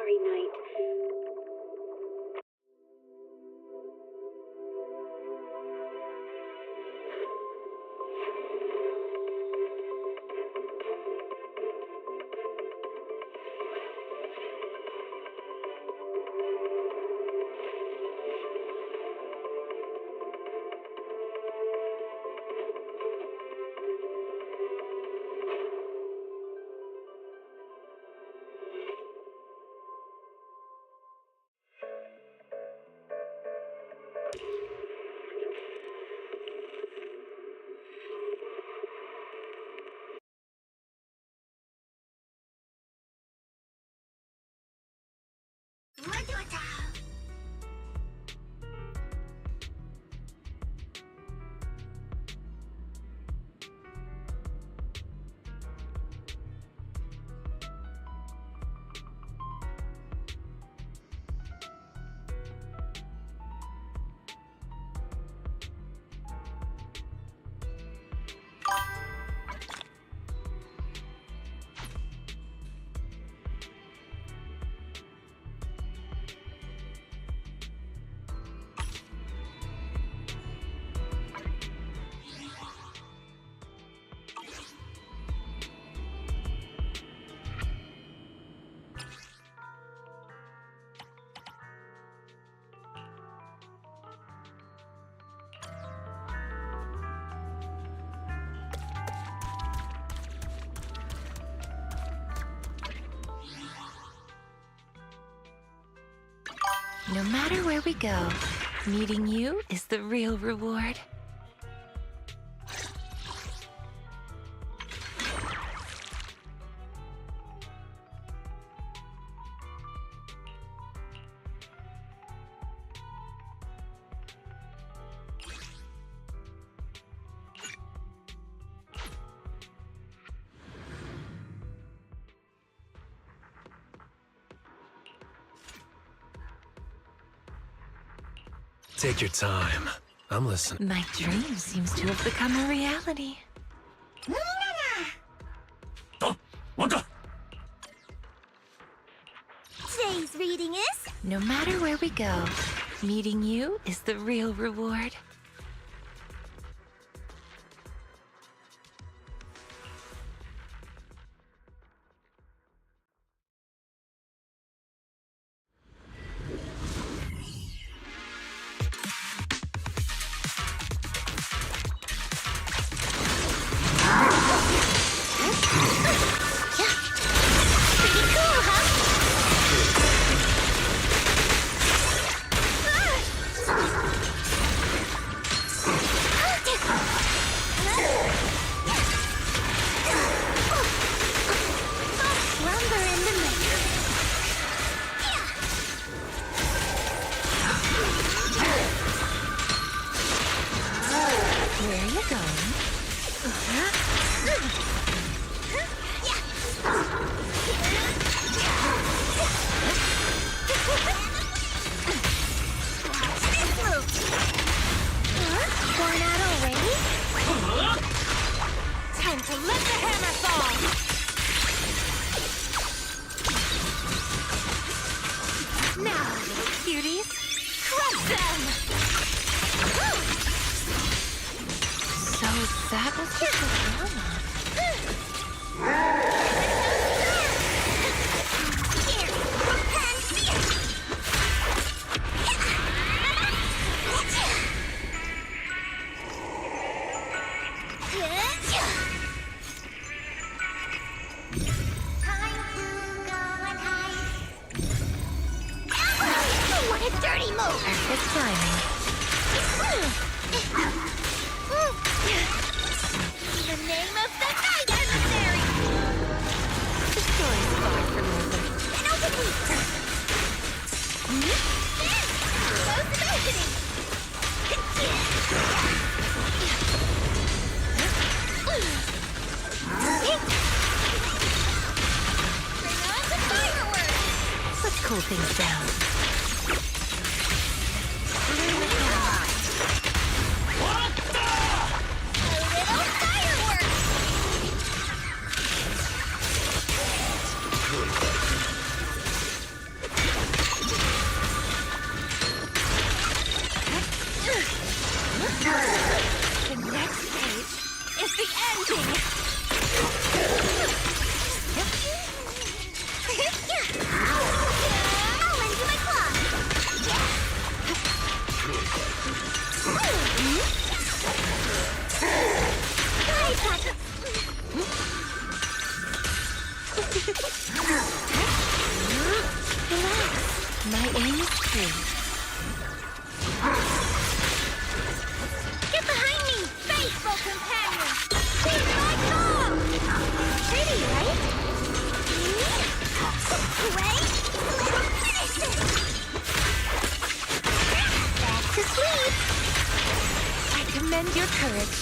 starry night. No matter where we go, meeting you is the real reward. Take your time. I'm listening. My dream seems to have become a reality. Today's reading is... No matter where we go, meeting you is the real reward. Cool things down. ending! I'll lend you my claw! Relax. My aim is true. Get behind me, faithful companion! Here's my claw! Pretty, right? Wait, let's finish this! Back to sleep! I commend your courage.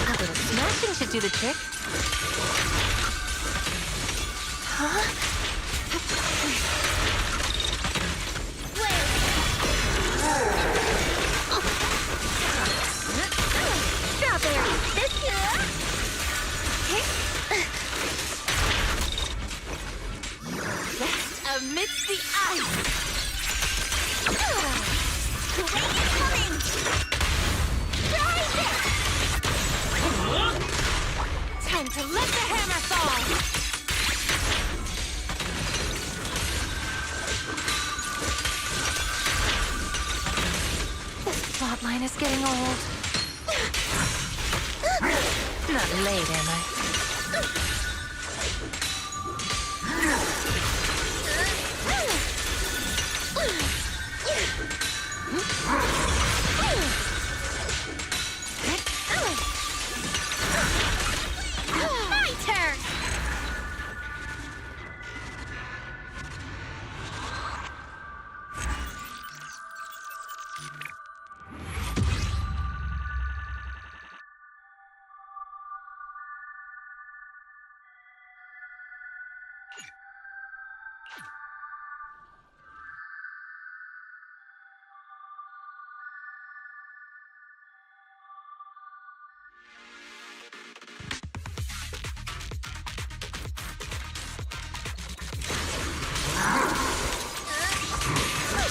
A little smashing should do the trick. Huh? Strawberry, this good? Amidst the ice. Rain is coming! Try this! Time to let the hammer fall. This plot line is getting old. Not late, am I? My turn!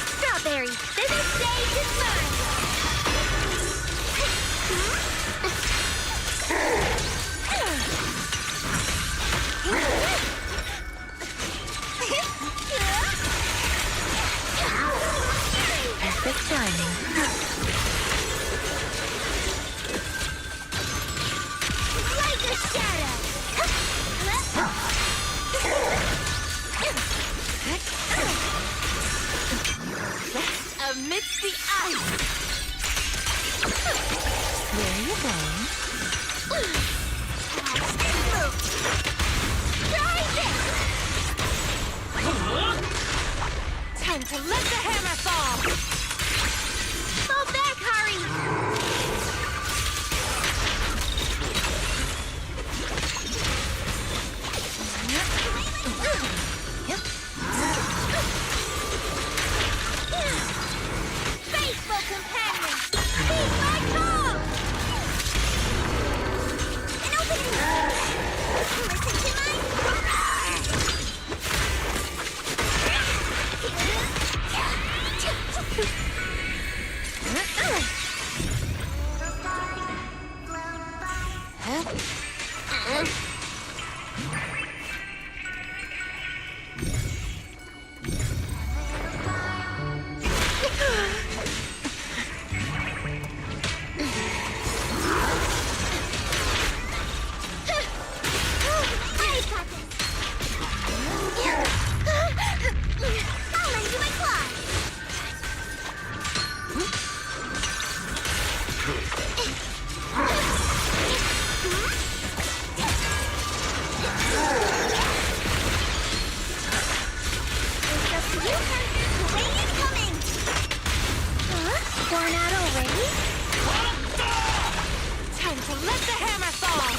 Strawberry, this stage is mine! Perfect timing. Like a shadow! Amidst the ice. Where are you going? Try this! Time to let the hammer fall. Fall back, Hari! Faithful companion! Heed my call! An opening! Listen to my... I'll lend you my claw! It's up to you, Hunter. The rain is coming! Huh? Worn out already? Time to let the hammer fall.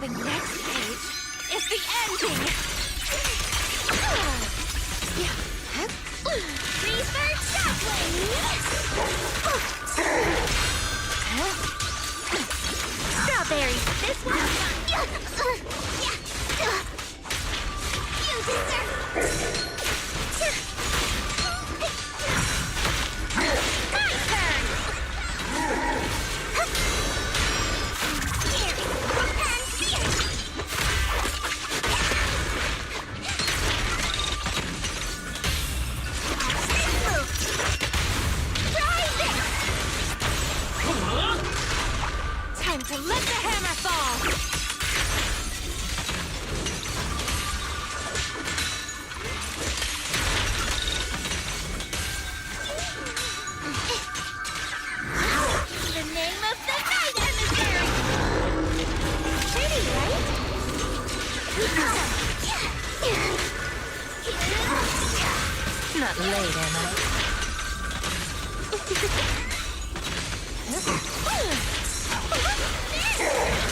The next page is the ending. Reverse shockwave! this one? You deserve. My turn. Here, prepare fear. Watch this move. Try this. Time to let the hammer fall. The name of the night emissary. Pretty, right? Not late, am I?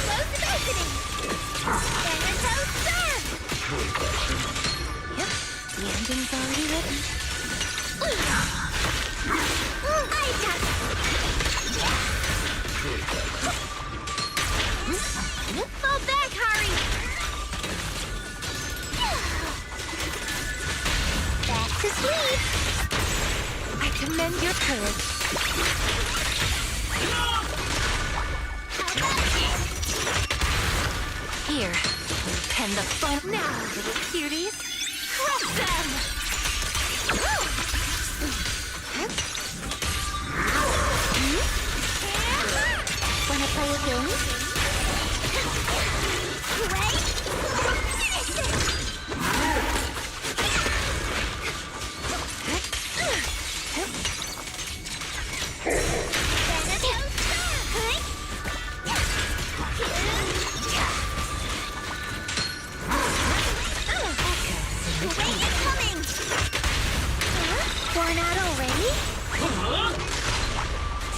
Close the opening. Thanatos serve. Yep, the ending's already written. I got it. Fall back, Hari. Back to sleep. I commend your courage. Here, pen the fun now, little cuties. Crush them! Wanna play a game? Great! Finish it! Thanatos serve! Jué incoming! Worn out already?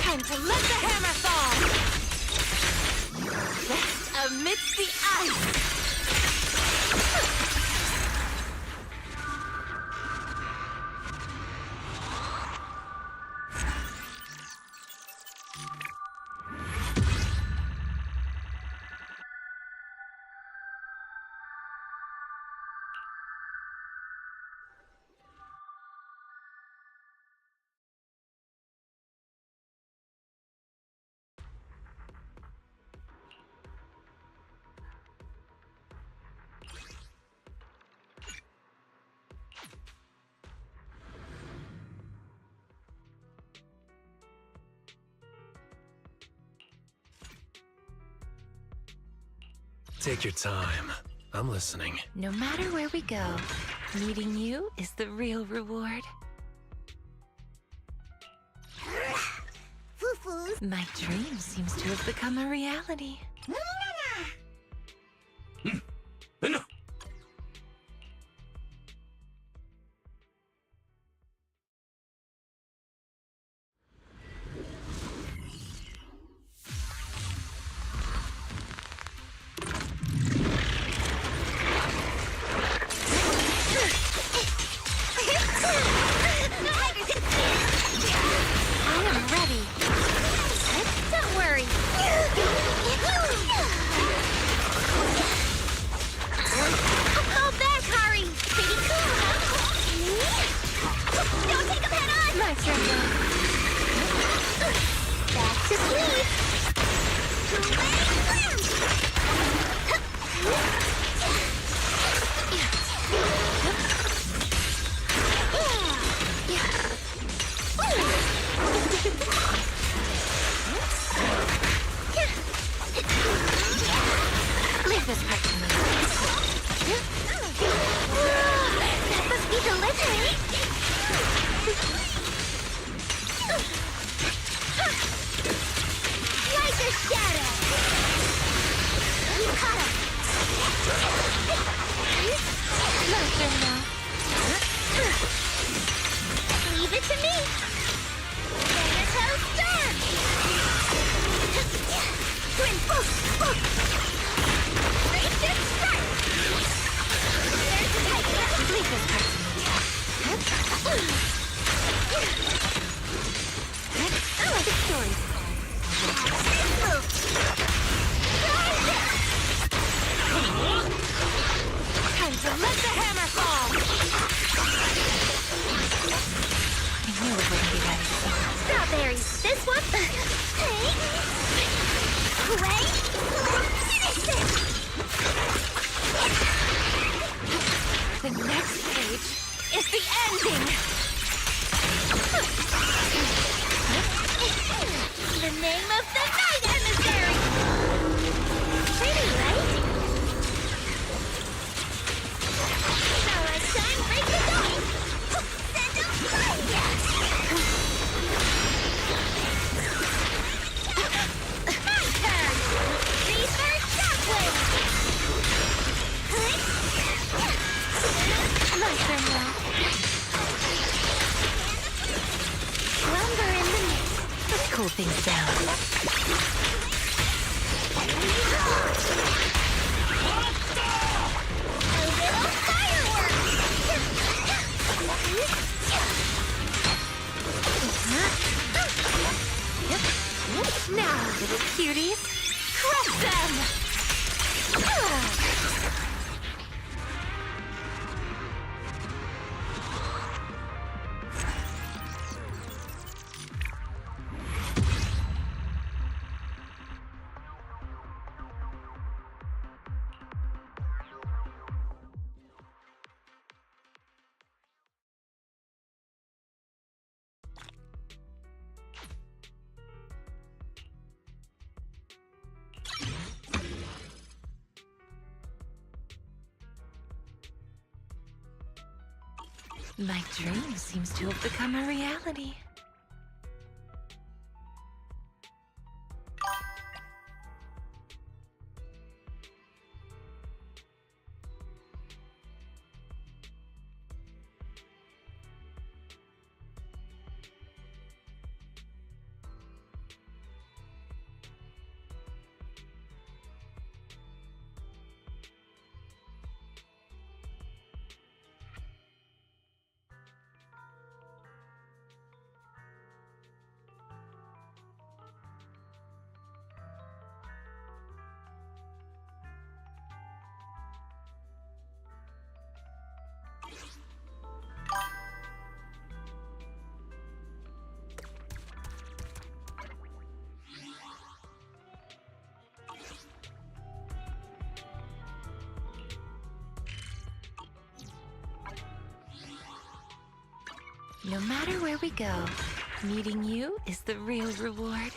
Time to let the hammer fall! Rest amidst the ice! Take your time. I'm listening. No matter where we go, meeting you is the real reward. Foo-foos. My dream seems to have become a reality. No. I am ready. Don't worry. The next page is the ending! The name of the night emissary! Pretty, right? Now let's shine, break the dawn! Send them fire! My turn! Reaper Shockwave! My turn now. Lumber in the mist. Let's cool things down. A little fireworks! Now, little cuties, crush them! My dream seems to have become a reality. No matter where we go, meeting you is the real reward.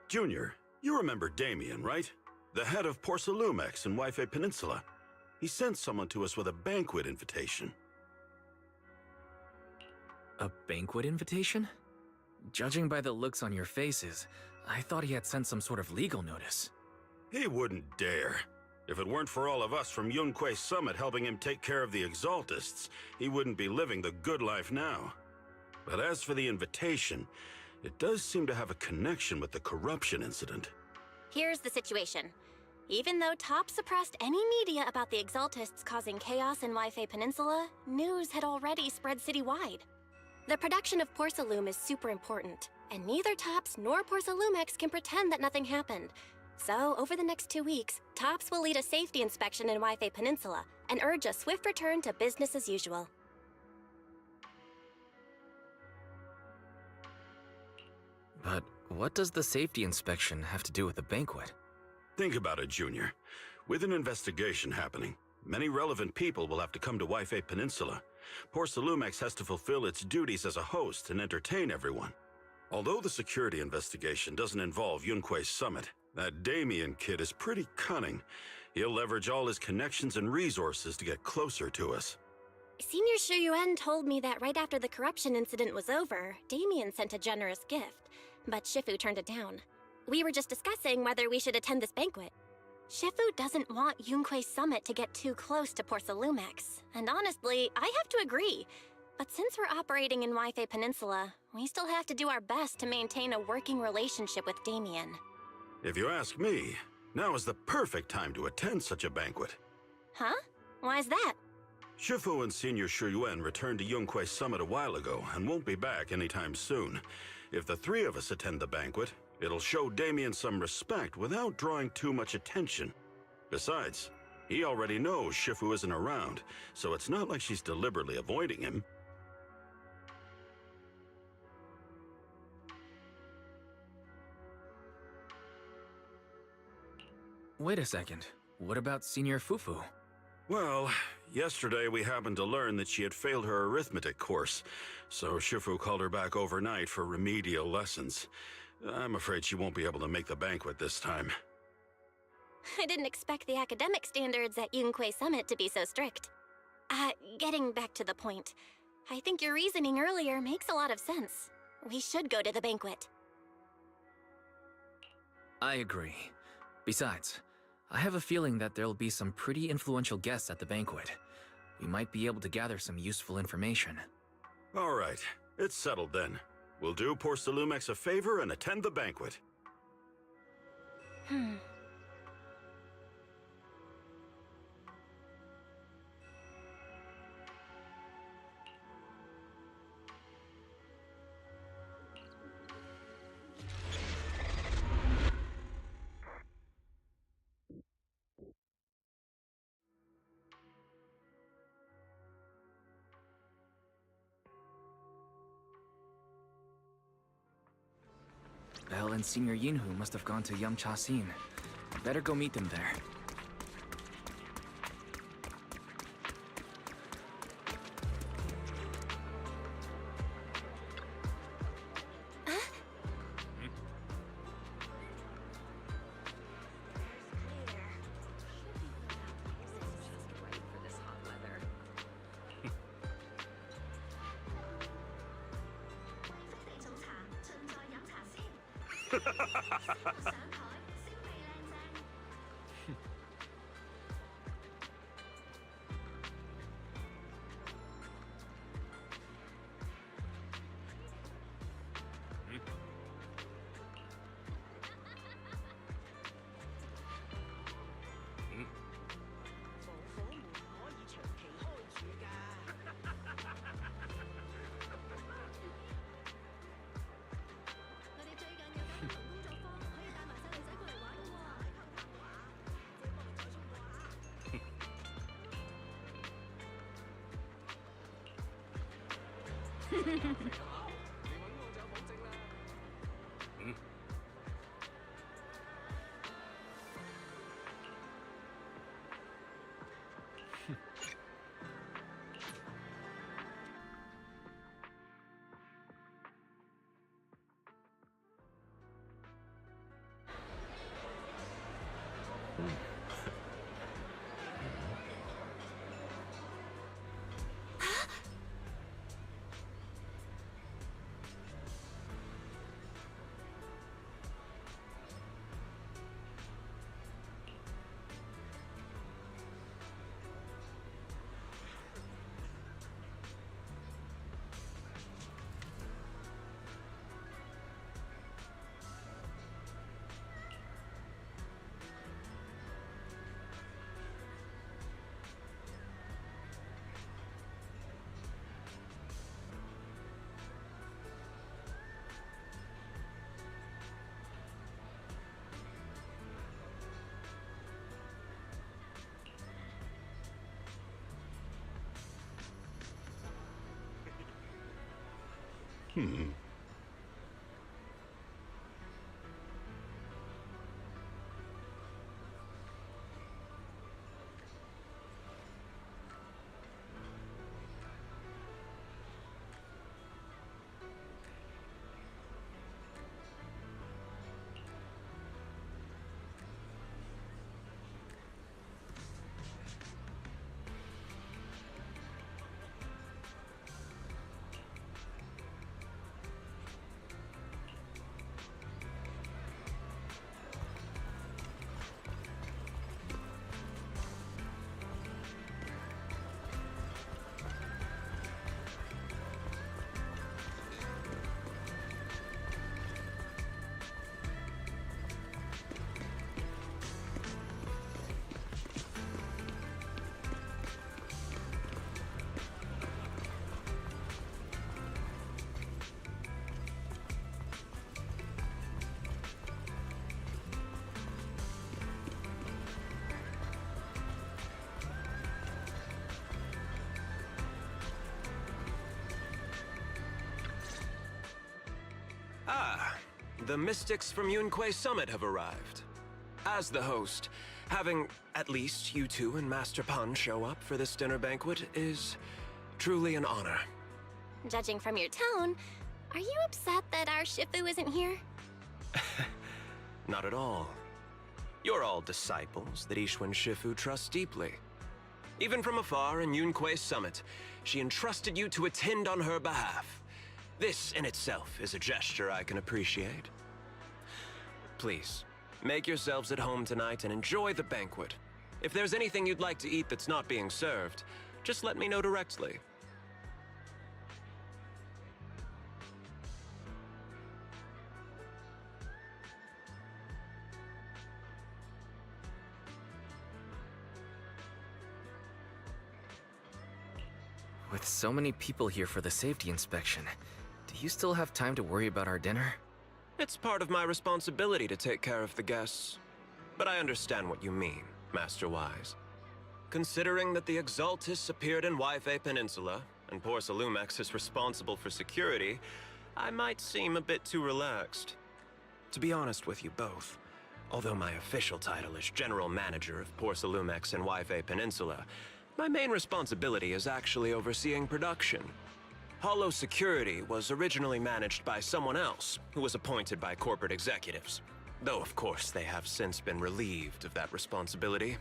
Junior, you remember Damien, right? The head of Porcelumex in Jué Peninsula. He sent someone to us with a banquet invitation. A banquet invitation? Judging by the looks on your faces, I thought he had sent some sort of legal notice. He wouldn't dare. If it weren't for all of us from Yunque Summit helping him take care of the Exaltists, he wouldn't be living the good life now. But as for the invitation, it does seem to have a connection with the corruption incident. Here's the situation. Even though Top suppressed any media about the Exaltists causing chaos in Jué Peninsula, news had already spread citywide. The production of Porcelume is super important, and neither Tops nor Porcelumex can pretend that nothing happened. So, over the next 2 weeks, Tops will lead a safety inspection in Jué Peninsula and urge a swift return to business as usual. But what does the safety inspection have to do with the banquet? Think about it, Junior. With an investigation happening, many relevant people will have to come to Jué Peninsula. Porcelumex has to fulfill its duties as a host and entertain everyone. Although the security investigation doesn't involve Yunque Summit, that Damien kid is pretty cunning. He'll leverage all his connections and resources to get closer to us. Senior Shuyuan told me that right after the corruption incident was over, Damien sent a generous gift, but Shifu turned it down. We were just discussing whether we should attend this banquet. Shifu doesn't want Yunque Summit to get too close to Porcelumex, and honestly, I have to agree. But since we're operating in Jué Peninsula, we still have to do our best to maintain a working relationship with Damien. If you ask me, now is the perfect time to attend such a banquet. Huh? Why's that? Shifu and Senior Shuyuan returned to Yunque Summit a while ago and won't be back anytime soon. If the three of us attend the banquet, it'll show Damien some respect without drawing too much attention. Besides, he already knows Shifu isn't around, so it's not like she's deliberately avoiding him. Wait a second. What about Senior Fufu? Well, yesterday we happened to learn that she had failed her arithmetic course, so Shifu called her back overnight for remedial lessons. I'm afraid she won't be able to make the banquet this time. I didn't expect the academic standards at Yunque Summit to be so strict. Getting back to the point, I think your reasoning earlier makes a lot of sense. We should go to the banquet. I agree. Besides, I have a feeling that there'll be some pretty influential guests at the banquet. We might be able to gather some useful information. All right, it's settled then. We'll do Porcelumex a favor and attend the banquet. Belle and Senior Yinhu must have gone to Yamcha Scene. Better go meet them there. Ah, the mystics from Jué Summit have arrived. As the host, having at least you two and Master Pan show up for this dinner banquet is truly an honor. Judging from your tone, are you upset that our Shifu isn't here? Not at all. You're all disciples that Ishwan Shifu trusts deeply. Even from afar in Jué Summit, she entrusted you to attend on her behalf. This in itself is a gesture I can appreciate. Please, make yourselves at home tonight and enjoy the banquet. If there's anything you'd like to eat that's not being served, just let me know directly. With so many people here for the safety inspection, do you still have time to worry about our dinner? It's part of my responsibility to take care of the guests. But I understand what you mean, Master Wise. Considering that the Exaltus appeared in Jué Peninsula, and poor Salumex is responsible for security, I might seem a bit too relaxed. To be honest with you both, although my official title is General Manager of Poor Salumex and Jué Peninsula, my main responsibility is actually overseeing production. Hollow Security was originally managed by someone else, who was appointed by corporate executives. Though, of course, they have since been relieved of that responsibility.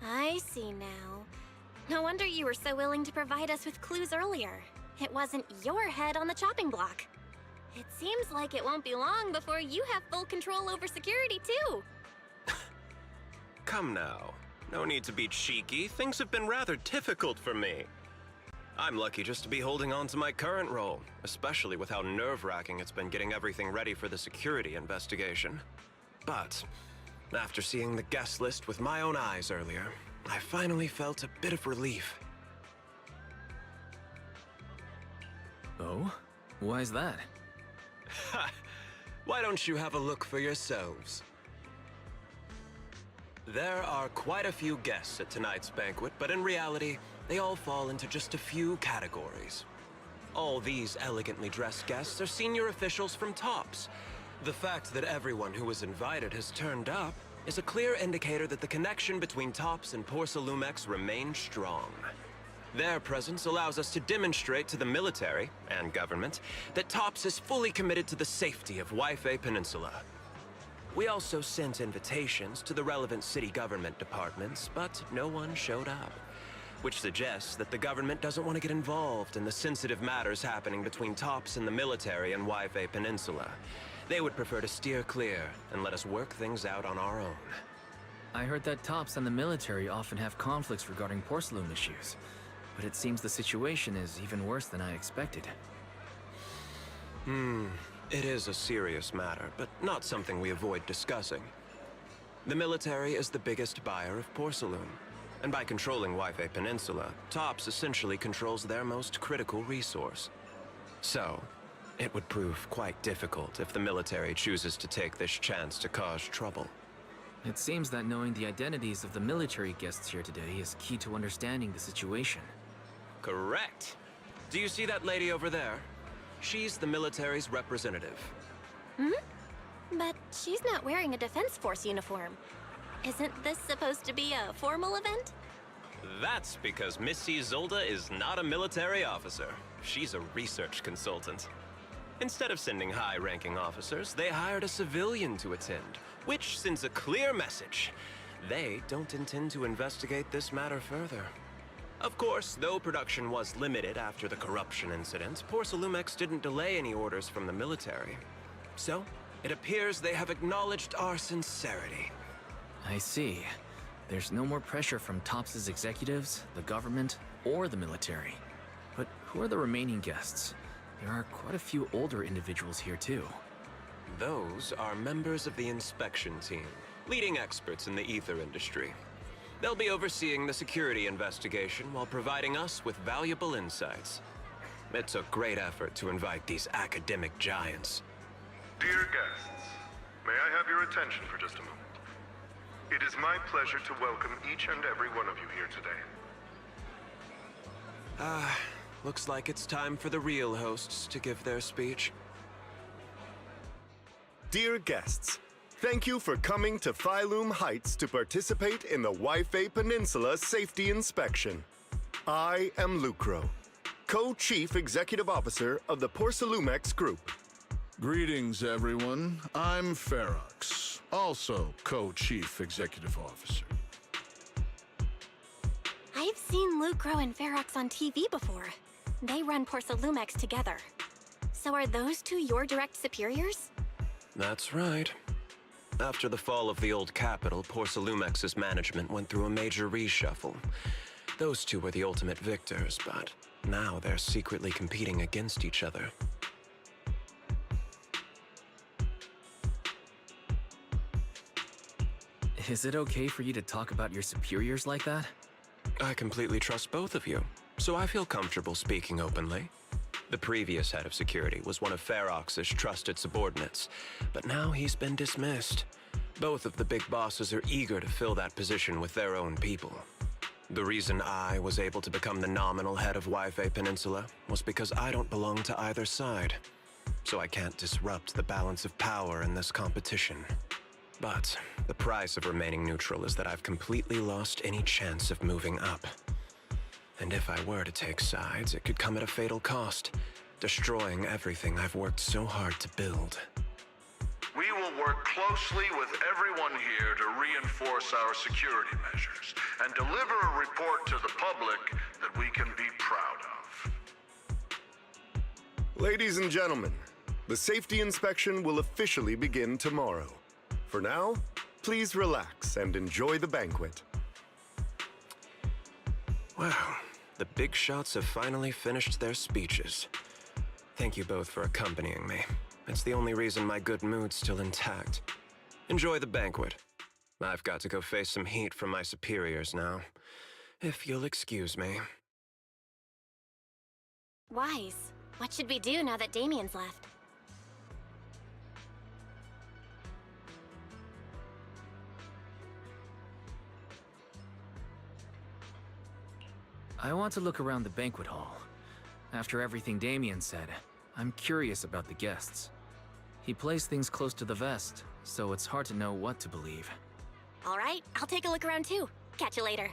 I see now. No wonder you were so willing to provide us with clues earlier. It wasn't your head on the chopping block. It seems like it won't be long before you have full control over security, too. Come now. No need to be cheeky. Things have been rather difficult for me. I'm lucky just to be holding on to my current role, especially with how nerve-wracking it's been getting everything ready for the security investigation. But after seeing the guest list with my own eyes earlier, I finally felt a bit of relief. Oh? Why is that? Ha! Why don't you have a look for yourselves? There are quite a few guests at tonight's banquet, but in reality, they all fall into just a few categories. All these elegantly dressed guests are senior officials from TOPS. The fact that everyone who was invited has turned up is a clear indicator that the connection between TOPS and Poor Salumex remains strong. Their presence allows us to demonstrate to the military and government that TOPS is fully committed to the safety of Jué Peninsula. We also sent invitations to the relevant city government departments, but no one showed up. Which suggests that the government doesn't want to get involved in the sensitive matters happening between Tops and the military in Jué Peninsula. They would prefer to steer clear and let us work things out on our own. I heard that Tops and the military often have conflicts regarding porcelain issues, but it seems the situation is even worse than I expected. It is a serious matter, but not something we avoid discussing. The military is the biggest buyer of porcelain, and by controlling Jué Peninsula, Tops essentially controls their most critical resource. So, it would prove quite difficult if the military chooses to take this chance to cause trouble. It seems that knowing the identities of the military guests here today is key to understanding the situation. Correct. Do you see that lady over there? She's the military's representative. But she's not wearing a Defense Force uniform. Isn't this supposed to be a formal event? That's because Missy Zolda is not a military officer. She's a research consultant. Instead of sending high-ranking officers, they hired a civilian to attend, which sends a clear message. They don't intend to investigate this matter further. Of course, though production was limited after the corruption incident, Porcelumex didn't delay any orders from the military. So, it appears they have acknowledged our sincerity. I see. There's no more pressure from Tops' executives, the government, or the military. But who are the remaining guests? There are quite a few older individuals here too. Those are members of the inspection team, leading experts in the ether industry. They'll be overseeing the security investigation while providing us with valuable insights. It took great effort to invite these academic giants. Dear guests, may I have your attention for just a moment? It is my pleasure to welcome each and every one of you here today. Looks like it's time for the real hosts to give their speech. Dear guests, thank you for coming to Phylum Heights to participate in the Jué Peninsula Safety Inspection. I am Lucro, Co-Chief Executive Officer of the Porcelumex Group. Greetings, everyone. I'm Ferox, also Co-Chief Executive Officer. I've seen Lucro and Ferox on TV before. They run Porcelumex together. So are those two your direct superiors? That's right. After the fall of the old capital, Porcelumex's management went through a major reshuffle. Those two were the ultimate victors, but now they're secretly competing against each other. Is it okay for you to talk about your superiors like that? I completely trust both of you, so I feel comfortable speaking openly. The previous head of security was one of Ferox's trusted subordinates, but now he's been dismissed. Both of the big bosses are eager to fill that position with their own people. The reason I was able to become the nominal head of Jué Peninsula was because I don't belong to either side, so I can't disrupt the balance of power in this competition. But the price of remaining neutral is that I've completely lost any chance of moving up. And if I were to take sides, it could come at a fatal cost, destroying everything I've worked so hard to build. We will work closely with everyone here to reinforce our security measures and deliver a report to the public that we can be proud of. Ladies and gentlemen, the safety inspection will officially begin tomorrow. For now, please relax and enjoy the banquet. Wow, the big shots have finally finished their speeches. Thank you both for accompanying me. It's the only reason my good mood's still intact. Enjoy the banquet. I've got to go face some heat from my superiors now. If you'll excuse me. Wise. What should we do now that Damien's left? I want to look around the banquet hall. After everything Damien said, I'm curious about the guests. He placed things close to the vest, so it's hard to know what to believe. All right, I'll take a look around too. Catch you later.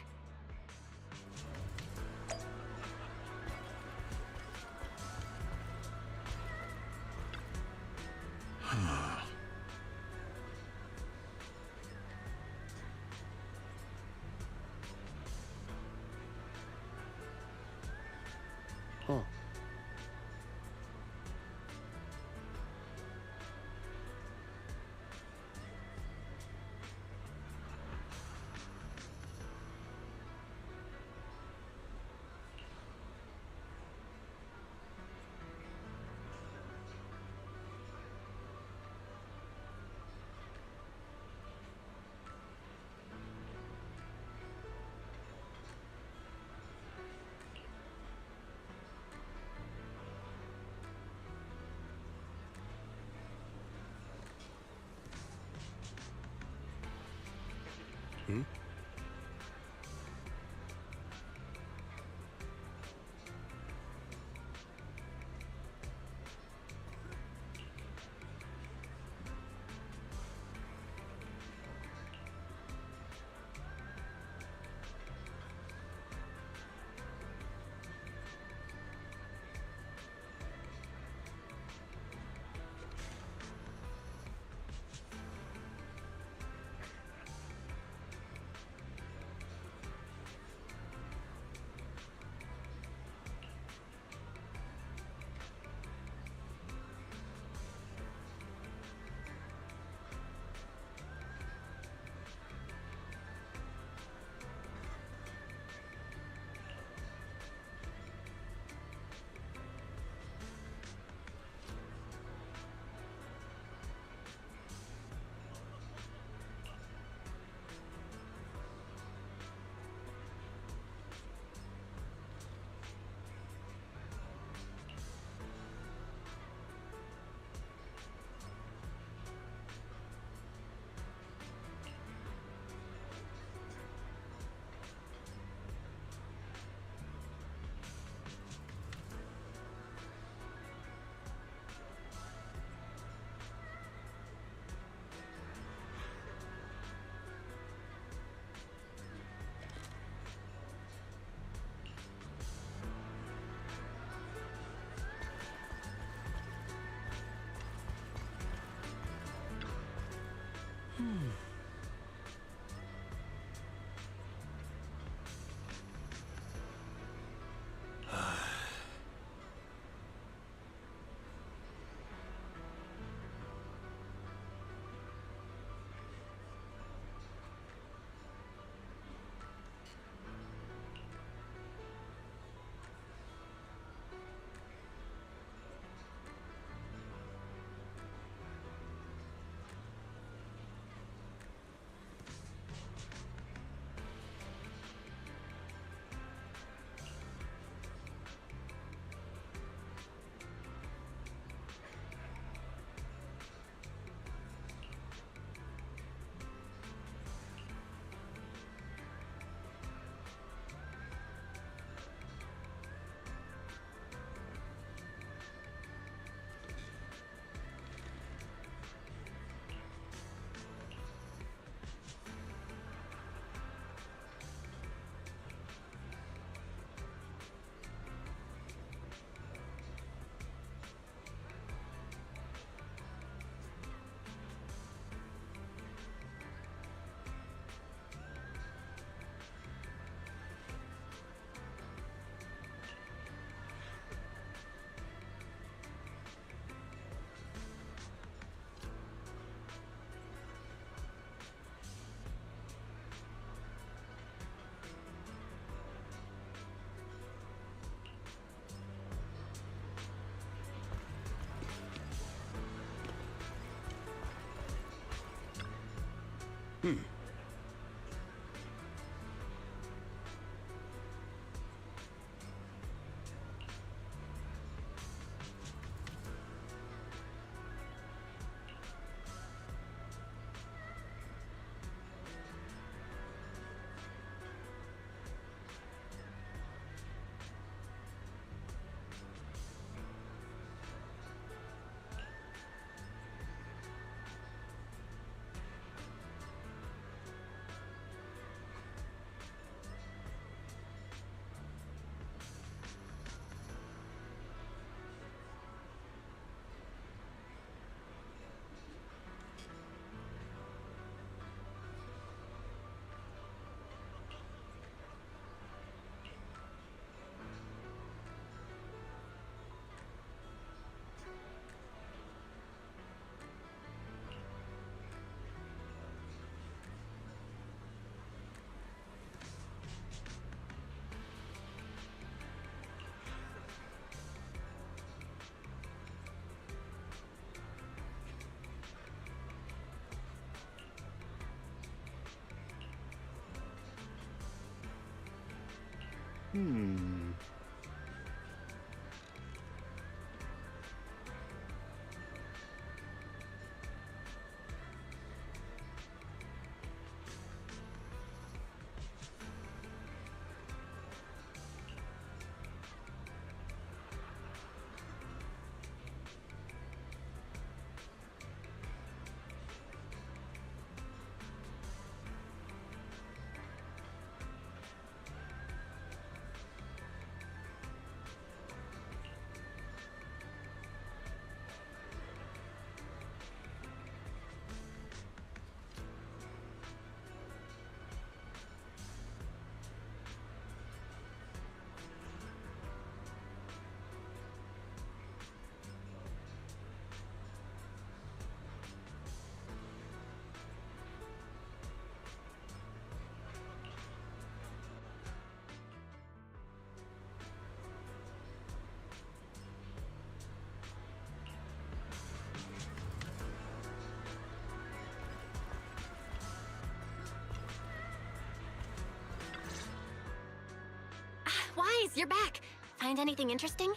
Wise, you're back. Find anything interesting?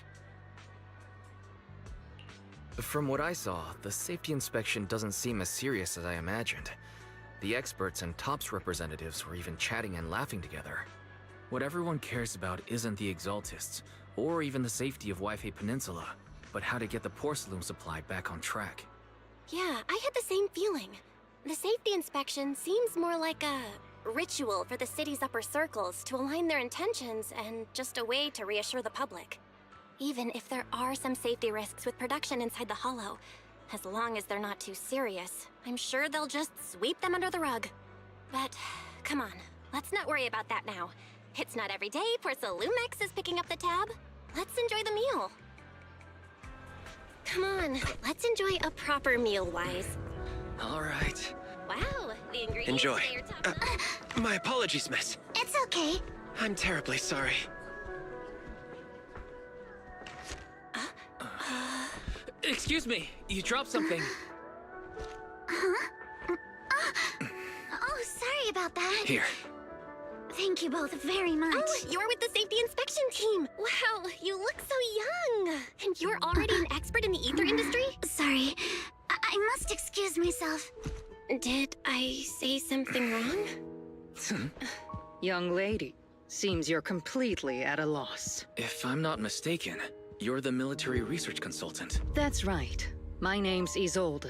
From what I saw, the safety inspection doesn't seem as serious as I imagined. The experts and TOPS representatives were even chatting and laughing together. What everyone cares about isn't the Exaltists, or even the safety of Wi-Fi Peninsula, but how to get the porcelain supply back on track. Yeah, I had the same feeling. The safety inspection seems more like a ritual for the city's upper circles to align their intentions and just a way to reassure the public. Even if there are some safety risks with production inside the Hollow, as long as they're not too serious, I'm sure they'll just sweep them under the rug. But, come on, let's not worry about that now. It's not every day Porcelumex is picking up the tab. Let's enjoy the meal. Come on, let's enjoy a proper meal, Wise. All right. Wow, the ingredients Enjoy. today are top My apologies, miss. It's okay. I'm terribly sorry. Excuse me, you dropped something. Oh, sorry about that. Here. Thank you both very much. Oh, you're with the safety inspection team. Wow, you look so young. And you're already an expert in the ether industry? Sorry, I must excuse myself. Did I say something wrong? Young lady, seems you're completely at a loss. If I'm not mistaken, you're the military research consultant. That's right. My name's Isolde.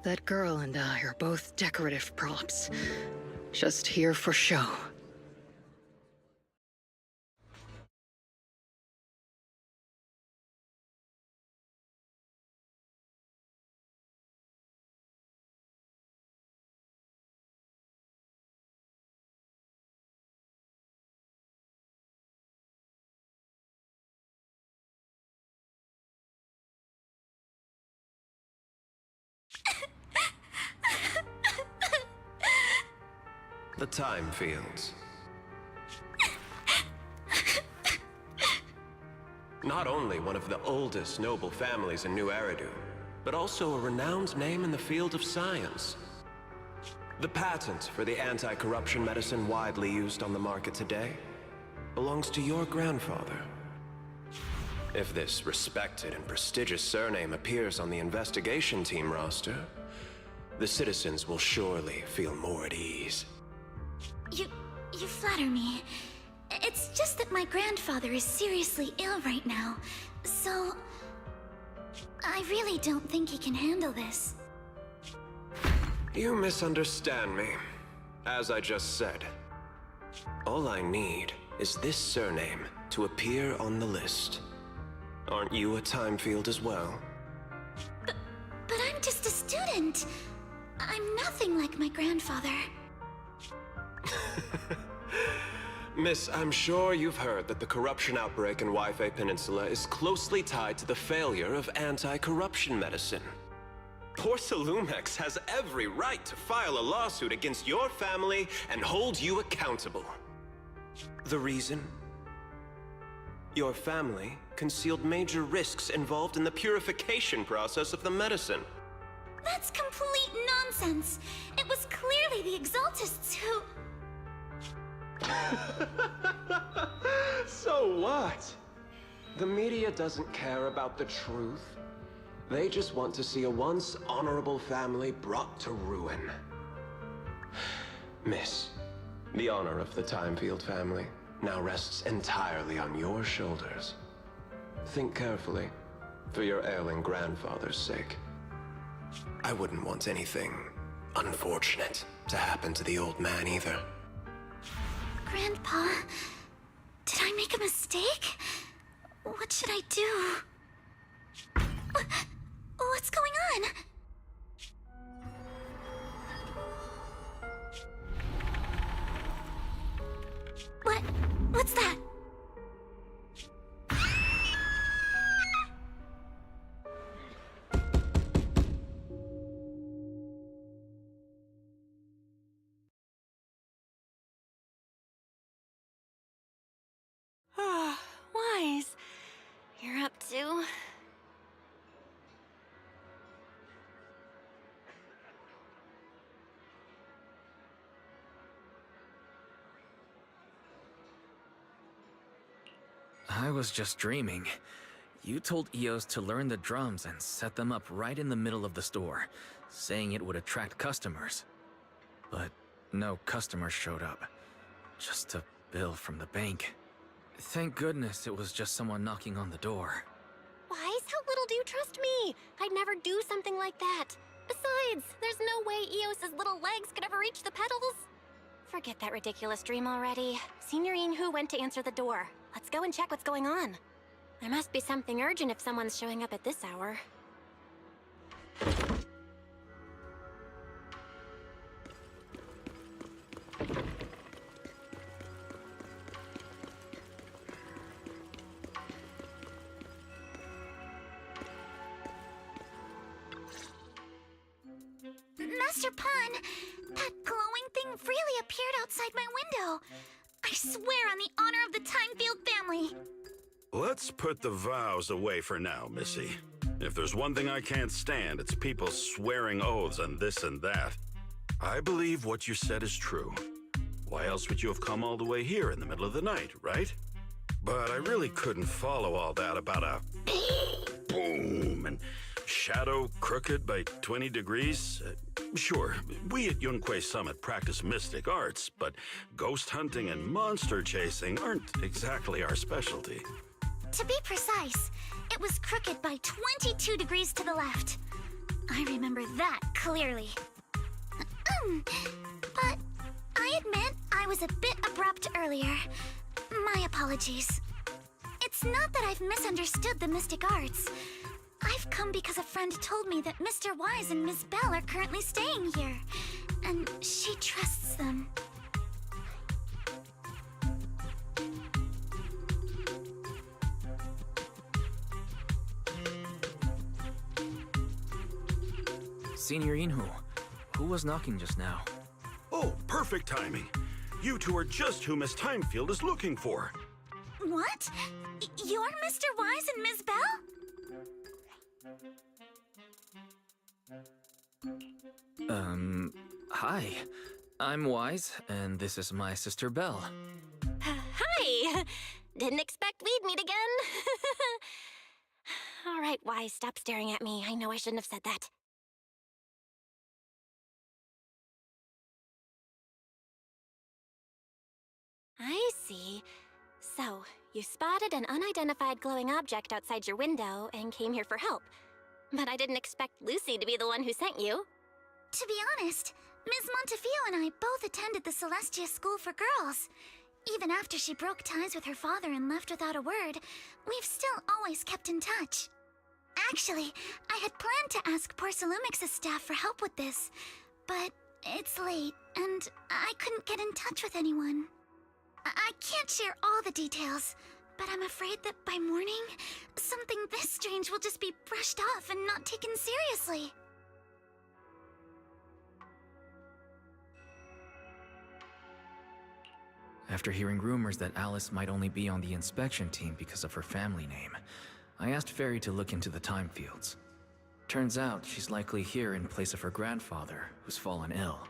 That girl and I are both decorative props. Just here for show. The time fields. Not only one of the oldest noble families in New Eridu, but also a renowned name in the field of science. The patent for the anti-corruption medicine widely used on the market today belongs to your grandfather. If this respected and prestigious surname appears on the investigation team roster, the citizens will surely feel more at ease. You flatter me. It's just that my grandfather is seriously ill right now, so I really don't think he can handle this. You misunderstand me. As I just said, all I need is this surname to appear on the list. Aren't you a time field as well? But I'm just a student. I'm nothing like my grandfather. Miss, I'm sure you've heard that the corruption outbreak in Wi-Fi Peninsula is closely tied to the failure of anti-corruption medicine. Porcelumex has every right to file a lawsuit against your family and hold you accountable. The reason? Your family concealed major risks involved in the purification process of the medicine. That's complete nonsense. It was clearly the Exaltists who... So what? The media doesn't care about the truth. They just want to see a once honorable family brought to ruin. Miss, the honor of the Timefield family now rests entirely on your shoulders. Think carefully, for your ailing grandfather's sake. I wouldn't want anything unfortunate to happen to the old man either. Grandpa, did I make a mistake? What should I do? What's going on? What's that? Wise, you're up too? I was just dreaming. You told Eos to learn the drums and set them up right in the middle of the store, saying it would attract customers. But no customers showed up. Just a bill from the bank. Thank goodness it was just someone knocking on the door. Wise, how little do you trust me? I'd never do something like that. Besides, there's no way Eos's little legs could ever reach the pedals. Forget that ridiculous dream already. Signorine Hu went to answer the door. Let's go and check what's going on. There must be something urgent if someone's showing up at this hour. Master Pawn, that glowing thing really appeared outside my window. I swear on the honor of the Timefield family. Let's put the vows away for now, Missy. If there's one thing I can't stand, it's people swearing oaths and this and that. I believe what you said is true. Why else would you have come all the way here in the middle of the night, right? But I really couldn't follow all that about a boom and shadow crooked by 20 degrees. Sure, we at Yunque Summit practice mystic arts, but ghost hunting and monster chasing aren't exactly our specialty. To be precise, it was crooked by 22 degrees to the left. I remember that clearly. But I admit I was a bit abrupt earlier. My apologies. It's not that I've misunderstood the mystic arts. I've come because a friend told me that Mr. Wise and Miss Bell are currently staying here, and she trusts them. Signorine Hu, who was knocking just now? Oh, perfect timing. You two are just who Miss Timefield is looking for. What? You're Mr. Wise and Miss Bell? Hi. I'm Wise, and this is my sister Belle. Hi! Didn't expect we'd meet again. All right, Wise, stop staring at me. I know I shouldn't have said that. I see. So, you spotted an unidentified glowing object outside your window and came here for help. But I didn't expect Lucy to be the one who sent you. To be honest, Ms. Montefiore and I both attended the Celestia School for Girls. Even after she broke ties with her father and left without a word, we've still always kept in touch. Actually, I had planned to ask Porcelumix's staff for help with this, but it's late, and I couldn't get in touch with anyone. I can't share all the details, but I'm afraid that by morning, something this strange will just be brushed off and not taken seriously. After hearing rumors that Alice might only be on the inspection team because of her family name, I asked Fairy to look into the time fields. Turns out she's likely here in place of her grandfather, who's fallen ill.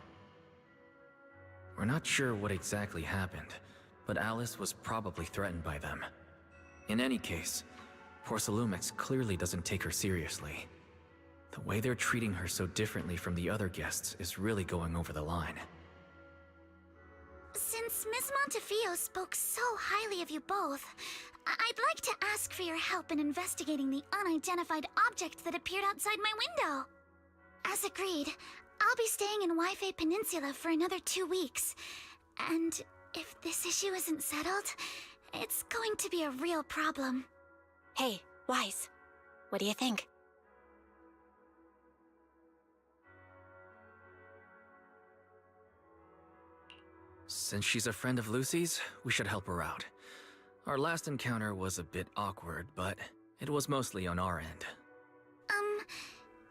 We're not sure what exactly happened, but Alice was probably threatened by them. In any case, Porcelumix clearly doesn't take her seriously. The way they're treating her so differently from the other guests is really going over the line. Since Ms. Montefiore spoke so highly of you both, I'd like to ask for your help in investigating the unidentified object that appeared outside my window. As agreed, I'll be staying in Wi-Fi Peninsula for another 2 weeks. And if this issue isn't settled, it's going to be a real problem. Hey, Wise, what do you think? Since she's a friend of Lucy's, we should help her out. Our last encounter was a bit awkward, but it was mostly on our end.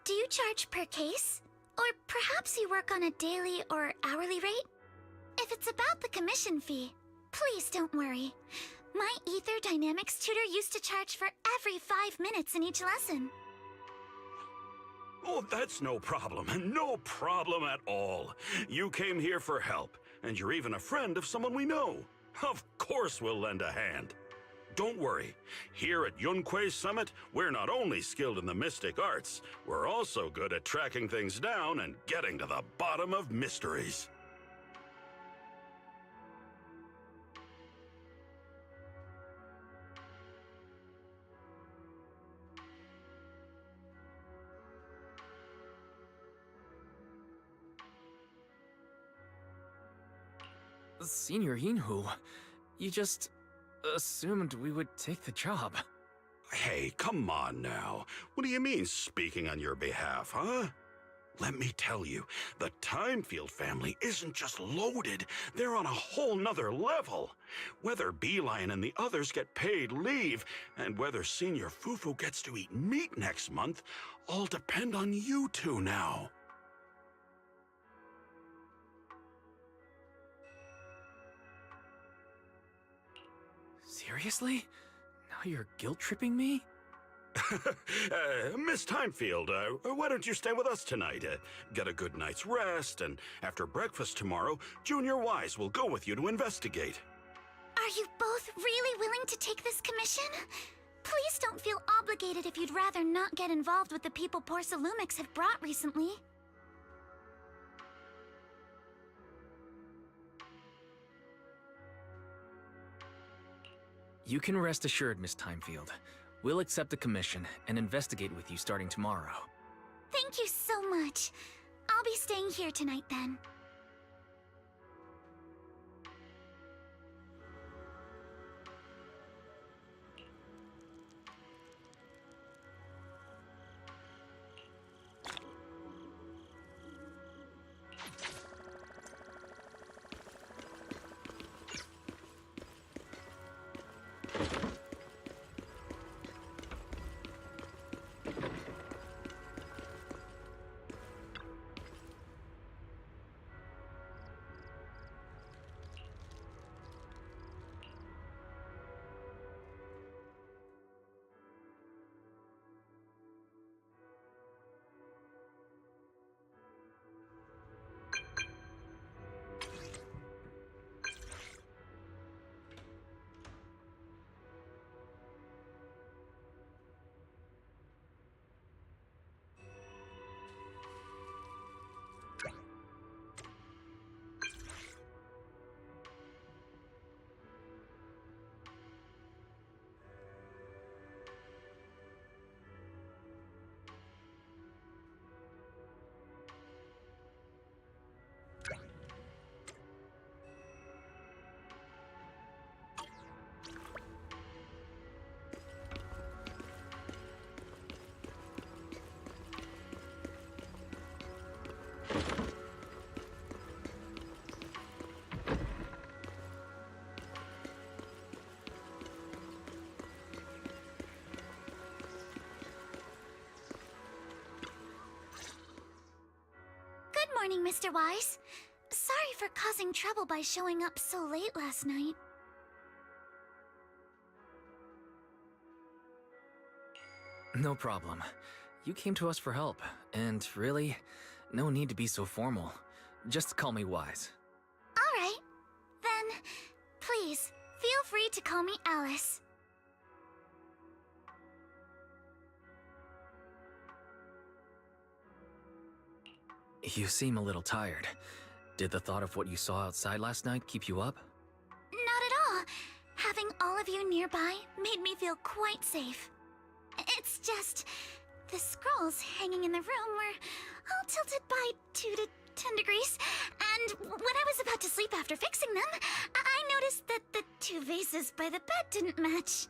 Do you charge per case? Or perhaps you work on a daily or hourly rate? If it's about the commission fee, please don't worry. My Ether Dynamics tutor used to charge for every 5 minutes in each lesson. Oh, that's no problem. No problem at all. You came here for help, and you're even a friend of someone we know. Of course we'll lend a hand. Don't worry. Here at Yunque Summit, we're not only skilled in the mystic arts, we're also good at tracking things down and getting to the bottom of mysteries. Senior Yinhu, you just assumed we would take the job. Hey, come on now. What do you mean, speaking on your behalf, huh? Let me tell you, the Timefield family isn't just loaded, they're on a whole nother level. Whether Beeline and the others get paid leave, and whether Senior Fufu gets to eat meat next month, all depend on you two now. Seriously? Now you're guilt-tripping me? Miss Timefield, why don't you stay with us tonight? Get a good night's rest, and after breakfast tomorrow, Junior Wise will go with you to investigate. Are you both really willing to take this commission? Please don't feel obligated if you'd rather not get involved with the people Porcelumix have brought recently. You can rest assured, Miss Timefield. We'll accept the commission and investigate with you starting tomorrow. Thank you so much. I'll be staying here tonight then. Good morning, Mr. Wise. Sorry for causing trouble by showing up so late last night. No problem. You came to us for help, and really, no need to be so formal. Just call me Wise. All right. Then, please, feel free to call me Alice. You seem a little tired. Did the thought of what you saw outside last night keep you up? Not at all. Having all of you nearby made me feel quite safe. It's just, the scrolls hanging in the room were all tilted by 2 to 10 degrees, and when I was about to sleep after fixing them, I noticed that the 2 vases by the bed didn't match.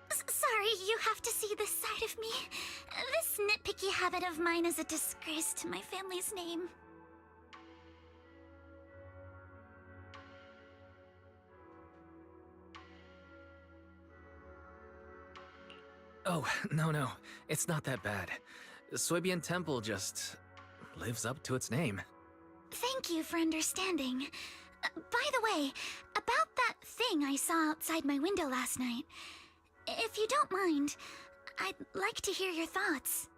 Sorry, you have to see this side of me. This nitpicky habit of mine is a disgrace to my family's name. Oh, no. It's not that bad. Suibian Temple just lives up to its name. Thank you for understanding. By the way, about that thing I saw outside my window last night, if you don't mind, I'd like to hear your thoughts.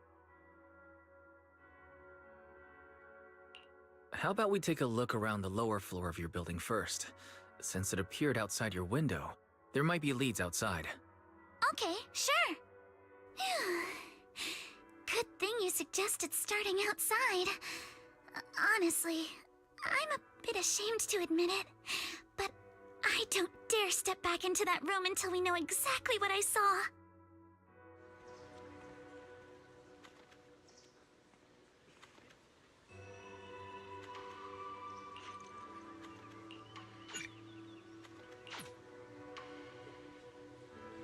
How about we take a look around the lower floor of your building first? Since it appeared outside your window, There might be leads outside. Okay, sure. Good thing you suggested starting outside. Honestly, I'm a bit ashamed to admit it, but I don't dare step back into that room until we know exactly what I saw.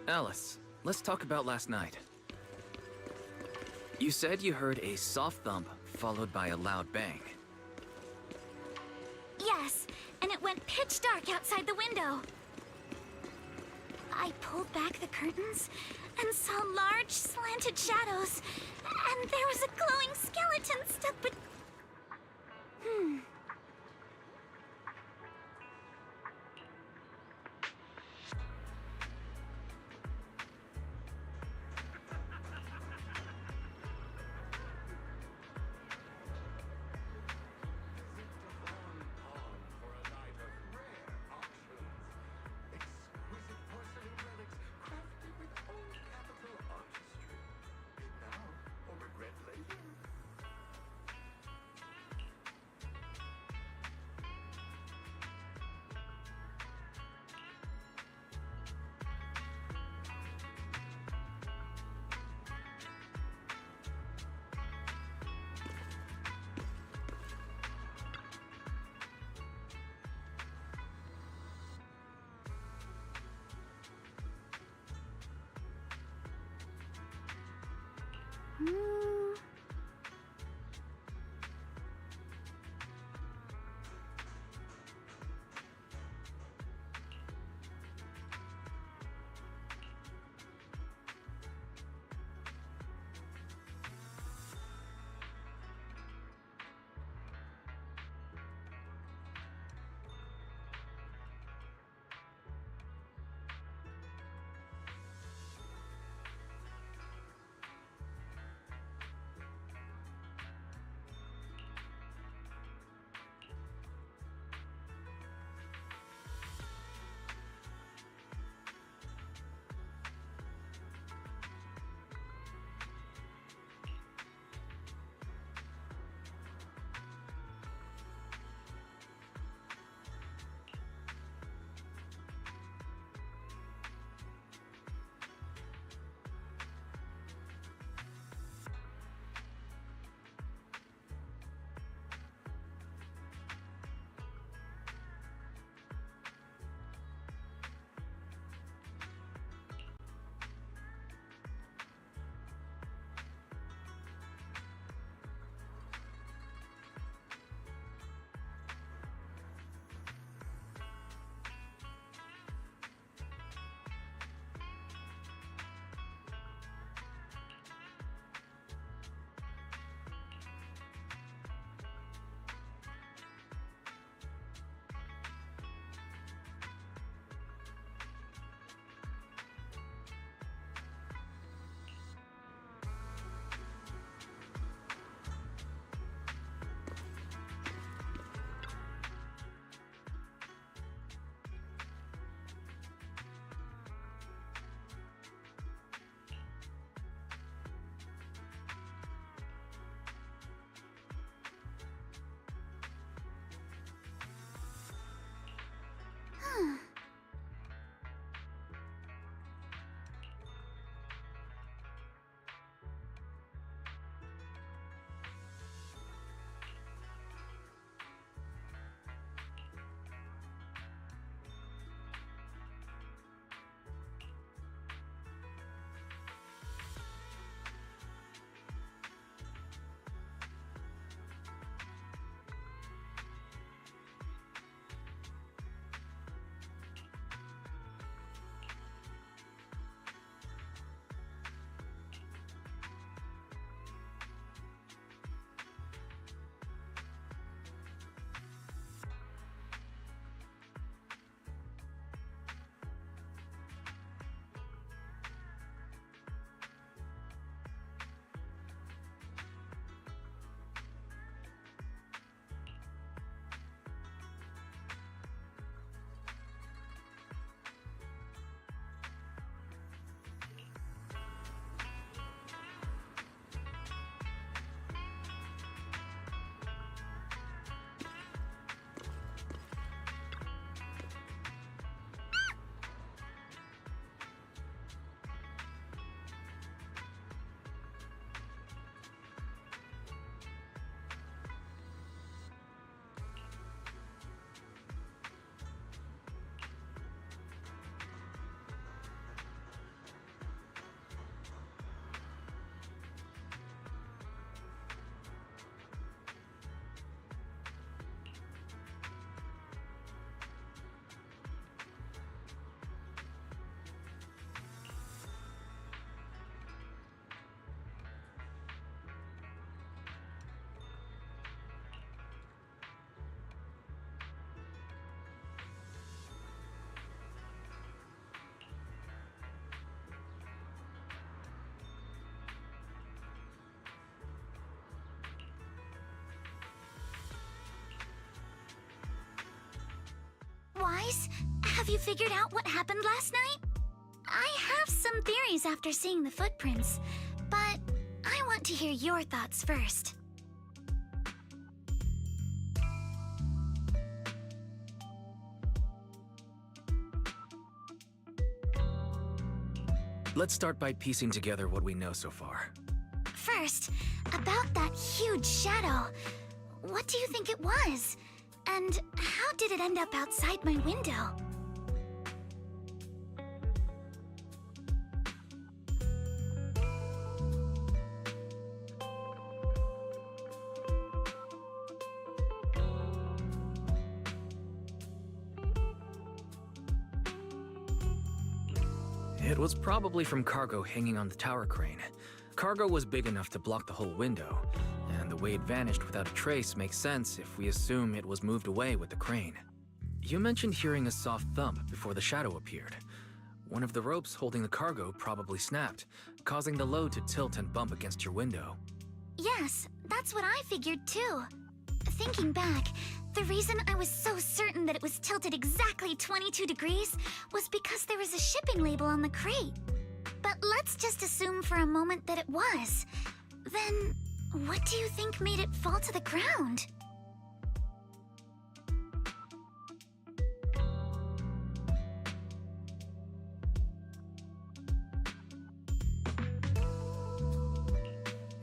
Alice, let's talk about last night. You said you heard a soft thump followed by a loud bang. Yes, and it went pitch dark outside the window. I pulled back the curtains and saw large, slanted shadows, and there was a glowing skeleton stuck but... Have you figured out what happened last night? I have some theories after seeing the footprints, but I want to hear your thoughts first. Let's start by piecing together what we know so far. First, about that huge shadow. What do you think it was? And how did it end up outside my window? It was probably from cargo hanging on the tower crane. Cargo was big enough to block the whole window, and the way it vanished without a trace makes sense if we assume it was moved away with the crane. You mentioned hearing a soft thump before the shadow appeared. One of the ropes holding the cargo probably snapped, causing the load to tilt and bump against your window. Yes, that's what I figured too. Thinking back, the reason I was so certain that it was tilted exactly 22 degrees was because there was a shipping label on the crate. But let's just assume for a moment that it was. Then, what do you think made it fall to the ground?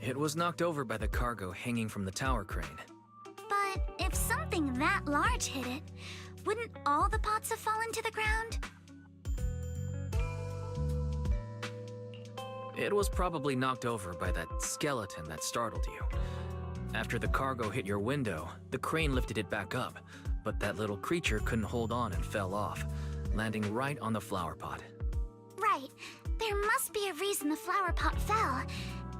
It was knocked over by the cargo hanging from the tower crane. But if something that large hit it, wouldn't all the pots have fallen to the ground? It was probably knocked over by that skeleton that startled you. After the cargo hit your window, the crane lifted it back up, but that little creature couldn't hold on and fell off, landing right on the flower pot. Right. There must be a reason the flower pot fell.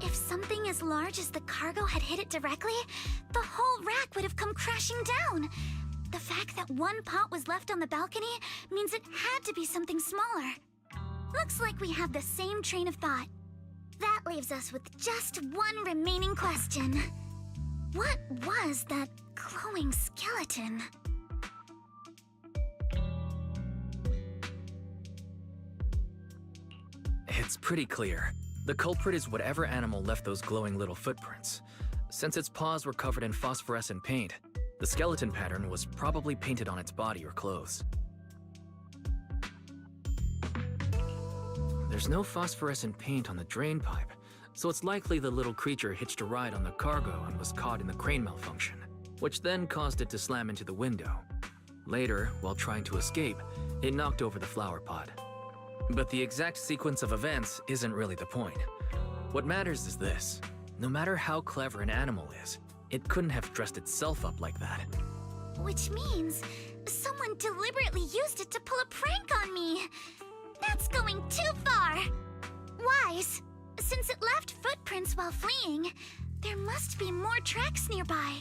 If something as large as the cargo had hit it directly, the whole rack would have come crashing down. The fact that one pot was left on the balcony means it had to be something smaller. Looks like we have the same train of thought. That leaves us with just one remaining question. What was that glowing skeleton? It's pretty clear. The culprit is whatever animal left those glowing little footprints. Since its paws were covered in phosphorescent paint, the skeleton pattern was probably painted on its body or clothes. There's no phosphorescent paint on the drain pipe, so it's likely the little creature hitched a ride on the cargo and was caught in the crane malfunction, which then caused it to slam into the window. Later, while trying to escape, it knocked over the flower pot. But the exact sequence of events isn't really the point. What matters is this. No matter how clever an animal is, it couldn't have dressed itself up like that. Which means someone deliberately used it to pull a prank on me. That's going too far. Wise, since it left footprints while fleeing, there must be more tracks nearby.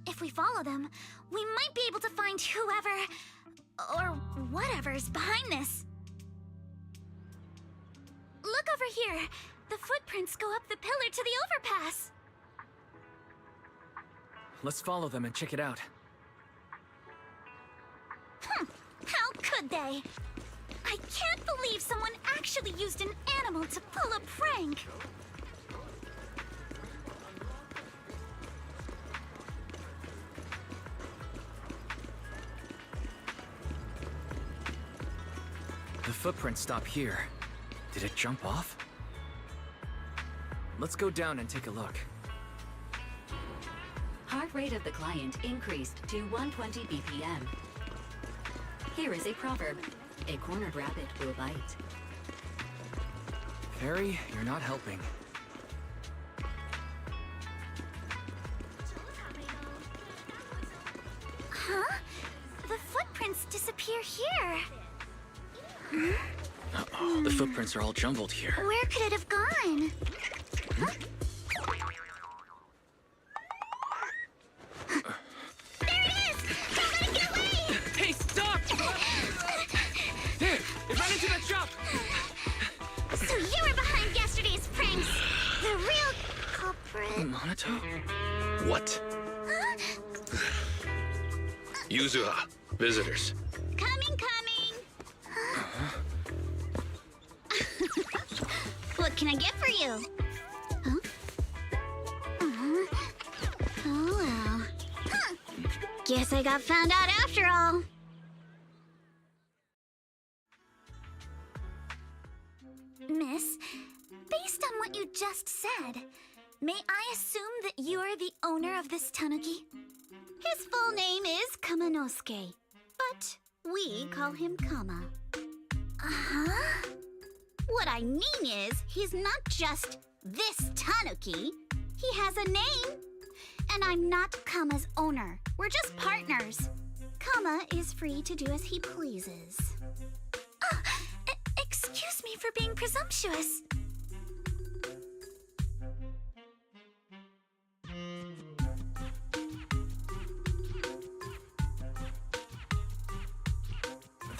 If we follow them, we might be able to find whoever or whatever's behind this. Look over here. The footprints go up the pillar to the overpass. Let's follow them and check it out. How could they? I can't believe someone actually used an animal to pull a prank. The footprints stop here. Did it jump off? Let's go down and take a look. Heart rate of the client increased to 120 BPM. Here is a proverb. A cornered rabbit will bite. Harry, you're not helping. Huh? The footprints disappear here. Uh-oh, the footprints are all jumbled here. Where could it have gone? Huh? There it is! Don't let it get away! Hey, stop! There! It ran into that shop! So you were behind yesterday's pranks! The real culprit... Monato? What? Huh? Yuzuha, visitors. Coming! What can I get for you? Huh? Oh well. Huh. Guess I got found out after all. Miss, based on what you just said, may I assume that you're the owner of this tanuki? His full name is Kamanosuke, but we call him Kama. Uh-huh. What I mean is, he's not just this tanuki. He has a name. And I'm not Kama's owner. We're just partners. Kama is free to do as he pleases. Excuse me for being presumptuous.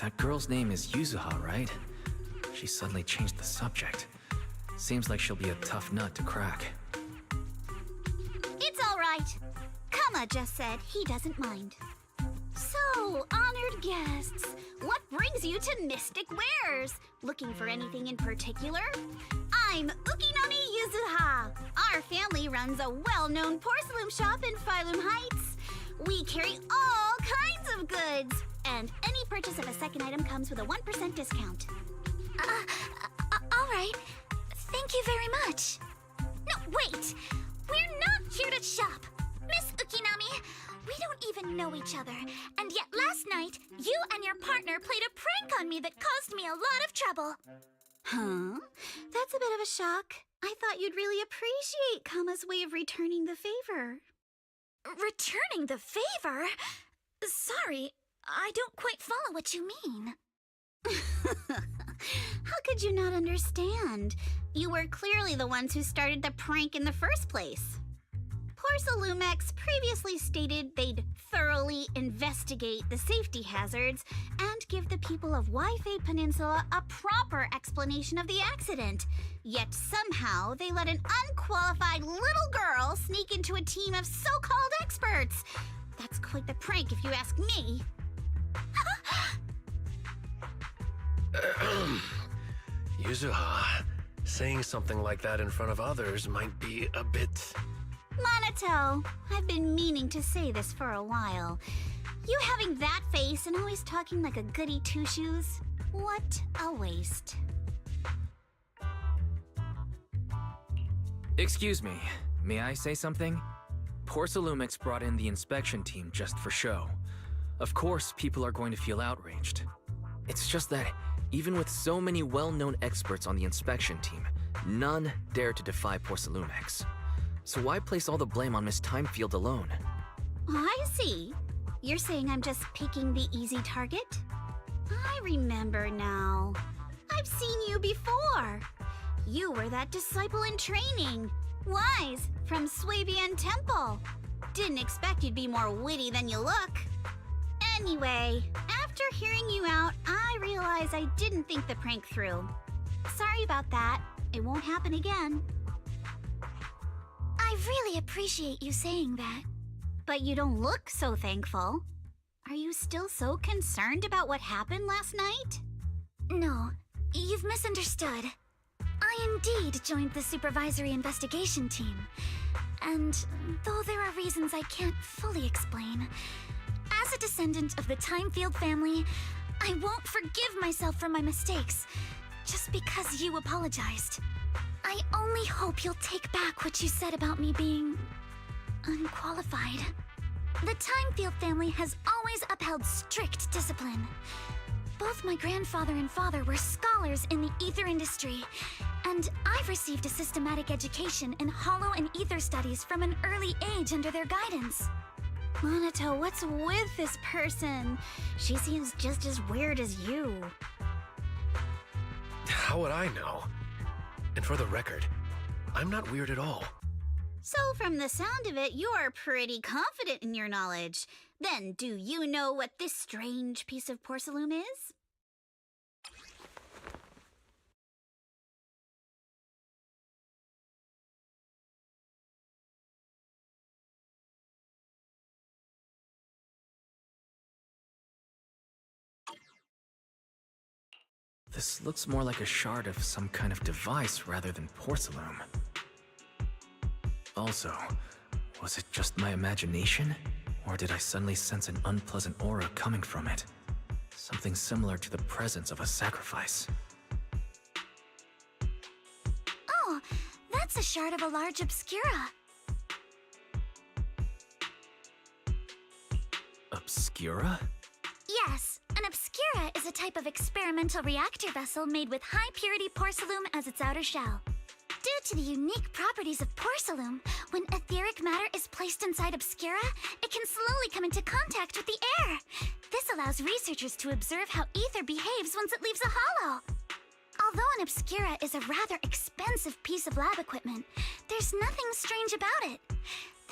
That girl's name is Yuzuha, right? She suddenly changed the subject. Seems like she'll be a tough nut to crack. It's all right. Kama just said he doesn't mind. So, honored guests, what brings you to Mystic Wares? Looking for anything in particular? I'm Ukinami Yuzuha. Our family runs a well-known porcelain shop in Phylum Heights. We carry all kinds of goods, and any purchase of a second item comes with a 1% discount. All right. Thank you very much. No, wait! We're not here to shop! Miss Ukinami, we don't even know each other, and yet last night, you and your partner played a prank on me that caused me a lot of trouble. Huh? That's a bit of a shock. I thought you'd really appreciate Kama's way of returning the favor. Returning the favor? Sorry, I don't quite follow what you mean. How could you not understand? You were clearly the ones who started the prank in the first place. Porcelumex previously stated they'd thoroughly investigate the safety hazards and give the people of Waifei Peninsula a proper explanation of the accident. Yet somehow they let an unqualified little girl sneak into a team of so-called experts. That's quite the prank if you ask me. Yuzuha, saying something like that in front of others might be a bit... Monato, I've been meaning to say this for a while. You having that face and always talking like a goody two-shoes? What a waste. Excuse me, may I say something? Porcelumix brought in the inspection team just for show. Of course, people are going to feel outraged. It's just that, even with so many well-known experts on the inspection team, none dare to defy Porcelumix. So why place all the blame on Miss Timefield alone? I see. You're saying I'm just picking the easy target? I remember now. I've seen you before. You were that disciple in training. Wise, from Swabian Temple. Didn't expect you'd be more witty than you look. Anyway, after hearing you out, I realized I didn't think the prank through. Sorry about that. It won't happen again. I really appreciate you saying that. But you don't look so thankful. Are you still so concerned about what happened last night? No, you've misunderstood. I indeed joined the supervisory investigation team. And though there are reasons I can't fully explain, as a descendant of the Timefield family, I won't forgive myself for my mistakes, just because you apologized. I only hope you'll take back what you said about me being... unqualified. The Timefield family has always upheld strict discipline. Both my grandfather and father were scholars in the ether industry, and I've received a systematic education in hollow and ether studies from an early age under their guidance. Monato, what's with this person? She seems just as weird as you. How would I know? And for the record, I'm not weird at all. So from the sound of it, you're pretty confident in your knowledge. Then do you know what this strange piece of porcelain is? This looks more like a shard of some kind of device rather than porcelain. Also, was it just my imagination? Or did I suddenly sense an unpleasant aura coming from it? Something similar to the presence of a sacrifice. Oh, that's a shard of a large obscura. Obscura? Yes, an obscura is a type of experimental reactor vessel made with high-purity porcelain as its outer shell. Due to the unique properties of porcelain, when etheric matter is placed inside obscura, it can slowly come into contact with the air. This allows researchers to observe how ether behaves once it leaves a hollow. Although an obscura is a rather expensive piece of lab equipment, there's nothing strange about it.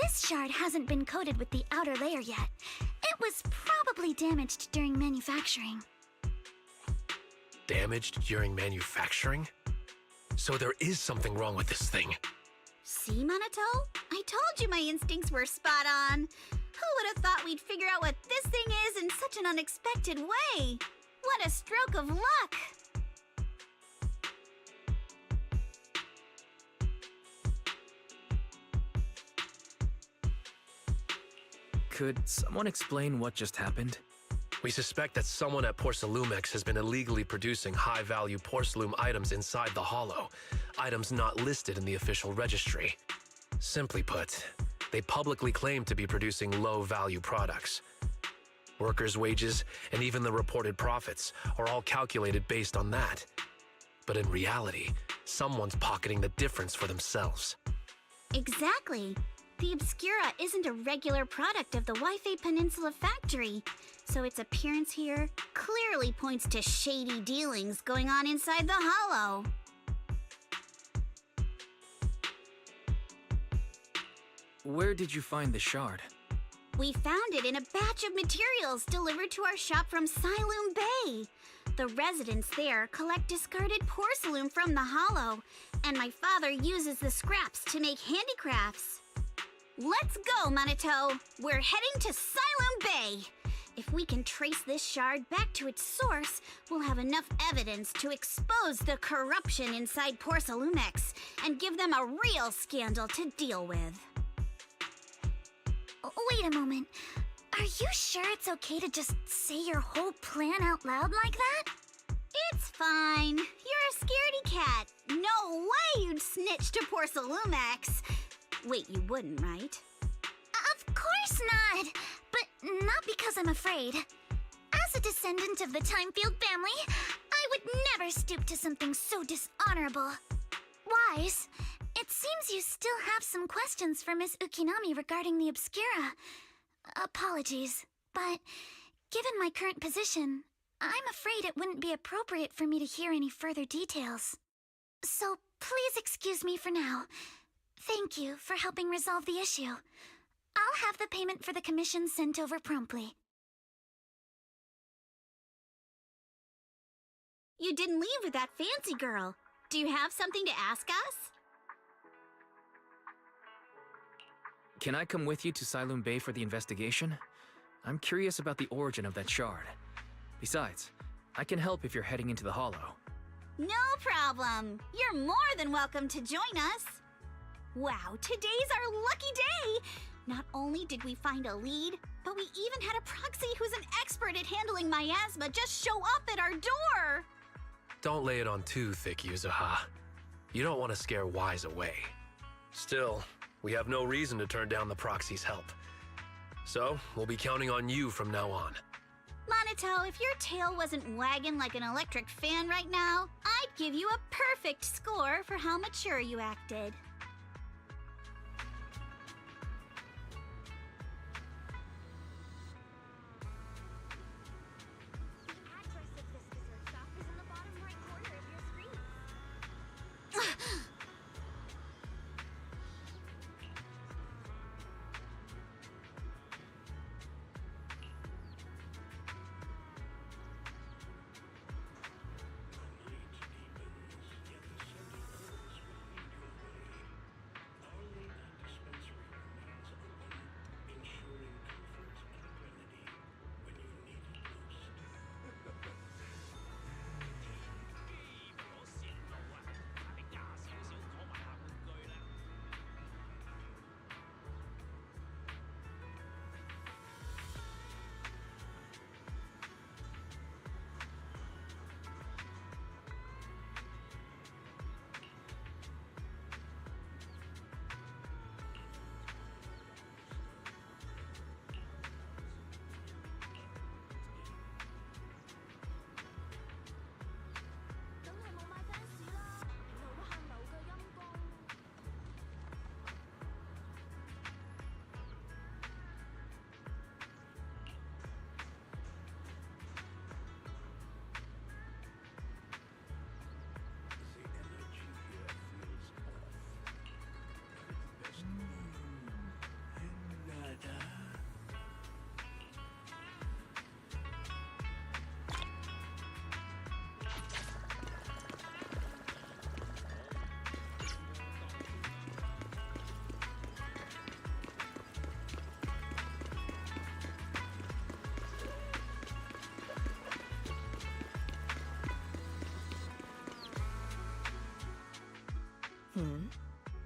This shard hasn't been coated with the outer layer yet. It was probably damaged during manufacturing. Damaged during manufacturing? So there is something wrong with this thing. See, Monato? I told you my instincts were spot on. Who would have thought we'd figure out what this thing is in such an unexpected way? What a stroke of luck! Could someone explain what just happened? We suspect that someone at Porcelumex has been illegally producing high-value porcelain items inside the hollow, items not listed in the official registry. Simply put, they publicly claim to be producing low-value products. Workers' wages and even the reported profits are all calculated based on that. But in reality, someone's pocketing the difference for themselves. Exactly. The obscura isn't a regular product of the Wi-Fi Peninsula factory, so its appearance here clearly points to shady dealings going on inside the hollow. Where did you find the shard? We found it in a batch of materials delivered to our shop from Siloom Bay. The residents there collect discarded porcelain from the hollow, and my father uses the scraps to make handicrafts. Let's go, Monato! We're heading to Siloom Bay! If we can trace this shard back to its source, we'll have enough evidence to expose the corruption inside Porcelumex and give them a real scandal to deal with. Wait a moment. Are you sure it's okay to just say your whole plan out loud like that? It's fine. You're a scaredy cat. No way you'd snitch to Porcelumex. Wait, you wouldn't, right? Of course not! But not because I'm afraid. As a descendant of the Timefield family, I would never stoop to something so dishonorable. Wise, it seems you still have some questions for Miss Ukinami regarding the Obscura. Apologies, but given my current position, I'm afraid it wouldn't be appropriate for me to hear any further details. So please excuse me for now. Thank you for helping resolve the issue. I'll have the payment for the commission sent over promptly. You didn't leave with that fancy girl. Do you have something to ask us? Can I come with you to Siloom Bay for the investigation? I'm curious about the origin of that shard. Besides, I can help if you're heading into the hollow. No problem. You're more than welcome to join us. Wow, today's our lucky day! Not only did we find a lead, but we even had a proxy who's an expert at handling miasma just show up at our door! Don't lay it on too thick, Yuzuha. You don't want to scare Wise away. Still, we have no reason to turn down the proxy's help. So, we'll be counting on you from now on. Monato, if your tail wasn't wagging like an electric fan right now, I'd give you a perfect score for how mature you acted.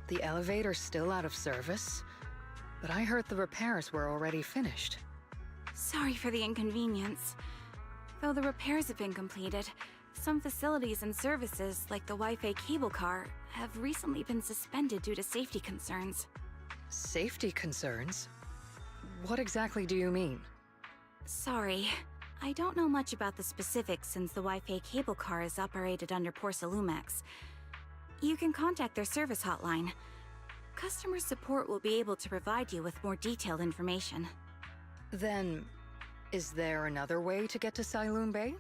The elevator's still out of service? But I heard the repairs were already finished. Sorry for the inconvenience. Though the repairs have been completed, some facilities and services, like the Wi-Fi cable car, have recently been suspended due to safety concerns. Safety concerns? What exactly do you mean? Sorry. I don't know much about the specifics since the Wi-Fi cable car is operated under Porsalumex. You can contact their service hotline. Customer support will be able to provide you with more detailed information. Then, is there another way to get to Siloon Bay?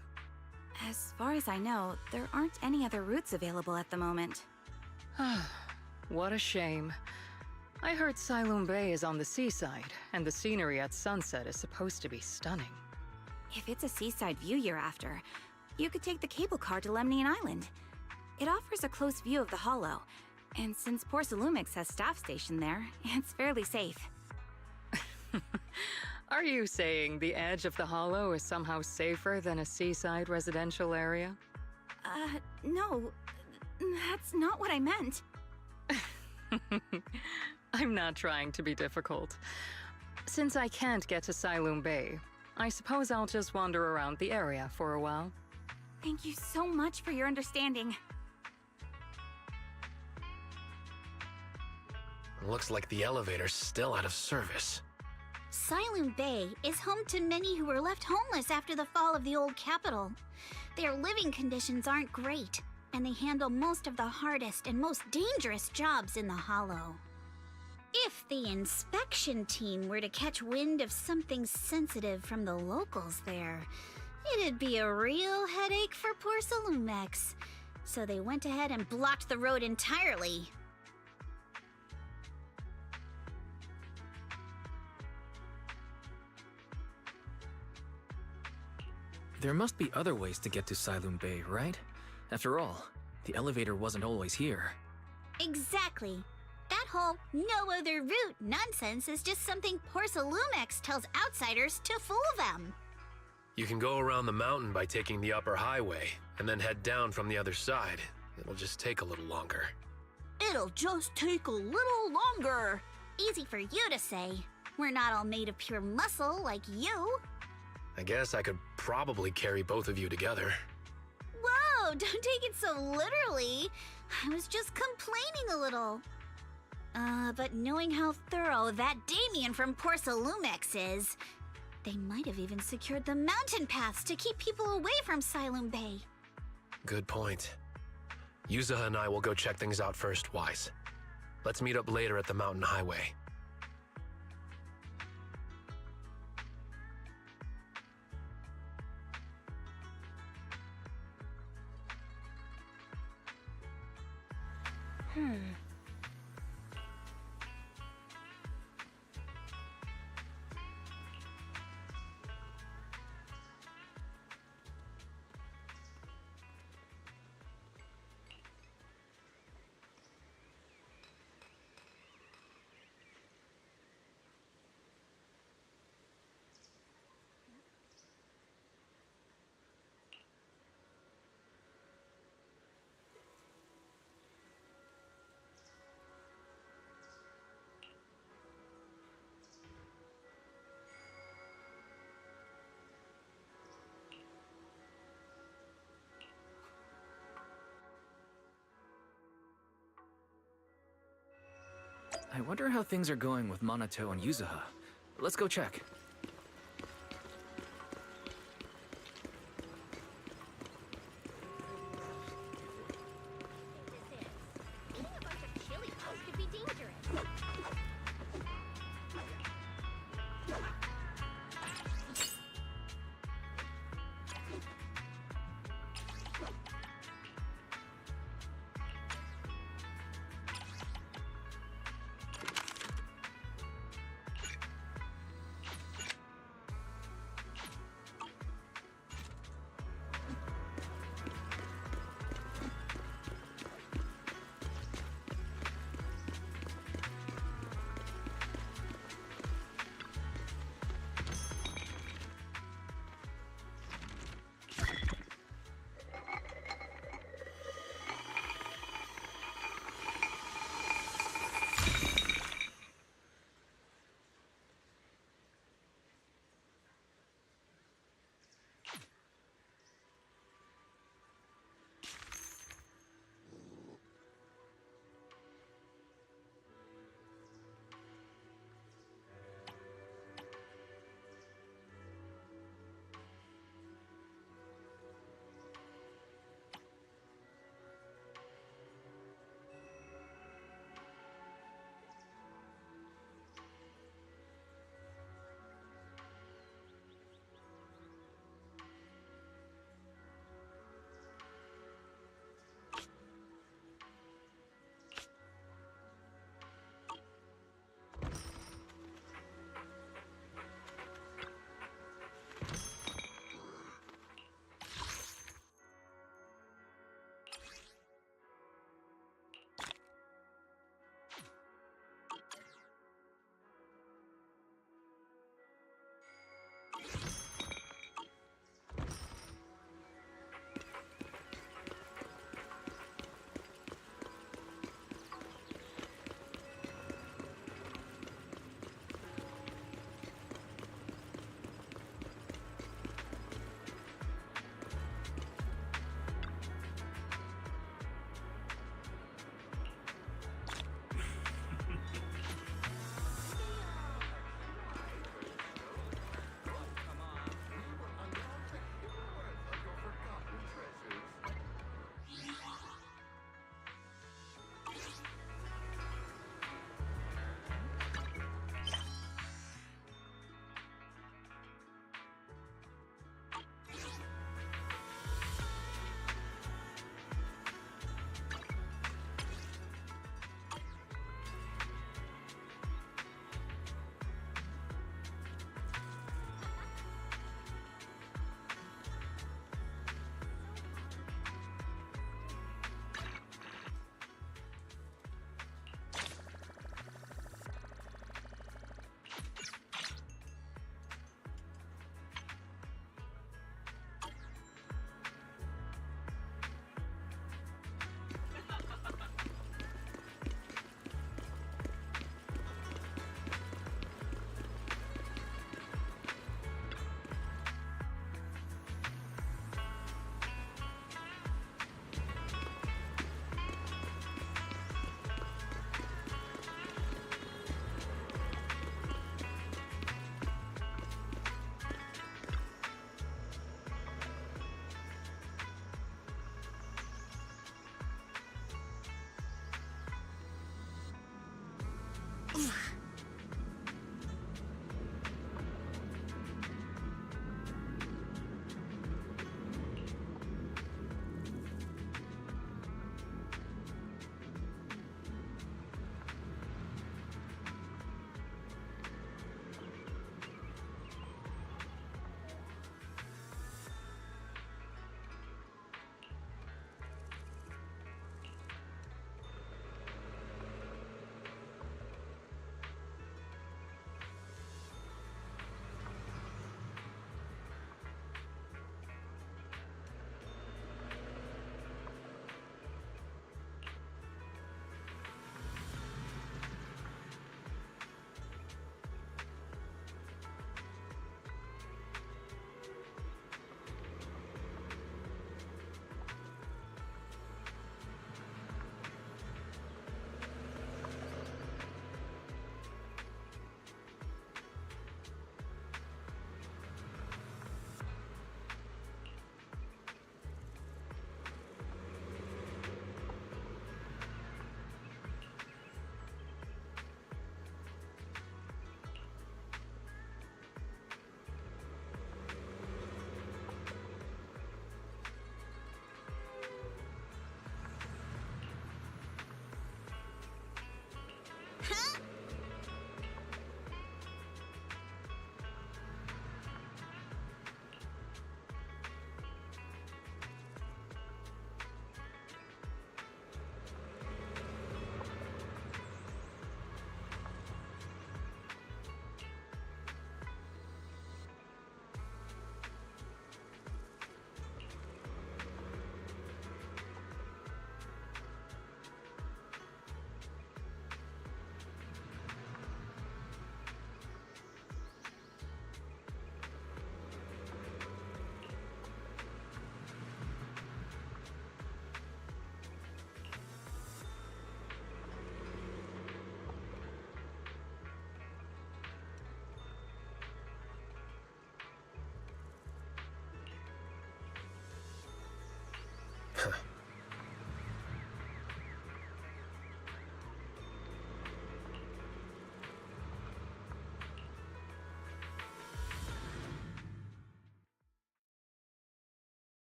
As far as I know, there aren't any other routes available at the moment. What a shame. I heard Siloon Bay is on the seaside, and the scenery at sunset is supposed to be stunning. If it's a seaside view you're after, you could take the cable car to Lemnian Island. It offers a close view of the Hollow, and since Porsalumix has staff stationed there, it's fairly safe. Are you saying the edge of the Hollow is somehow safer than a seaside residential area? No. That's not what I meant. I'm not trying to be difficult. Since I can't get to Siloon Bay, I suppose I'll just wander around the area for a while. Thank you so much for your understanding. Looks like the elevator's still out of service. Siloon Bay is home to many who were left homeless after the fall of the old capital. Their living conditions aren't great, and they handle most of the hardest and most dangerous jobs in the Hollow. If the inspection team were to catch wind of something sensitive from the locals there, it'd be a real headache for Porsalumex. So they went ahead and blocked the road entirely. There must be other ways to get to Siloon Bay, right? After all, the elevator wasn't always here. Exactly. That whole no other route nonsense is just something Porsalumex tells outsiders to fool them. You can go around the mountain by taking the upper highway, and then head down from the other side. It'll just take a little longer. It'll just take a little longer. Easy for you to say. We're not all made of pure muscle like you. I guess I could probably carry both of you together. Whoa, don't take it so literally. I was just complaining a little. But knowing how thorough that Damien from Porsalumex is, they might have even secured the mountain paths to keep people away from Siloon Bay. Good point. Yuzaha and I will go check things out first, Wise. Let's meet up later at the mountain highway. I wonder how things are going with Monato and Yuzaha. Let's go check.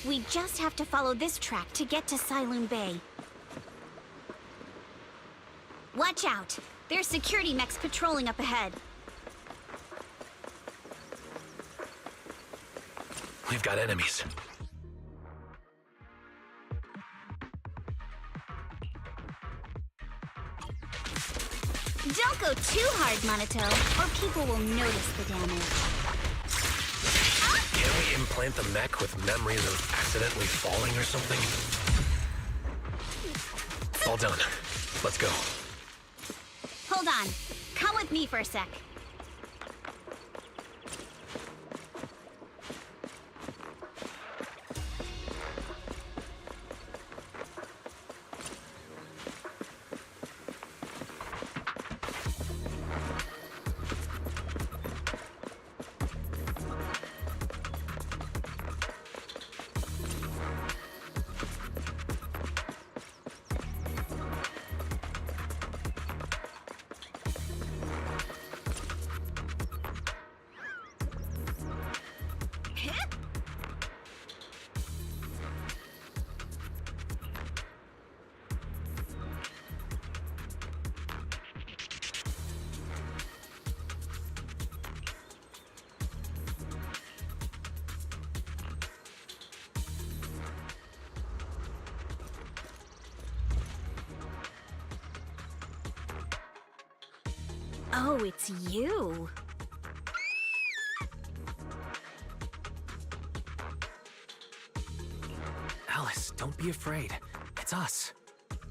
We just have to follow this track to get to Siloon Bay. Watch out! There's security mechs patrolling up ahead. We've got enemies. Don't go too hard, Monato, or people will notice the damage. Can't we implant the mech with memories of accidentally falling or something? All done. Let's go. Hold on. Come with me for a sec. Oh, it's you. Alice, don't be afraid. It's us.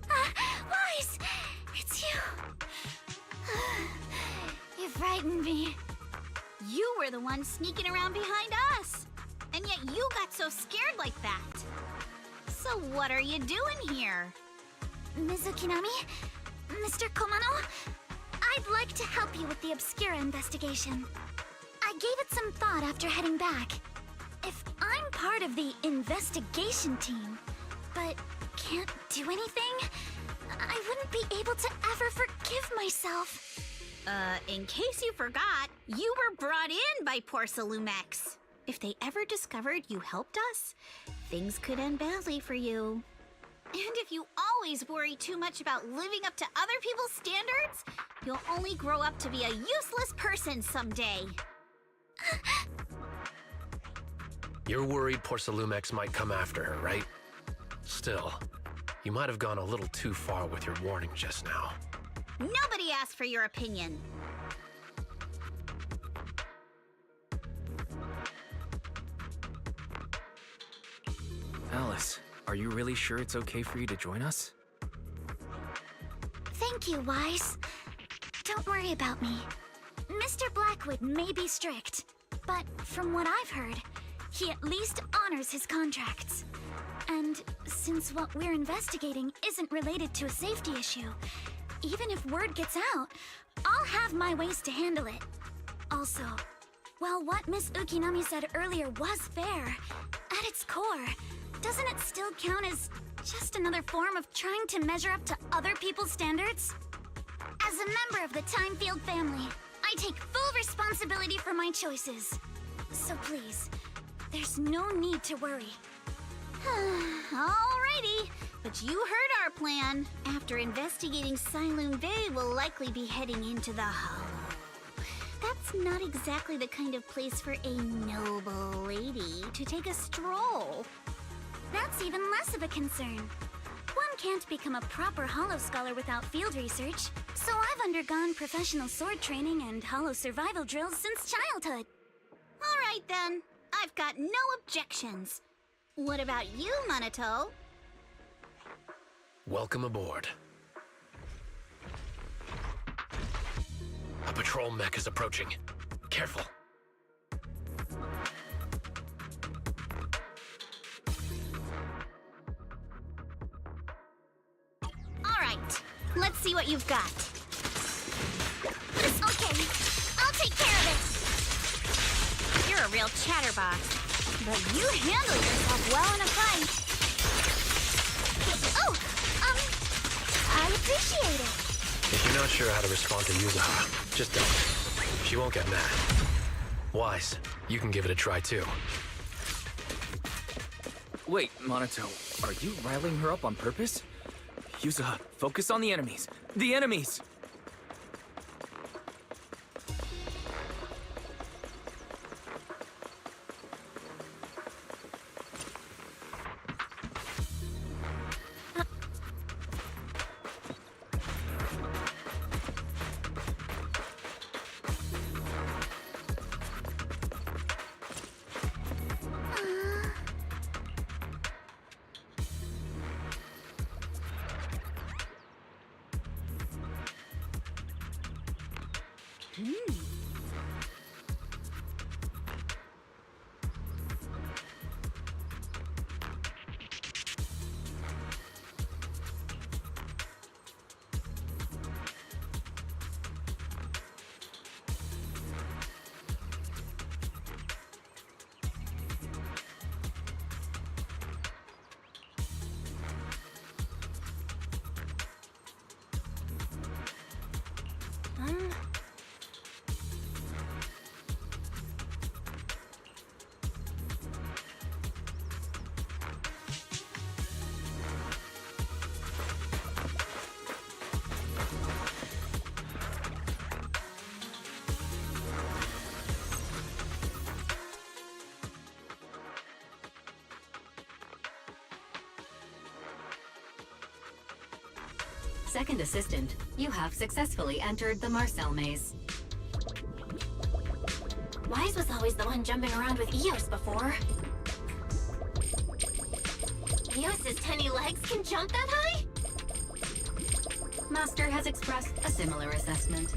Wise! It's you. You frightened me. You were the one sneaking around behind us. And yet you got so scared like that. So what are you doing here? Ms. Ukinami? Mr. Komano? I'd like to help you with the Obscura investigation. I gave it some thought after heading back. If I'm part of the investigation team, but can't do anything, I wouldn't be able to ever forgive myself. In case you forgot, you were brought in by Porcelumex. If they ever discovered you helped us, things could end badly for you. And if you always worry too much about living up to other people's standards, you'll only grow up to be a useless person someday. You're worried Porcelumex might come after her, right? Still, you might have gone a little too far with your warning just now. Nobody asked for your opinion. Alice, are you really sure it's okay for you to join us? Thank you, Wise. Don't worry about me. Mr. Blackwood may be strict, but from what I've heard, he at least honors his contracts. And since what we're investigating isn't related to a safety issue, even if word gets out, I'll have my ways to handle it. Also, while what Miss Ukinami said earlier was fair, at its core, doesn't it still count as just another form of trying to measure up to other people's standards? As a member of the Timefield family, I take full responsibility for my choices. So please, there's no need to worry. Alrighty, but you heard our plan. After investigating Siloon Bay, we'll likely be heading into the Hollow. That's not exactly the kind of place for a noble lady to take a stroll. That's even less of a concern. One can't become a proper Hollow scholar without field research, so I've undergone professional sword training and Hollow survival drills since childhood. Alright then, I've got no objections. What about you, Monato? Welcome aboard. A patrol mech is approaching. Careful. Alright, let's see what you've got. Okay, I'll take care of it. You're a real chatterbox, but you handle yourself well in a fight. Oh, I appreciate it. If you're not sure how to respond to Yuzaha, just don't. She won't get mad. Wise, you can give it a try too. Wait, Monato, are you riling her up on purpose? Yuza, focus on the enemies. The enemies! Second assistant, you have successfully entered the Marcel maze. Wise was always the one jumping around with Eos before. Eos's tiny legs can jump that high? Master has expressed a similar assessment.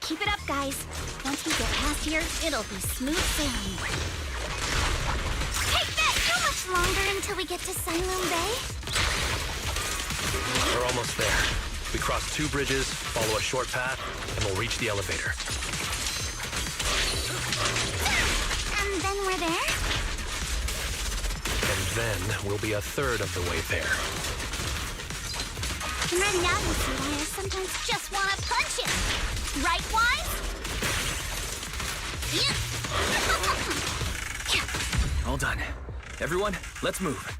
Keep it up, guys. Once we get past here, it'll be smooth sailing. Take that! How much longer until we get to Siloam Bay? We're almost there. We cross 2 bridges, follow a short path, and we'll reach the elevator. And then we're there? And then we'll be a third of the way there. And right now you see why I sometimes just want to punch him. Right, Wise? All done. Everyone, let's move.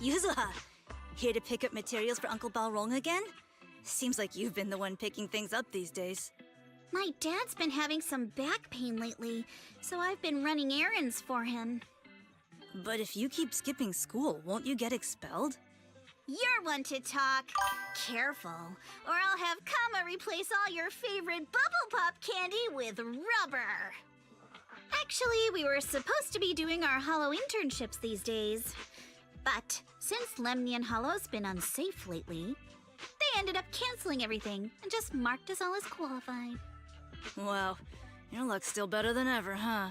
Yuzuha, here to pick up materials for Uncle Balrong again? Seems like you've been the one picking things up these days. My dad's been having some back pain lately, so I've been running errands for him. But if you keep skipping school, won't you get expelled? You're one to talk. Careful, or I'll have Kama replace all your favorite Bubble Pop candy with rubber. Actually, we were supposed to be doing our Hollow internships these days. But since Lemnian Hollow's been unsafe lately, they ended up canceling everything and just marked us all as qualified. Wow, your luck's still better than ever, huh?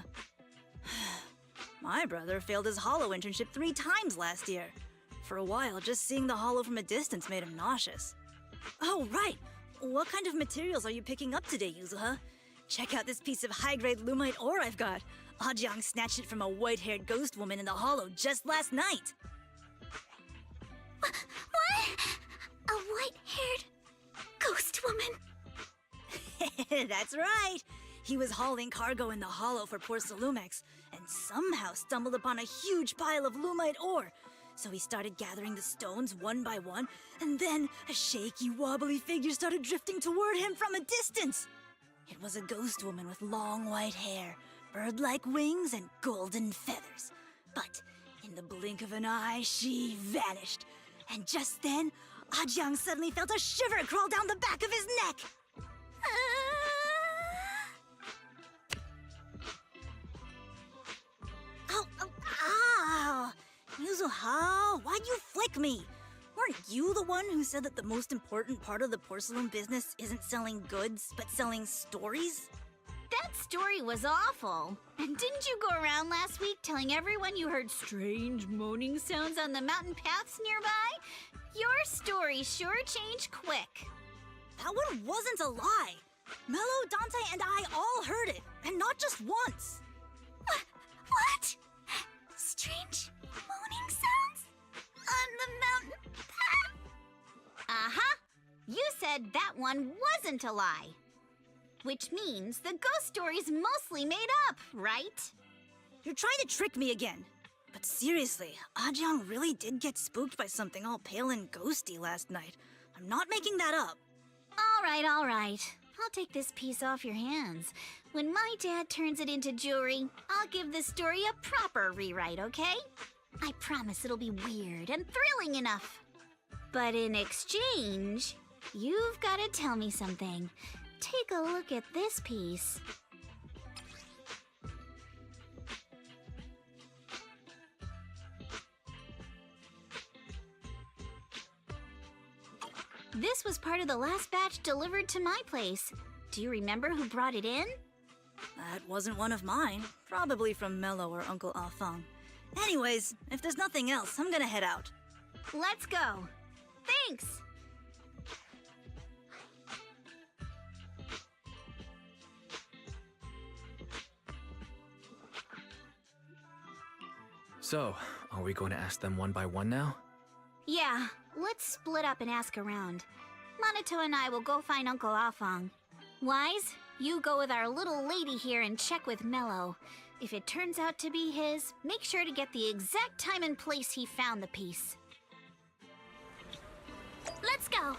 My brother failed his Hollow internship 3 times last year. For a while, just seeing the Hollow from a distance made him nauseous. Oh, right! What kind of materials are you picking up today, Yuzuha? Check out this piece of high-grade lumite ore I've got. Ajiang snatched it from a white-haired ghost woman in the Hollow just last night. What? A white-haired ghost woman? That's right! He was hauling cargo in the Hollow for poor Salumex, and somehow stumbled upon a huge pile of lumite ore. So he started gathering the stones one by one, and then a shaky, wobbly figure started drifting toward him from a distance. It was a ghost woman with long white hair, bird-like wings, and golden feathers. But in the blink of an eye, she vanished. And just then, Ajiang suddenly felt a shiver crawl down the back of his neck. Ow! Yuzuha, why'd you flick me? Weren't you the one who said that the most important part of the porcelain business isn't selling goods, but selling stories? That story was awful. And didn't you go around last week telling everyone you heard strange moaning sounds on the mountain paths nearby? Your story sure changed quick. That one wasn't a lie. Mello, Dante, and I all heard it, and not just once. What? Strange moaning sounds? On the mountain path? Uh-huh. You said that one wasn't a lie. Which means the ghost story's mostly made up, right? You're trying to trick me again. But seriously, Ajiang really did get spooked by something all pale and ghosty last night. I'm not making that up. All right. I'll take this piece off your hands. When my dad turns it into jewelry, I'll give this story a proper rewrite, okay? I promise it'll be weird and thrilling enough. But in exchange, you've got to tell me something. Take a look at this piece. This was part of the last batch delivered to my place. Do you remember who brought it in? That wasn't one of mine. Probably from Mello or Uncle Afang. Anyways, if there's nothing else, I'm gonna head out. Let's go. Thanks! So, are we going to ask them one by one now? Yeah, let's split up and ask around. Monato and I will go find Uncle Afang. Wise, you go with our little lady here and check with Mello. If it turns out to be his, make sure to get the exact time and place he found the piece. Let's go.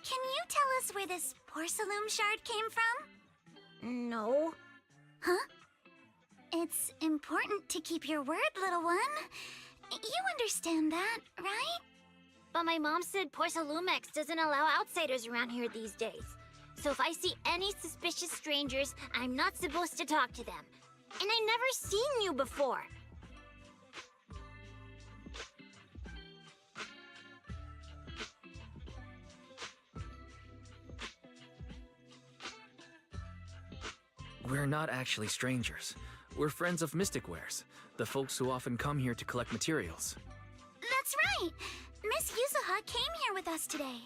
Can you tell us where this porcelain shard came from? No. Huh? It's important to keep your word, little one. You understand that, right? But my mom said Porcelumex doesn't allow outsiders around here these days. So if I see any suspicious strangers, I'm not supposed to talk to them. And I never seen you before. We're not actually strangers. We're friends of Mystic Wares, the folks who often come here to collect materials. That's right! Miss Yuzuha came here with us today.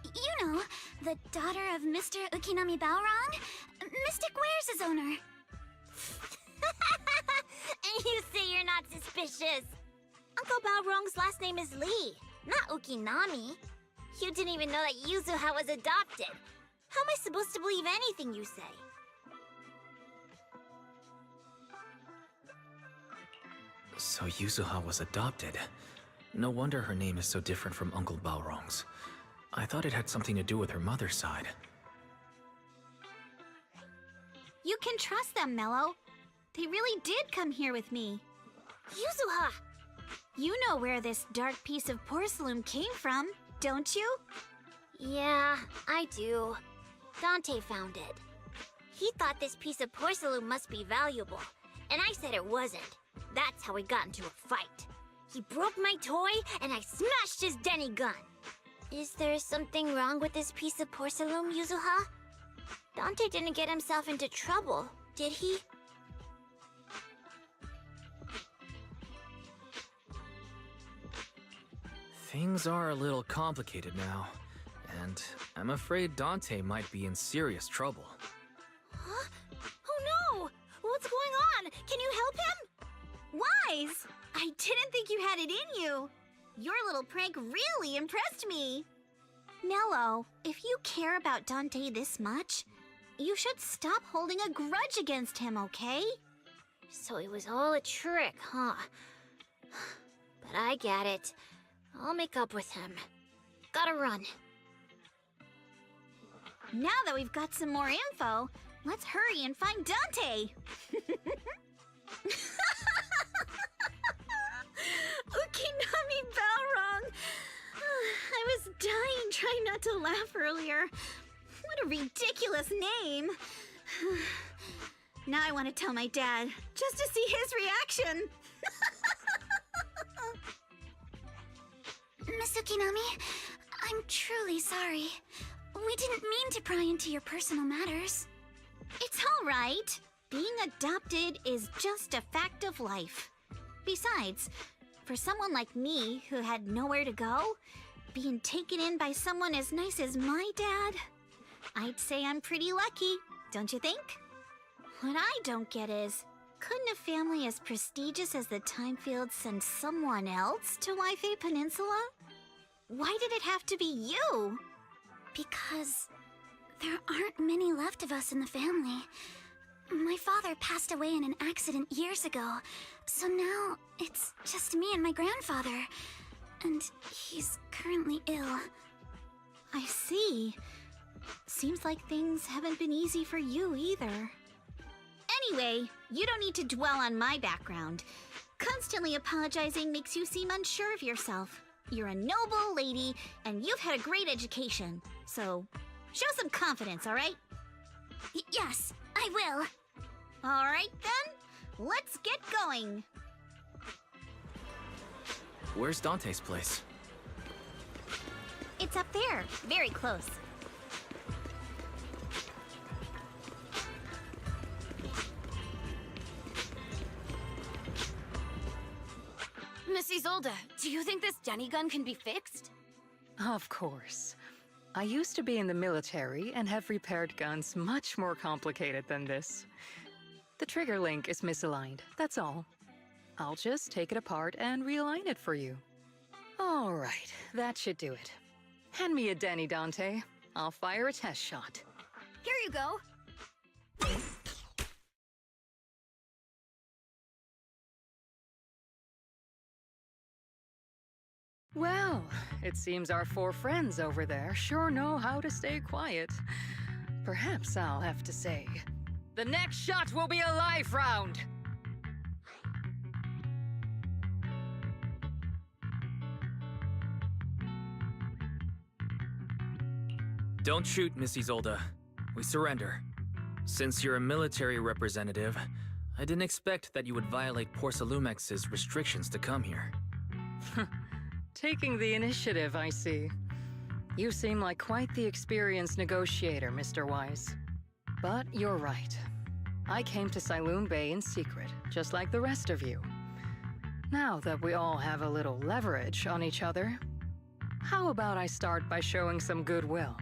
You know, the daughter of Mr. Ukinami Balrong, Mystic Wares' owner. And you say you're not suspicious. Uncle Balrong's last name is Lee, not Ukinami. You didn't even know that Yuzuha was adopted. How am I supposed to believe anything you say? So Yuzuha was adopted. No wonder her name is so different from Uncle Balrong's. I thought it had something to do with her mother's side. You can trust them, Mello. They really did come here with me. Yuzuha! You know where this dark piece of porcelain came from, don't you? Yeah, I do. Dante found it. He thought this piece of porcelain must be valuable, and I said it wasn't. That's how we got into a fight. He broke my toy, and I smashed his Denny gun. Is there something wrong with this piece of porcelain, Yuzuha? Dante didn't get himself into trouble, did he? Things are a little complicated now, and I'm afraid Dante might be in serious trouble. Huh? Oh no! What's going on? Can you help him? Wise! I didn't think you had it in you. Your little prank really impressed me. Mello, if you care about Dante this much, you should stop holding a grudge against him, okay? So it was all a trick, huh? But I get it. I'll make up with him. Gotta run. Now that we've got some more info, let's hurry and find Dante! Ukinami Balrong! I was dying trying not to laugh earlier. What a ridiculous name! Now I want to tell my dad, just to see his reaction. Miss Ukinami, I'm truly sorry. We didn't mean to pry into your personal matters. It's all right. Being adopted is just a fact of life. Besides, for someone like me who had nowhere to go, being taken in by someone as nice as my dad, I'd say I'm pretty lucky, don't you think? What I don't get is, couldn't a family as prestigious as the Timefields send someone else to Waifei Peninsula? Why did it have to be you? Because there aren't many left of us in the family. My father passed away in an accident years ago, so now it's just me and my grandfather. And he's currently ill. I see. Seems like things haven't been easy for you either. Anyway, you don't need to dwell on my background. Constantly apologizing makes you seem unsure of yourself. You're a noble lady, and you've had a great education. So, show some confidence, all right? Yes, I will. All right, then. Let's get going. Where's Dante's place? It's up there, very close. Miss Isolde, do you think this Denny gun can be fixed? Of course. I used to be in the military and have repaired guns much more complicated than this. The trigger link is misaligned, that's all. I'll just take it apart and realign it for you. All right, that should do it. Hand me a Denny, Dante. I'll fire a test shot. Here you go. Well, it seems our 4 friends over there sure know how to stay quiet. Perhaps I'll have to say, the next shot will be a life round! Don't shoot, Miss Isolde. We surrender. Since you're a military representative, I didn't expect that you would violate Porcelumex's restrictions to come here. Taking the initiative, I see. You seem like quite the experienced negotiator, Mr. Wise. But you're right. I came to Sailoon Bay in secret, just like the rest of you. Now that we all have a little leverage on each other, how about I start by showing some goodwill?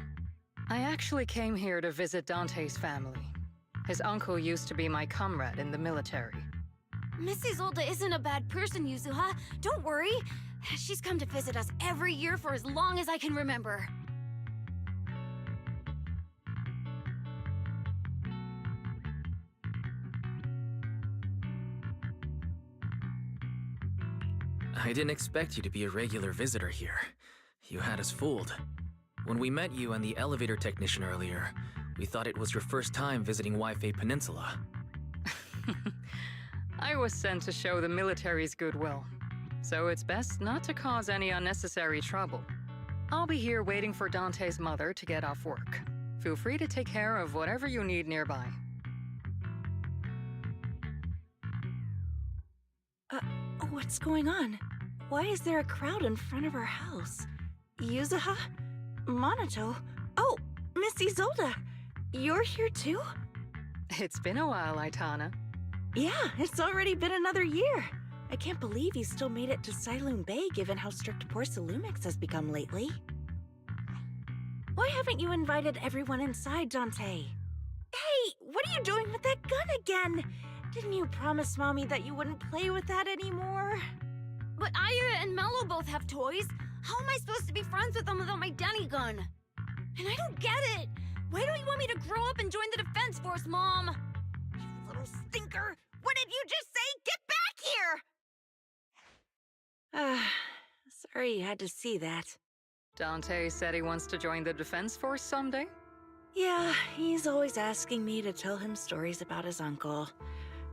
I actually came here to visit Dante's family. His uncle used to be my comrade in the military. Miss Isolde isn't a bad person, Yuzuha. Don't worry. She's come to visit us every year for as long as I can remember. I didn't expect you to be a regular visitor here. You had us fooled. When we met you and the elevator technician earlier, we thought it was your first time visiting Waifei Peninsula. I was sent to show the military's goodwill, so it's best not to cause any unnecessary trouble. I'll be here waiting for Dante's mother to get off work. Feel free to take care of whatever you need nearby. What's going on? Why is there a crowd in front of our house? Yuzuha? Monato? Oh, Miss Isolde! You're here too? It's been a while, Aitana. Yeah, it's already been another year. I can't believe you still made it to Sailoon Bay given how strict Porcelumix has become lately. Why haven't you invited everyone inside, Dante? Hey, what are you doing with that gun again? Didn't you promise Mommy that you wouldn't play with that anymore? But Aya and Mello both have toys. How am I supposed to be friends with them without my Denny gun? And I don't get it. Why don't you want me to grow up and join the Defense Force, Mom? You little stinker! What did you just say? Get back here! Sorry you had to see that. Dante said he wants to join the Defense Force someday? Yeah, he's always asking me to tell him stories about his uncle.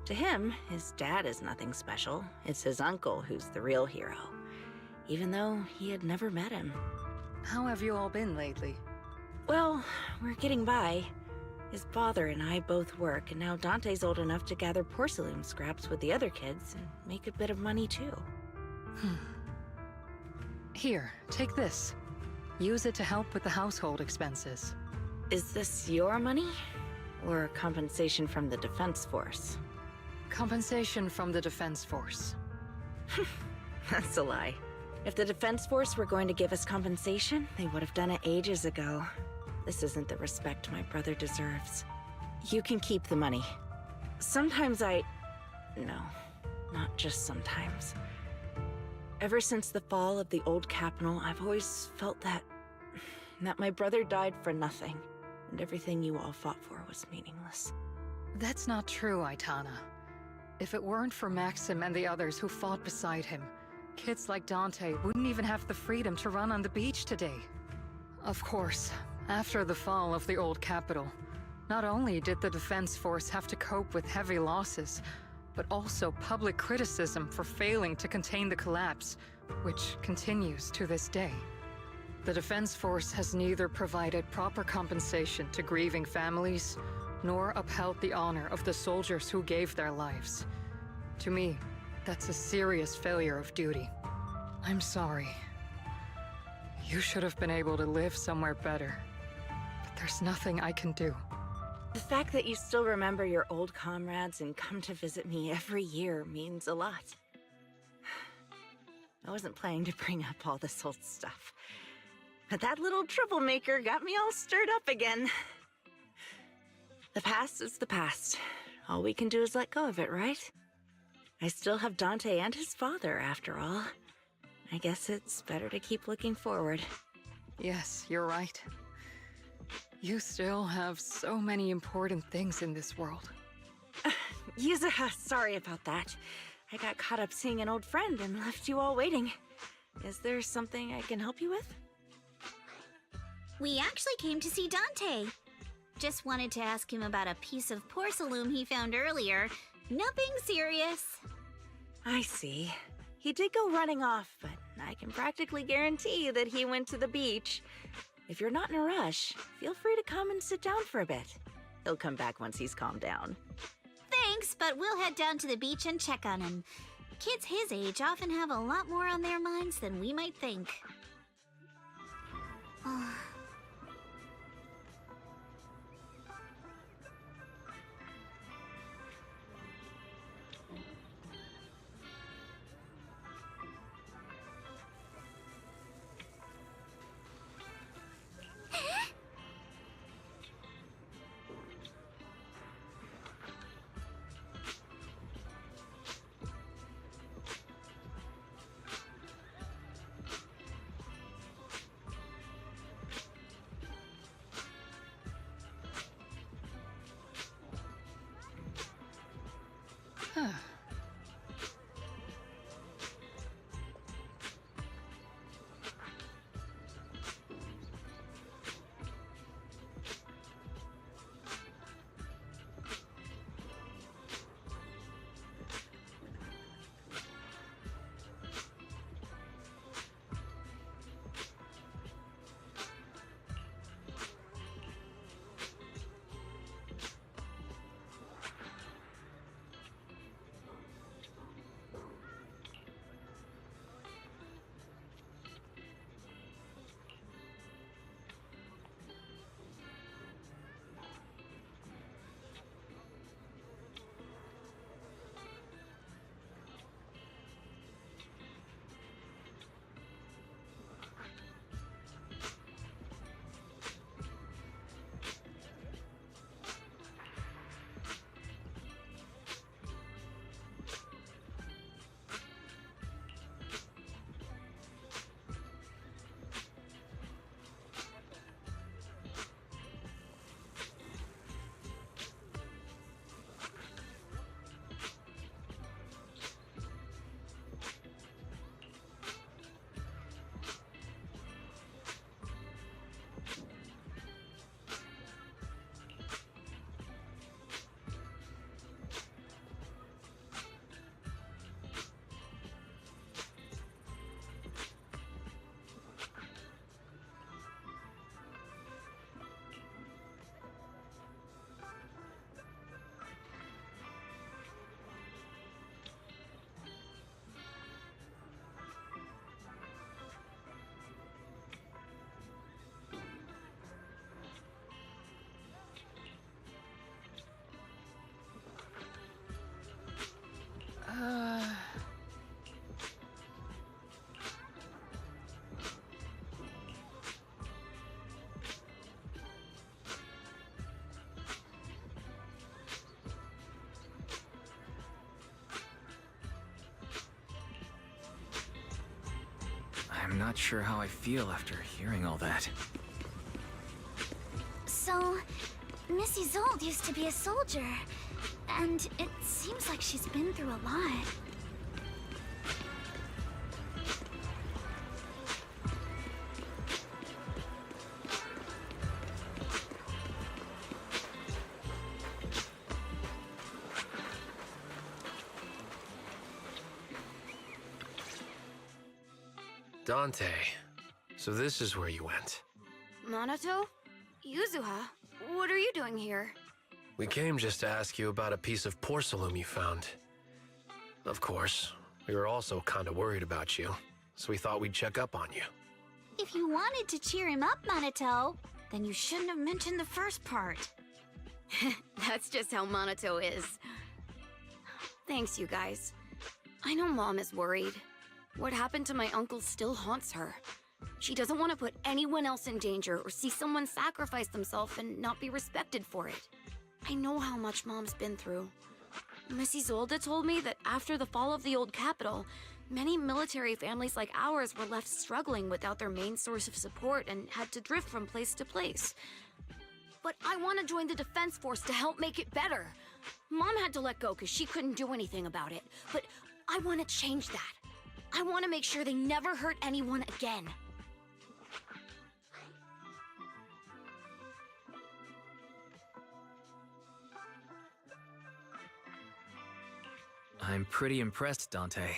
To him, his dad is nothing special. It's his uncle who's the real hero, even though he had never met him. How have you all been lately? Well, we're getting by. His father and I both work, and now Dante's old enough to gather porcelain scraps with the other kids and make a bit of money too. Here, take this. Use it to help with the household expenses. Is this your money? Or compensation from the Defense Force? Compensation from the Defense Force. That's a lie. If the Defense Force were going to give us compensation, they would have done it ages ago. This isn't the respect my brother deserves. You can keep the money. Sometimes No, not just sometimes. Ever since the fall of the old capital, I've always felt that my brother died for nothing, and everything you all fought for was meaningless. That's not true, Aitana. If it weren't for Maxim and the others who fought beside him, kids like Dante wouldn't even have the freedom to run on the beach today. Of course, after the fall of the old capital, not only did the Defense Force have to cope with heavy losses, but also public criticism for failing to contain the collapse, which continues to this day. The Defense Force has neither provided proper compensation to grieving families, nor upheld the honor of the soldiers who gave their lives. To me, that's a serious failure of duty. I'm sorry. You should have been able to live somewhere better. But there's nothing I can do. The fact that you still remember your old comrades and come to visit me every year means a lot. I wasn't planning to bring up all this old stuff, but that little troublemaker got me all stirred up again. The past is the past. All we can do is let go of it, right? I still have Dante and his father, after all. I guess it's better to keep looking forward. Yes, you're right. You still have so many important things in this world. Yuzuha, sorry about that. I got caught up seeing an old friend and left you all waiting. Is there something I can help you with? We actually came to see Dante. Just wanted to ask him about a piece of porcelain he found earlier. Nothing serious. I see. He did go running off, but I can practically guarantee that he went to the beach. If you're not in a rush, feel free to come and sit down for a bit. He'll come back once he's calmed down. Thanks, but we'll head down to the beach and check on him. Kids his age often have a lot more on their minds than we might think. I'm not sure how I feel after hearing all that. So, Miss Isolde used to be a soldier, and it seems like she's been through a lot. Dante, so this is where you went. Minato? Yuzuha? What are you doing here? We came just to ask you about a piece of porcelain you found. Of course, we were also kinda worried about you, so we thought we'd check up on you. If you wanted to cheer him up, Minato, then you shouldn't have mentioned the first part. That's just how Minato is. Thanks, you guys. I know Mom is worried. What happened to my uncle still haunts her. She doesn't want to put anyone else in danger or see someone sacrifice themselves and not be respected for it. I know how much Mom's been through. Miss Isolde told me that after the fall of the old capital, many military families like ours were left struggling without their main source of support and had to drift from place to place. But I want to join the defense force to help make it better. Mom had to let go because she couldn't do anything about it, but I want to change that. I want to make sure they never hurt anyone again. I'm pretty impressed, Dante.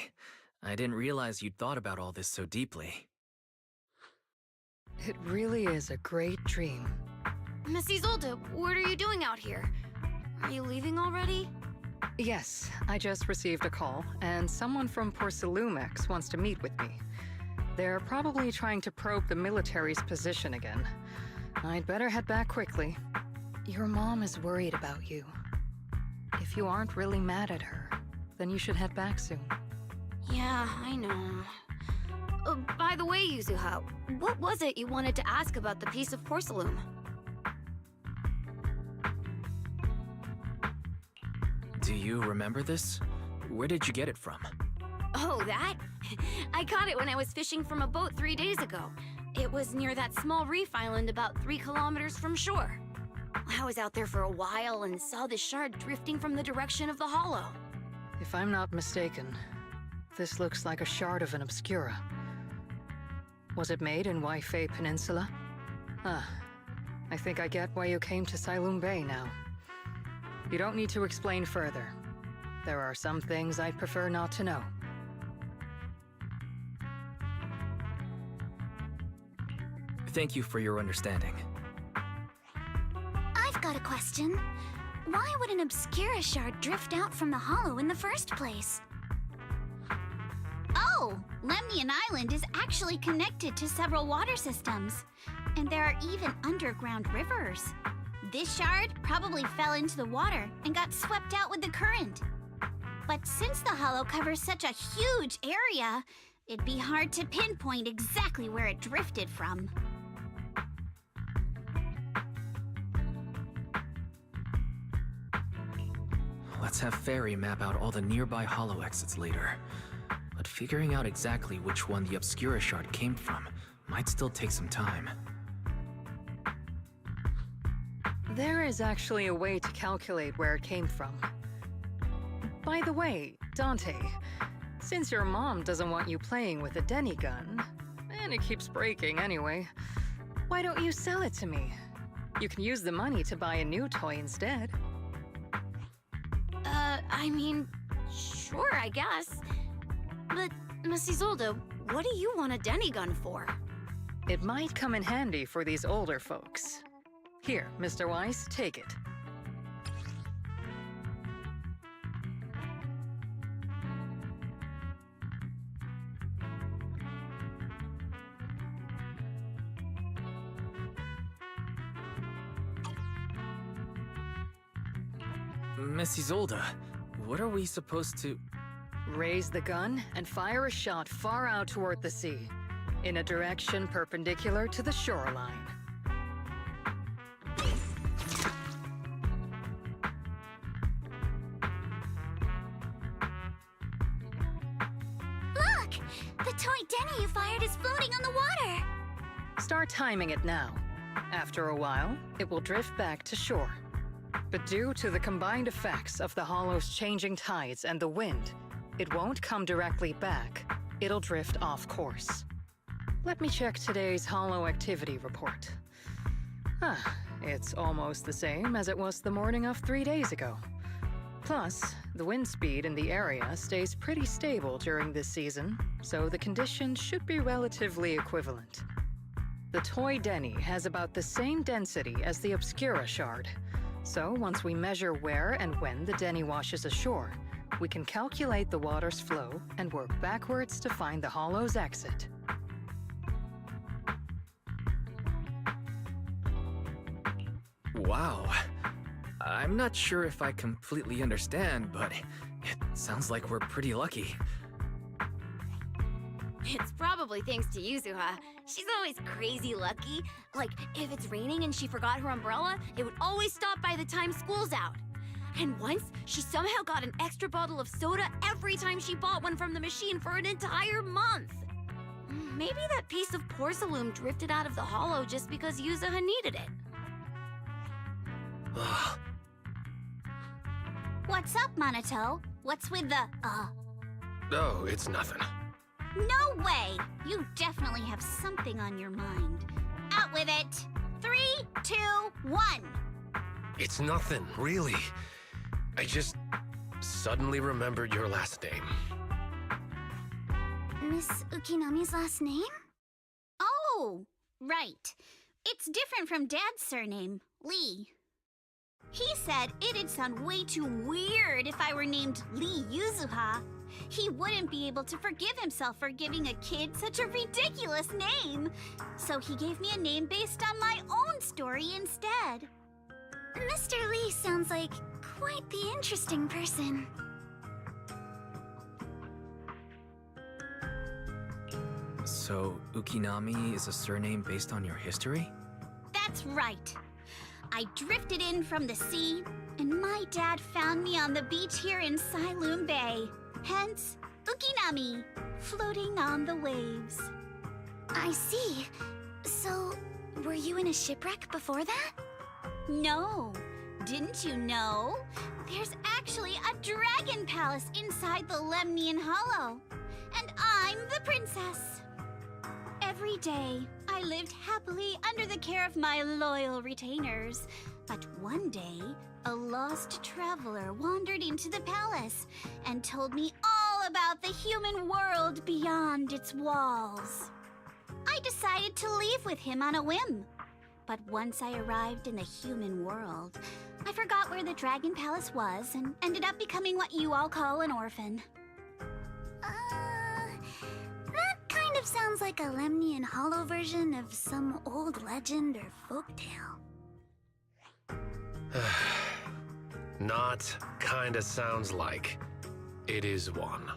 I didn't realize you'd thought about all this so deeply. It really is a great dream. Miss Isolde, what are you doing out here? Are you leaving already? Yes, I just received a call, and someone from Porcelumex wants to meet with me. They're probably trying to probe the military's position again. I'd better head back quickly. Your mom is worried about you. If you aren't really mad at her, then you should head back soon. Yeah, I know. By the way, Yuzuha, what was it you wanted to ask about the piece of porcelain? Do you remember this? Where did you get it from? Oh, that? I caught it when I was fishing from a boat 3 days ago. It was near that small reef island about 3 kilometers from shore. I was out there for a while and saw this shard drifting from the direction of the hollow. If I'm not mistaken, this looks like a shard of an Obscura. Was it made in Jué Qū Peninsula? Ah, I think I get why you came to Sailoon Bay now. You don't need to explain further. There are some things I'd prefer not to know. Thank you for your understanding. I've got a question. Why would an Obscura shard drift out from the hollow in the first place? Oh, Lemnian Island is actually connected to several water systems, and there are even underground rivers. This shard probably fell into the water and got swept out with the current. But since the hollow covers such a huge area, it'd be hard to pinpoint exactly where it drifted from. Let's have Fairy map out all the nearby hollow exits later. But figuring out exactly which one the Obscura shard came from might still take some time. There is actually a way to calculate where it came from. By the way, Dante, since your mom doesn't want you playing with a Denny gun, and it keeps breaking anyway, why don't you sell it to me? You can use the money to buy a new toy instead. I mean, sure, I guess. But, Miss Isolde, what do you want a Denny gun for? It might come in handy for these older folks. Here, Mr. Weiss, take it. Miss Isolde, what are we supposed to... Raise the gun and fire a shot far out toward the sea, in a direction perpendicular to the shoreline. Look! The toy Denny you fired is floating on the water! Start timing it now. After a while, it will drift back to shore. But due to the combined effects of the hollow's changing tides and the wind, it won't come directly back. It'll drift off course. Let me check today's hollow activity report. Ah, it's almost the same as it was the morning of 3 days ago. Plus, the wind speed in the area stays pretty stable during this season, so the conditions should be relatively equivalent. The toy Denny has about the same density as the Obscura shard. So once we measure where and when the Denny washes ashore, we can calculate the water's flow and work backwards to find the hollow's exit. Wow. I'm not sure if I completely understand, but it sounds like we're pretty lucky. It's probably thanks to Yuzuha. She's always crazy lucky. Like, if it's raining and she forgot her umbrella, it would always stop by the time school's out. And once, she somehow got an extra bottle of soda every time she bought one from the machine for an entire month. Maybe that piece of porcelain drifted out of the hollow just because Yuzuha needed it. What's up, Monato? What's with the, Oh, it's nothing. No way! You definitely have something on your mind. Out with it! 3, 2, 1! It's nothing, really. I just suddenly remembered your last name. Miss Ukinami's last name? Oh, right. It's different from Dad's surname, Lee. He said it'd sound way too weird if I were named Lee Yuzuha. He wouldn't be able to forgive himself for giving a kid such a ridiculous name. So he gave me a name based on my own story instead. Mr. Lee sounds like quite the interesting person. So, Ukinami is a surname based on your history? That's right. I drifted in from the sea, and my dad found me on the beach here in Sailoon Bay. Hence, Ukinami, floating on the waves. I see. So, were you in a shipwreck before that? No. Didn't you know? There's actually a dragon palace inside the Lemnian Hollow. And I'm the princess. Every day, I lived happily under the care of my loyal retainers. But one day, a lost traveler wandered into the palace and told me all about the human world beyond its walls. I decided to leave with him on a whim. But once I arrived in the human world, I forgot where the Dragon Palace was and ended up becoming what you all call an orphan. That kind of sounds like a Lemnian Hollow version of some old legend or folktale. Not kinda sounds like. It is one.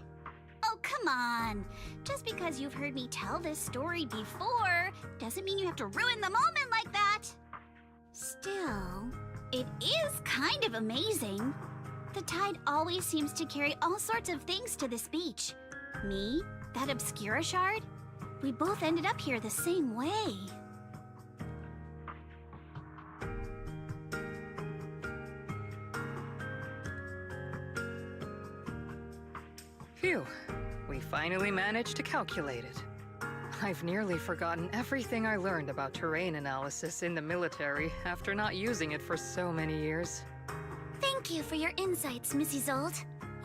Oh, come on. Just because you've heard me tell this story before doesn't mean you have to ruin the moment like that. Still, it is kind of amazing. The tide always seems to carry all sorts of things to this beach. Me, that Obscura shard, we both ended up here the same way. Phew. We finally managed to calculate it. I've nearly forgotten everything I learned about terrain analysis in the military after not using it for so many years. Thank you for your insights, Mrs. Old.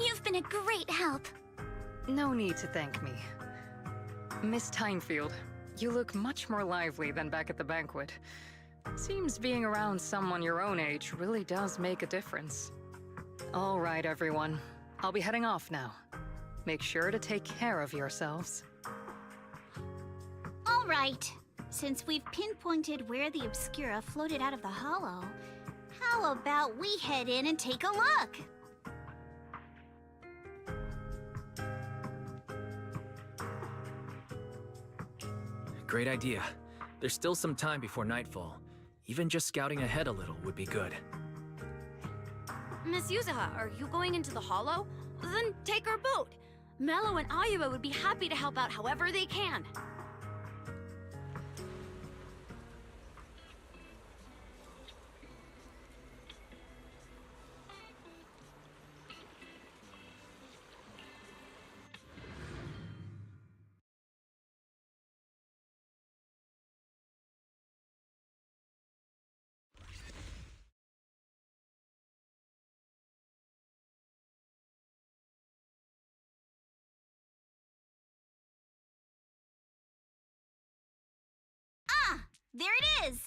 You've been a great help. No need to thank me. Miss Timefield, you look much more lively than back at the banquet. Seems being around someone your own age really does make a difference. All right, everyone. I'll be heading off now. Make sure to take care of yourselves. All right. Since we've pinpointed where the Obscura floated out of the hollow, how about we head in and take a look? Great idea. There's still some time before nightfall. Even just scouting ahead a little would be good. Miss Yuzuha, are you going into the hollow? Then take our boat. Mello and Ayuba would be happy to help out however they can. There it is!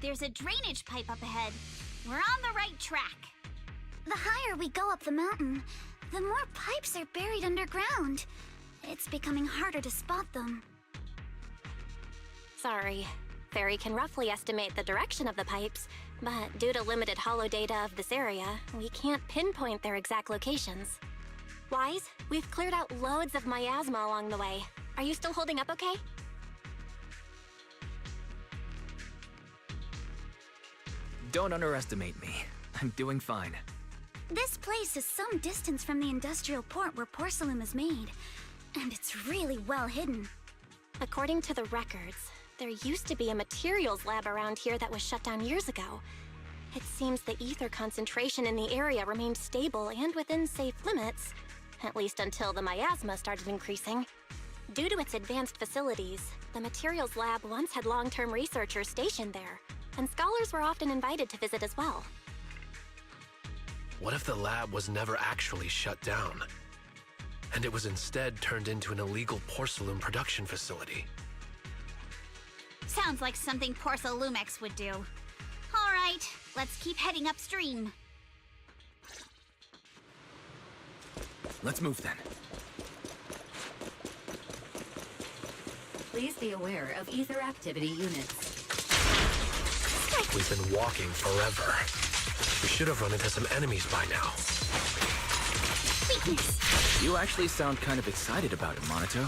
There's a drainage pipe up ahead. We're on the right track. The higher we go up the mountain, the more pipes are buried underground. It's becoming harder to spot them. Sorry. Fairy can roughly estimate the direction of the pipes, but due to limited holo data of this area, we can't pinpoint their exact locations. Wise, we've cleared out loads of miasma along the way. Are you still holding up okay? Don't underestimate me. I'm doing fine. This place is some distance from the industrial port where porcelain is made, and it's really well hidden. According to the records, there used to be a materials lab around here that was shut down years ago. It seems the ether concentration in the area remained stable and within safe limits, at least until the miasma started increasing. Due to its advanced facilities, the materials lab once had long-term researchers stationed there, and scholars were often invited to visit as well. What if the lab was never actually shut down, and it was instead turned into an illegal porcelain production facility? Sounds like something Porcelumex would do. All right, let's keep heading upstream. Let's move then. Please be aware of ether activity units. We've been walking forever. We should have run into some enemies by now. Weakness. You actually sound kind of excited about it, Monato.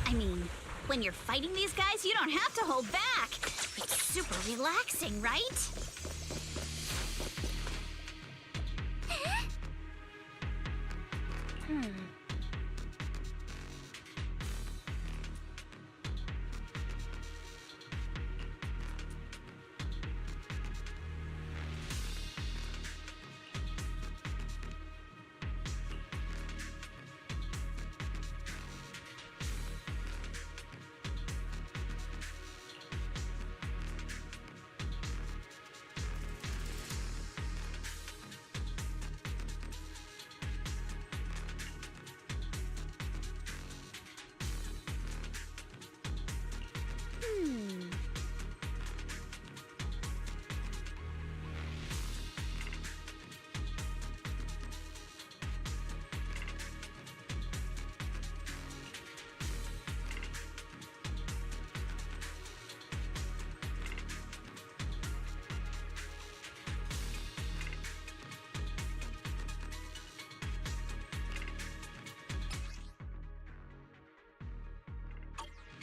I mean, when you're fighting these guys, you don't have to hold back. It's super relaxing, right?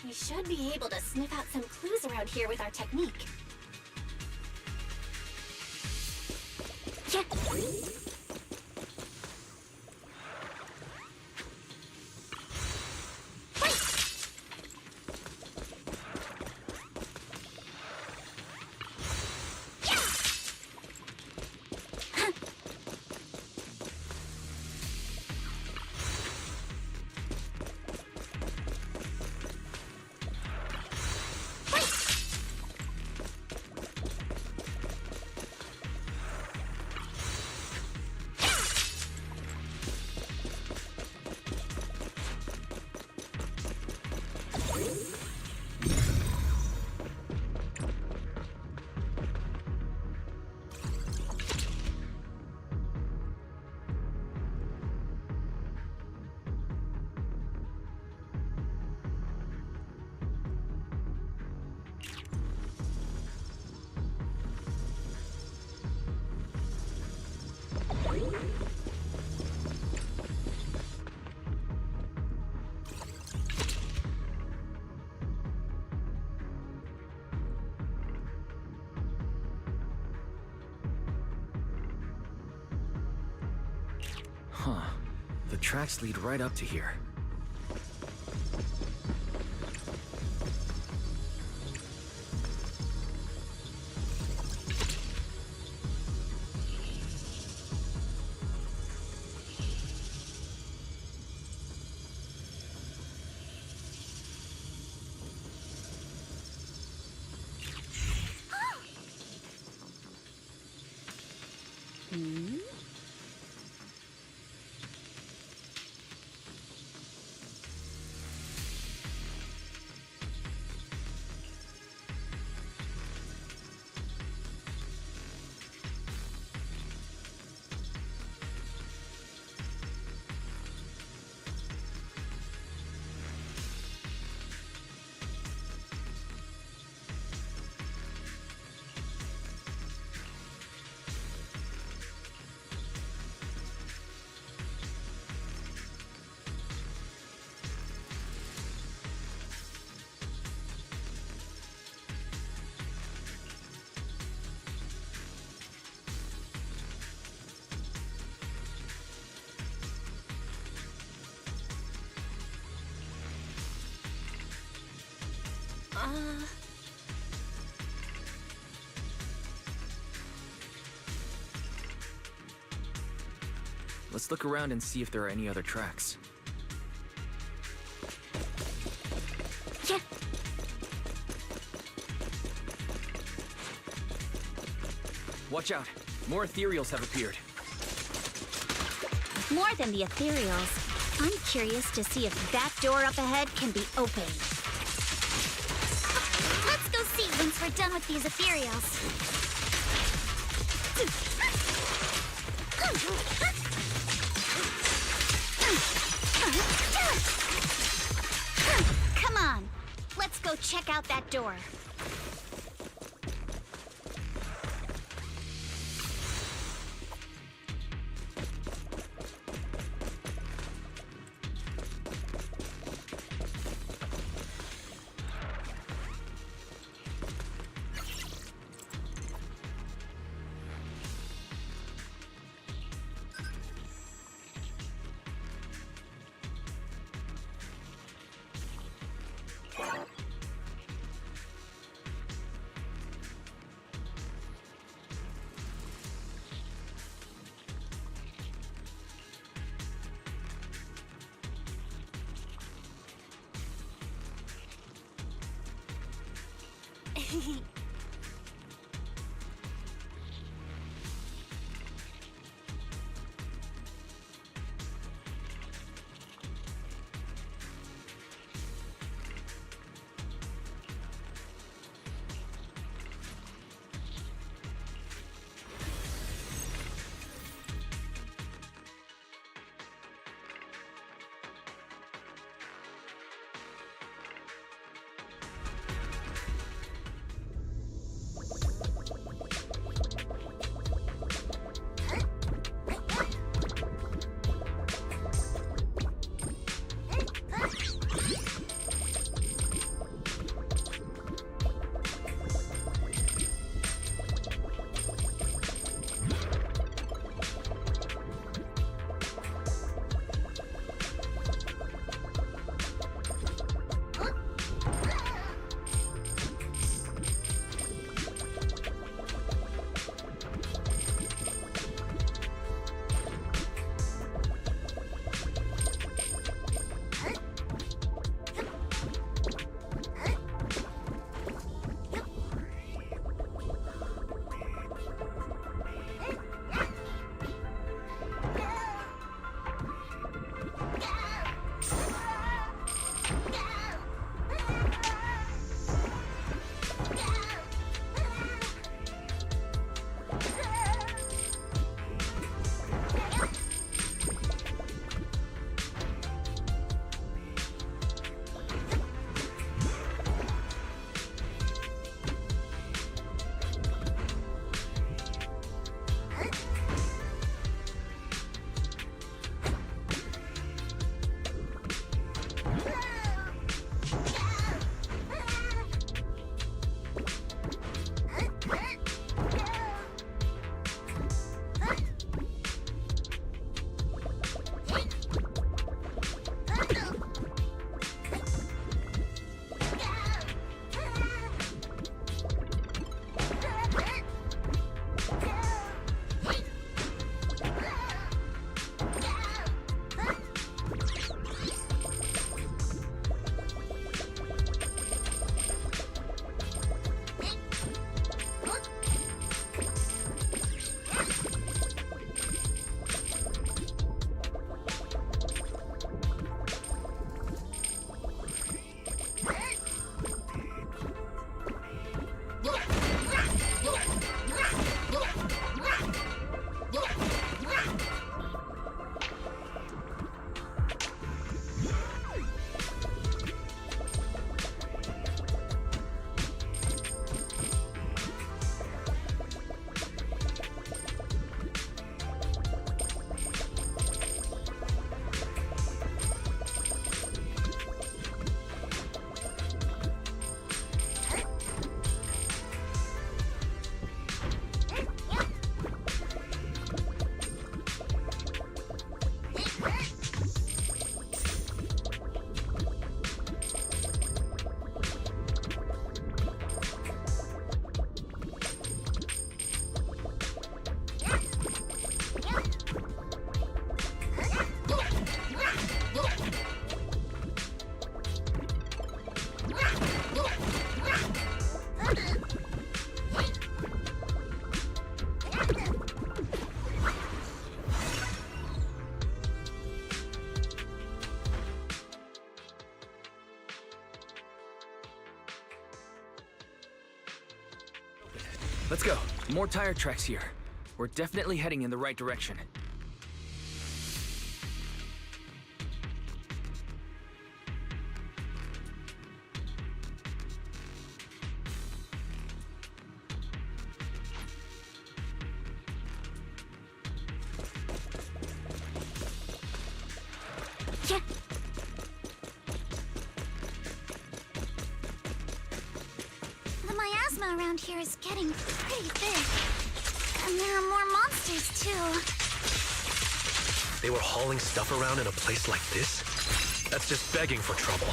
We should be able to sniff out some clues around here with our technique. Yeah. Huh. The tracks lead right up to here. Let's look around and see if there are any other tracks. Watch out. More ethereals have appeared. More than the ethereals, I'm curious to see if that door up ahead can be opened. Let's go see once we're done with these ethereals. Come on, let's go check out that door. Let's go. More tire tracks here. We're definitely heading in the right direction. The miasma around here is getting pretty thick. And there are more monsters, too. They were hauling stuff around in a place like this? That's just begging for trouble.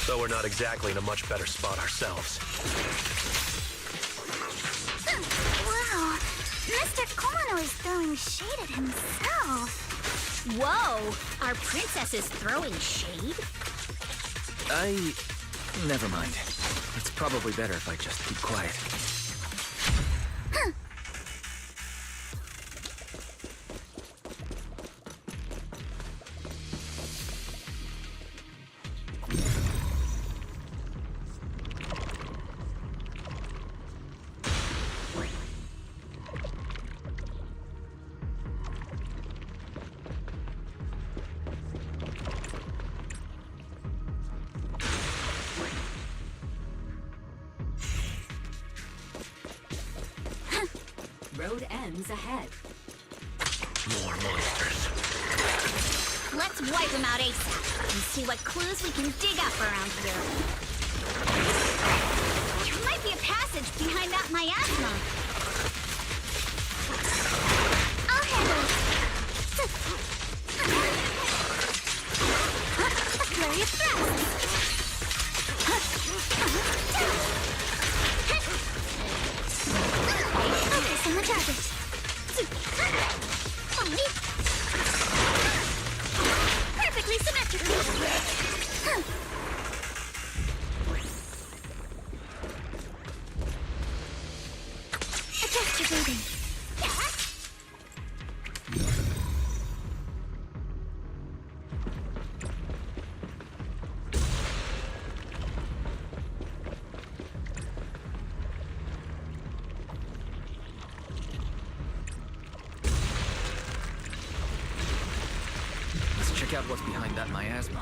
So we're not exactly in a much better spot ourselves. Wow, Mr. Kono is throwing shade at himself. Whoa! Our princess is throwing shade? Never mind. It's probably better if I just keep quiet. Road ends ahead. More monsters. Let's wipe them out ASAP and see what clues we can dig up around here. There might be a passage behind that miasma. I'll handle it. A flurry of thrusts. Focus on the target. Perfectly symmetrical. Adjust your breathing. Let's check out what's behind that miasma.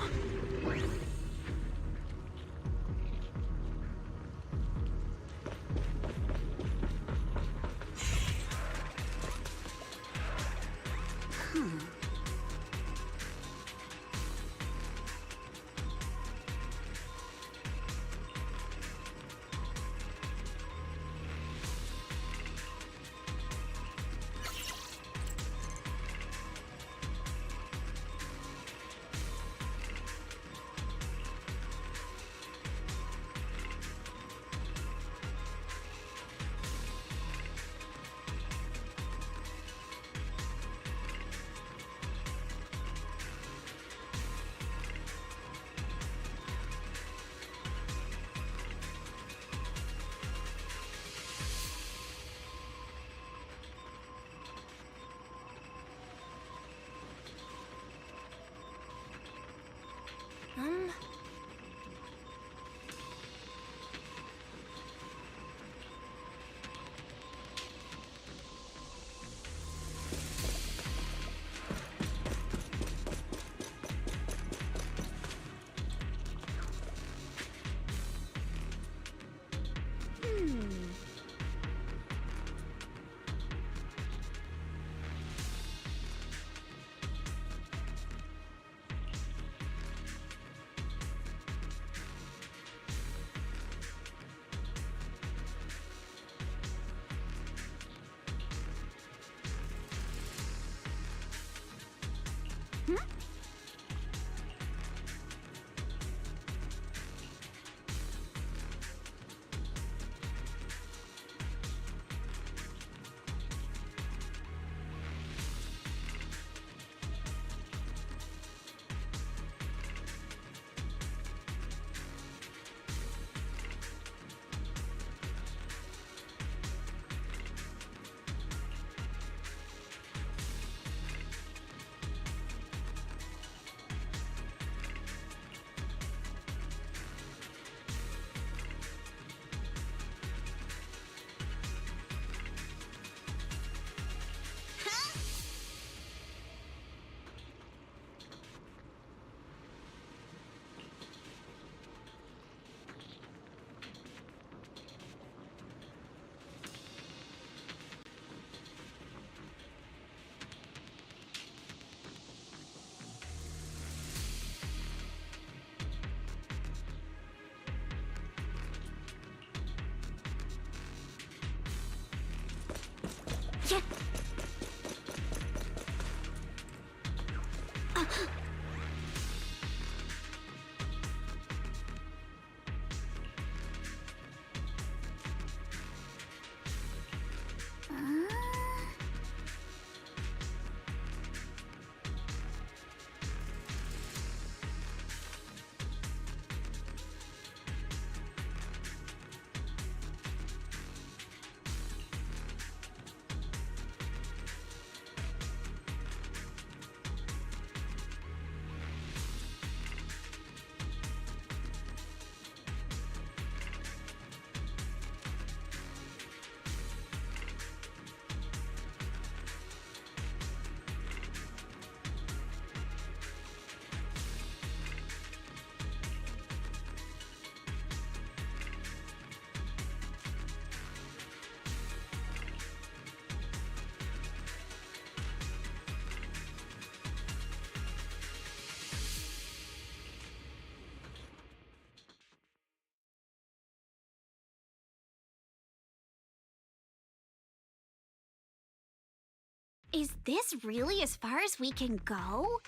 Is this really as far as we can go?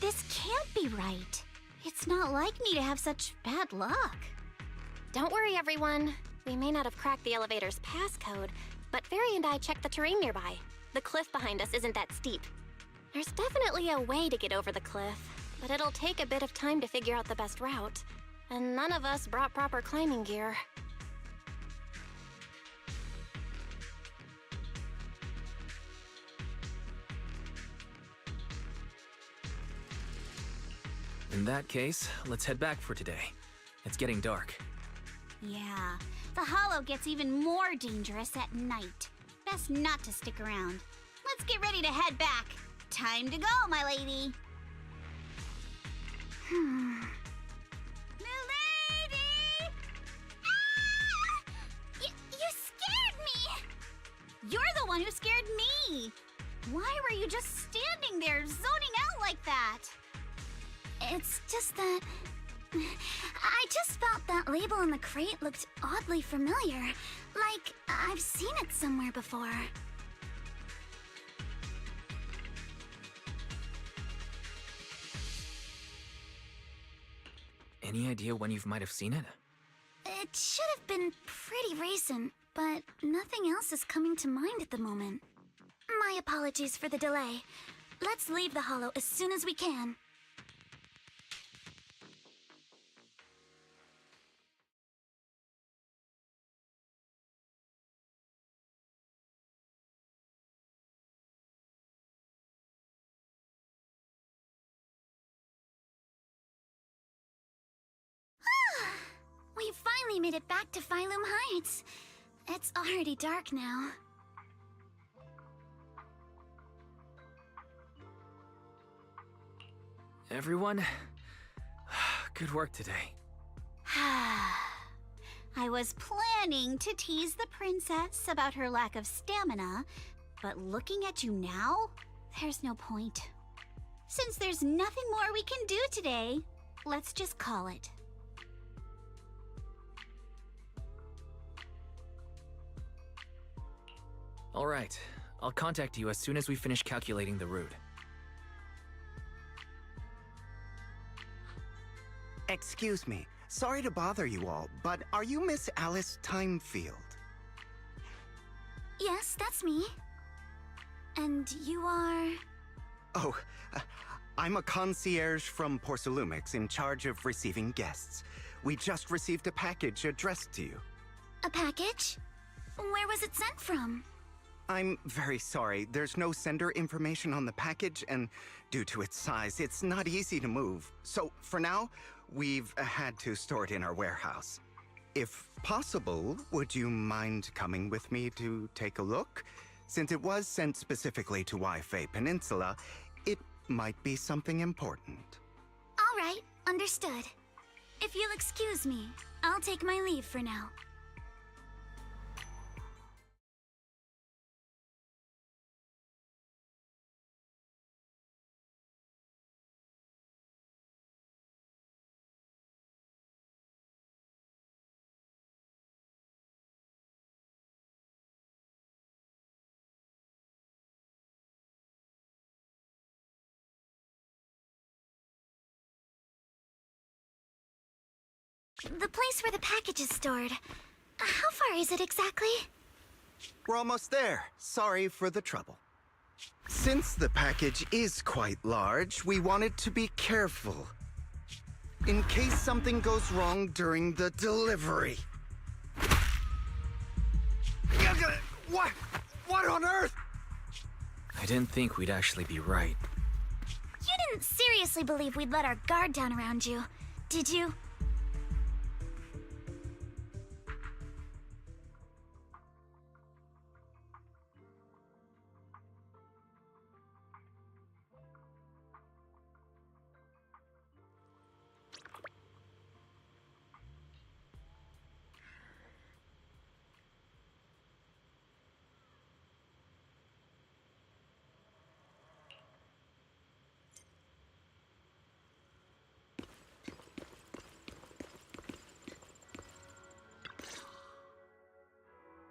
This can't be right. It's not like me to have such bad luck. Don't worry, everyone. We may not have cracked the elevator's passcode, but Fairy and I checked the terrain nearby. The cliff behind us isn't that steep. There's definitely a way to get over the cliff, but it'll take a bit of time to figure out the best route. And none of us brought proper climbing gear. In that case, let's head back for today. It's getting dark. Yeah, the Hollow gets even more dangerous at night. Best not to stick around. Let's get ready to head back. Time to go, my lady. Milady! Ah! You scared me! You're the one who scared me! Why were you just standing there, zoning out like that? It's just that... I just felt that label on the crate looked oddly familiar. Like, I've seen it somewhere before. Any idea when you might have seen it? It should have been pretty recent, but nothing else is coming to mind at the moment. My apologies for the delay. Let's leave the Hollow as soon as we can. We finally made it back to Phylum Heights. It's already dark now. Everyone, good work today. I was planning to tease the princess about her lack of stamina, but looking at you now, there's no point. Since there's nothing more we can do today, let's just call it. All right, I'll contact you as soon as we finish calculating the route. Excuse me, sorry to bother you all, but are you Miss Alice Timefield? Yes, that's me. And you are... Oh, I'm a concierge from Porcelumix in charge of receiving guests. We just received a package addressed to you. A package? Where was it sent from? I'm very sorry. There's no sender information on the package, and due to its size, it's not easy to move. So, for now, we've had to store it in our warehouse. If possible, would you mind coming with me to take a look? Since it was sent specifically to Jué Peninsula, it might be something important. All right, understood. If you'll excuse me, I'll take my leave for now. The place where the package is stored. How far is it exactly? We're almost there. Sorry for the trouble. Since the package is quite large, we wanted to be careful. In case something goes wrong during the delivery. What on earth? I didn't think we'd actually be right. You didn't seriously believe we'd let our guard down around you, did you?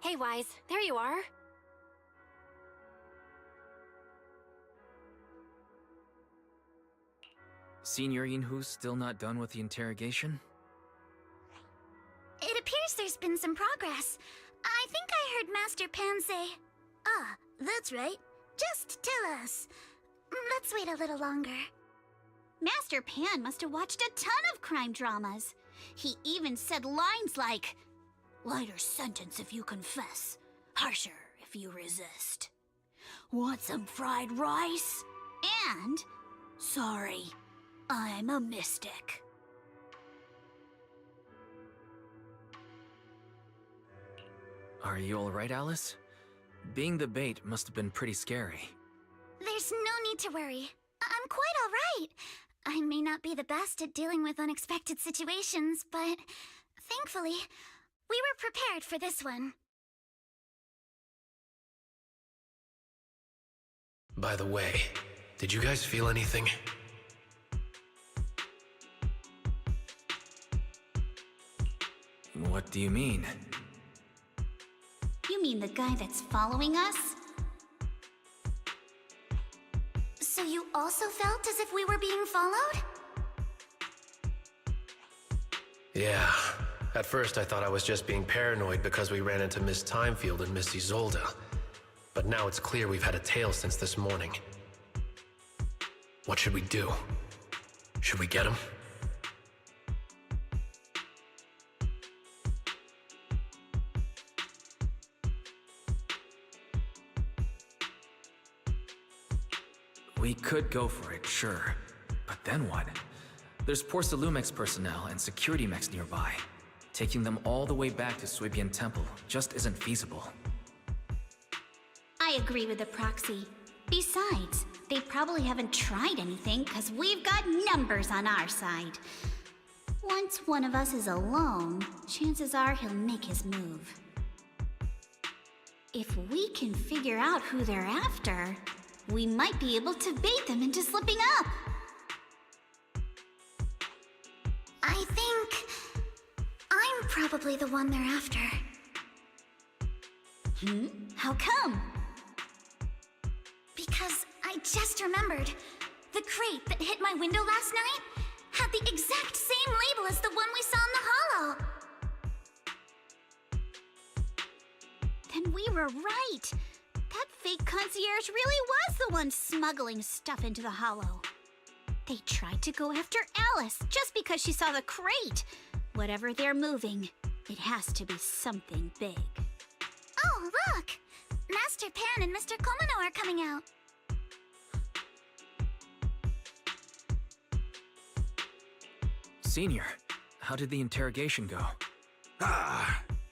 Hey, Wise, there you are. Senior Yinhu's still not done with the interrogation? It appears there's been some progress. I think I heard Master Pan say... Ah, that's right. Just tell us. Let's wait a little longer. Master Pan must have watched a ton of crime dramas. He even said lines like, "Lighter sentence if you confess, harsher if you resist. Want some fried rice?" And, "Sorry, I'm a mystic." Are you alright, Alice? Being the bait must have been pretty scary. There's no need to worry. I'm quite all right. I may not be the best at dealing with unexpected situations, but thankfully, we were prepared for this one. By the way, did you guys feel anything? What do you mean? You mean the guy that's following us? So you also felt as if we were being followed? Yeah. At first I thought I was just being paranoid because we ran into Miss Timefield and Miss Isolde. But now it's clear we've had a tail since this morning. What should we do? Should we get him? We could go for it, sure. But then what? There's Porcelumex personnel and security mechs nearby. Taking them all the way back to Suibian Temple just isn't feasible. I agree with the proxy. Besides, they probably haven't tried anything because we've got numbers on our side. Once one of us is alone, chances are he'll make his move. If we can figure out who they're after, we might be able to bait them into slipping up. I think I'm probably the one they're after. How come? Because I just remembered. The crate that hit my window last night had the exact same label as the one we saw in the hollow. Then we were right. That fake concierge really was the one smuggling stuff into the hollow. They tried to go after Alice just because she saw the crate. Whatever they're moving, it has to be something big. Oh, look! Master Pan and Mr. Komino are coming out. Senior, how did the interrogation go?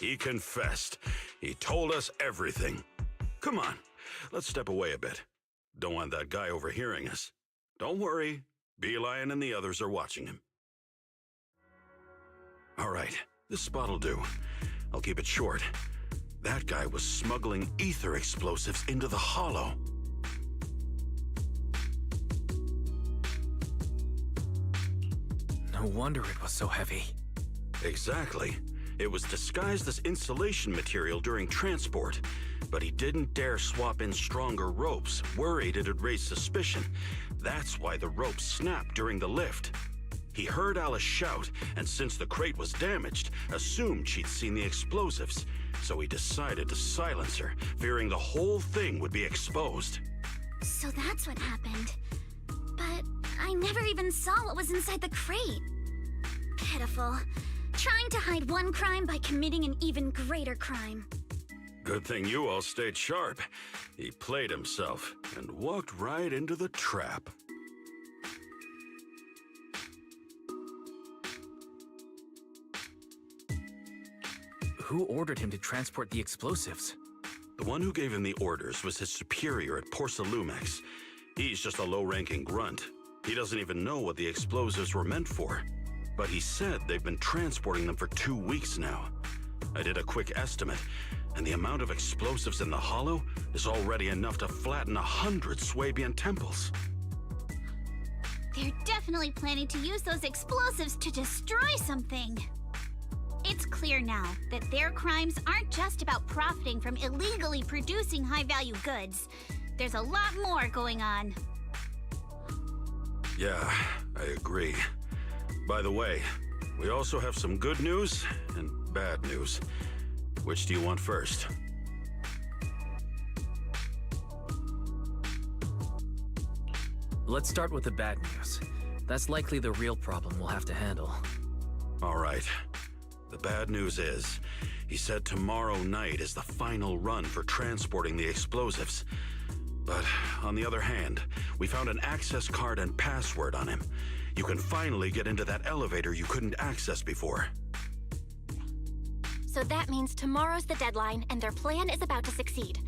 He confessed. He told us everything. Come on, let's step away a bit. Don't want that guy overhearing us. Don't worry, Beelion and the others are watching him. All right, this spot'll do. I'll keep it short. That guy was smuggling ether explosives into the hollow. No wonder it was so heavy. Exactly. It was disguised as insulation material during transport, but he didn't dare swap in stronger ropes, worried it'd raise suspicion. That's why the ropes snapped during the lift. He heard Alice shout, and since the crate was damaged, assumed she'd seen the explosives, so he decided to silence her, fearing the whole thing would be exposed. So that's what happened. But I never even saw what was inside the crate. Pitiful. Trying to hide one crime by committing an even greater crime. Good thing you all stayed sharp. He played himself and walked right into the trap. Who ordered him to transport the explosives? The one who gave him the orders was his superior at Porcelumex. He's just a low-ranking grunt. He doesn't even know what the explosives were meant for. But he said they've been transporting them for 2 weeks now. I did a quick estimate, and the amount of explosives in the hollow is already enough to flatten 100 Suibian temples. They're definitely planning to use those explosives to destroy something. It's clear now that their crimes aren't just about profiting from illegally producing high-value goods. There's a lot more going on. Yeah, I agree. By the way, we also have some good news and bad news. Which do you want first? Let's start with the bad news. That's likely the real problem we'll have to handle. All right. The bad news is, he said tomorrow night is the final run for transporting the explosives. But on the other hand, we found an access card and password on him. You can finally get into that elevator you couldn't access before. So that means tomorrow's the deadline, and their plan is about to succeed.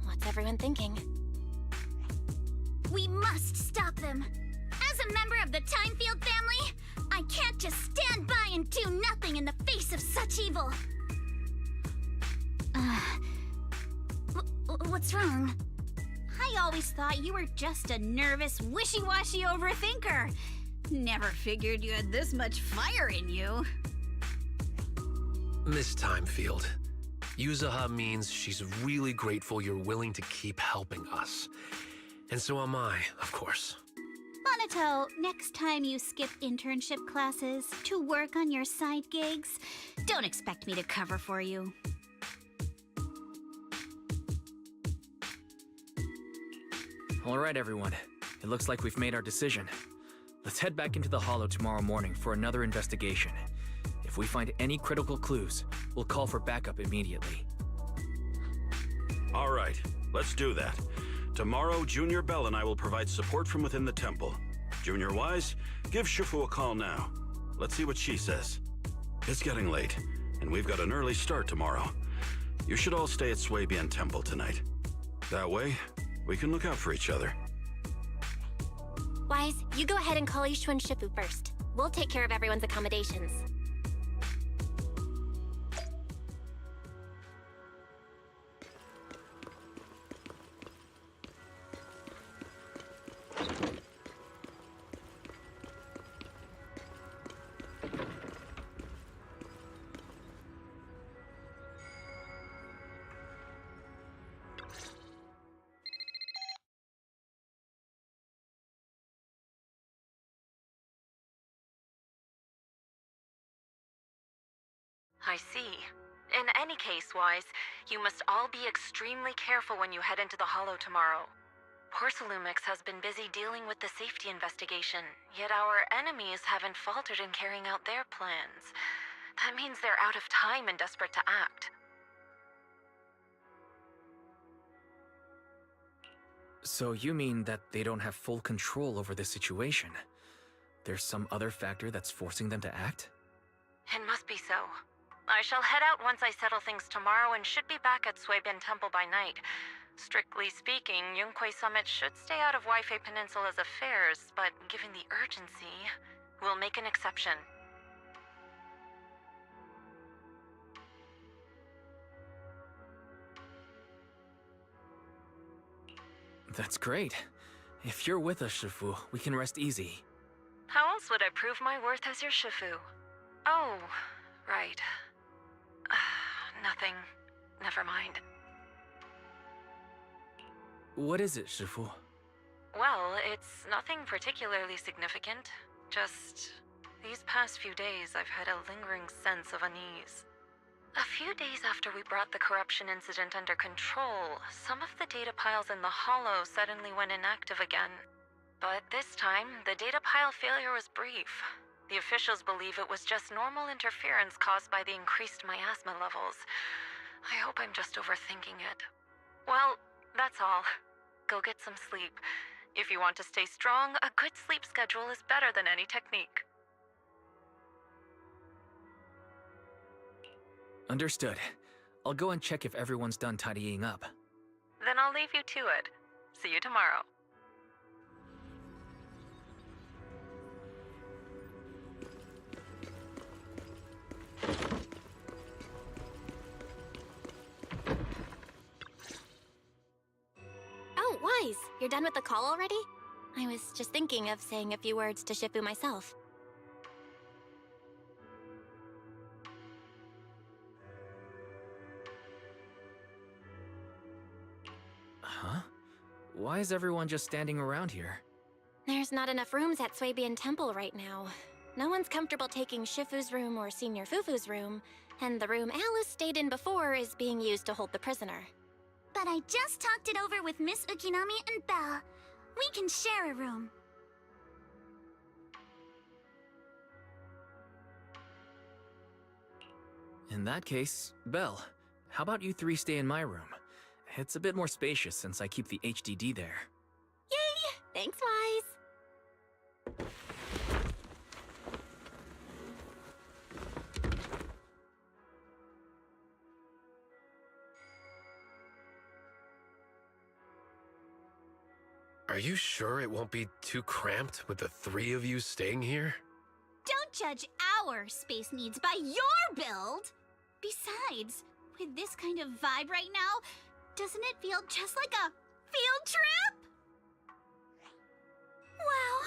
What's everyone thinking? We must stop them. As a member of the Timefield family, I can't just stand by and do nothing in the face of such evil. What's wrong? I always thought you were just a nervous, wishy-washy overthinker. Never figured you had this much fire in you. Miss Timefield, Yuzaha means she's really grateful you're willing to keep helping us. And so am I, of course. Monato, next time you skip internship classes to work on your side gigs, don't expect me to cover for you. All right, everyone. It looks like we've made our decision. Let's head back into the Hollow tomorrow morning for another investigation. If we find any critical clues, we'll call for backup immediately. All right, let's do that. Tomorrow, Junior Bell and I will provide support from within the temple. Junior Wise, give Shifu a call now. Let's see what she says. It's getting late, and we've got an early start tomorrow. You should all stay at Swabian Temple tonight. That way, we can look out for each other. Wise, you go ahead and call Yishu and Shifu first. We'll take care of everyone's accommodations. I see. In any case, Wise, you must all be extremely careful when you head into the Hollow tomorrow. Porcelumix has been busy dealing with the safety investigation, yet our enemies haven't faltered in carrying out their plans. That means they're out of time and desperate to act. So you mean that they don't have full control over the situation? There's some other factor that's forcing them to act? It must be so. I shall head out once I settle things tomorrow and should be back at Swabian Temple by night. Strictly speaking, Yunque Summit should stay out of Waifei Peninsula's affairs, but given the urgency, we'll make an exception. That's great. If you're with us, Shifu, we can rest easy. How else would I prove my worth as your Shifu? Oh, right. Nothing. Never mind. What is it, Shifu? Well, it's nothing particularly significant. Just these past few days, I've had a lingering sense of unease. A few days after we brought the corruption incident under control, some of the data piles in the Hollow suddenly went inactive again. But this time, the data pile failure was brief. The officials believe it was just normal interference caused by the increased miasma levels. I hope I'm just overthinking it. Well, that's all. Go get some sleep. If you want to stay strong, a good sleep schedule is better than any technique. Understood. I'll go and check if everyone's done tidying up. Then I'll leave you to it. See you tomorrow. Oh, Wise, you're done with the call already? I was just thinking of saying a few words to Shifu myself. Huh? Why is everyone just standing around here? There's not enough rooms at Swabian Temple right now. No one's comfortable taking Shifu's room or Senior Fufu's room, and the room Alice stayed in before is being used to hold the prisoner. But I just talked it over with Miss Ukinami and Belle. We can share a room. In that case, Belle, how about you three stay in my room? It's a bit more spacious since I keep the HDD there. Yay! Thanks, Wise. Are you sure it won't be too cramped with the three of you staying here? Don't judge our space needs by your build! Besides, with this kind of vibe right now, doesn't it feel just like a field trip? Wow,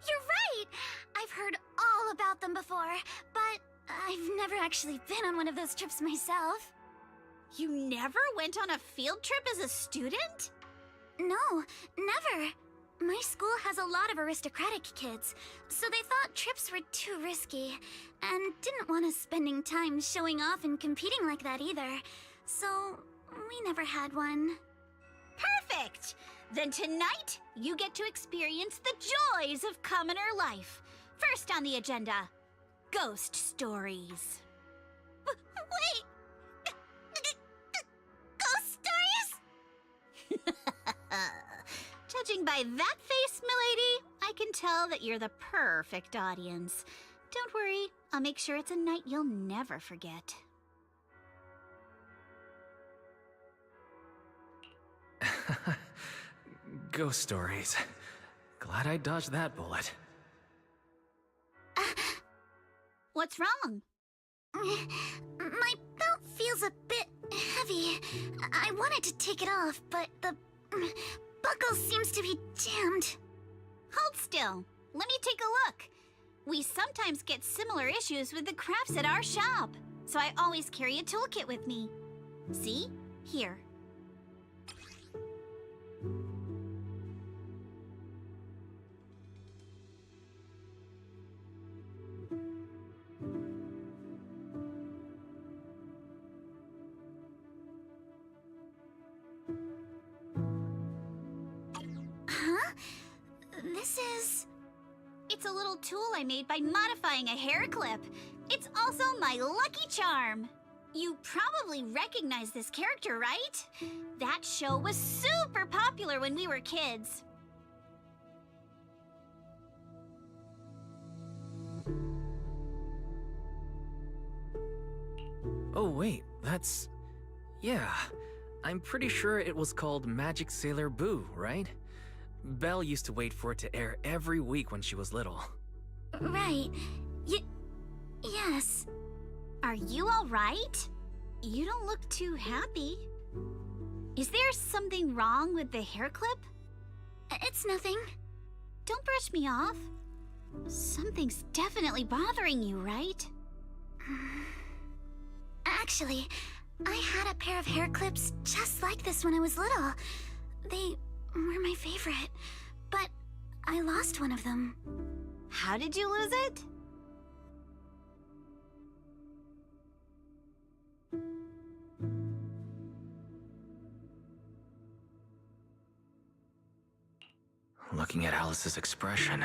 you're right! I've heard all about them before, but I've never actually been on one of those trips myself. You never went on a field trip as a student? No, never. My school has a lot of aristocratic kids, so they thought trips were too risky, and didn't want us spending time showing off and competing like that either. So, we never had one. Perfect! Then tonight, you get to experience the joys of commoner life. First on the agenda, ghost stories. Wait! Ghost stories? Judging by that face, milady, I can tell that you're the perfect audience. Don't worry, I'll make sure it's a night you'll never forget. Ghost stories. Glad I dodged that bullet. What's wrong? My belt feels a bit heavy. I wanted to take it off, but the buckle seems to be jammed. Hold still. Let me take a look. We sometimes get similar issues with the crafts at our shop, so I always carry a toolkit with me. See? Here. Huh? This is... It's a little tool I made by modifying a hair clip. It's also my lucky charm. You probably recognize this character, right? That show was super popular when we were kids. Oh wait, that's... Yeah, I'm pretty sure it was called Magic Sailor Boo, right? Belle used to wait for it to air every week when she was little. Right. Yes. Are you all right? You don't look too happy. Is there something wrong with the hair clip? It's nothing. Don't brush me off. Something's definitely bothering you, right? Actually, I had a pair of hair clips just like this when I was little. They were my favorite, but I lost one of them. How did you lose it? Looking at Alice's expression,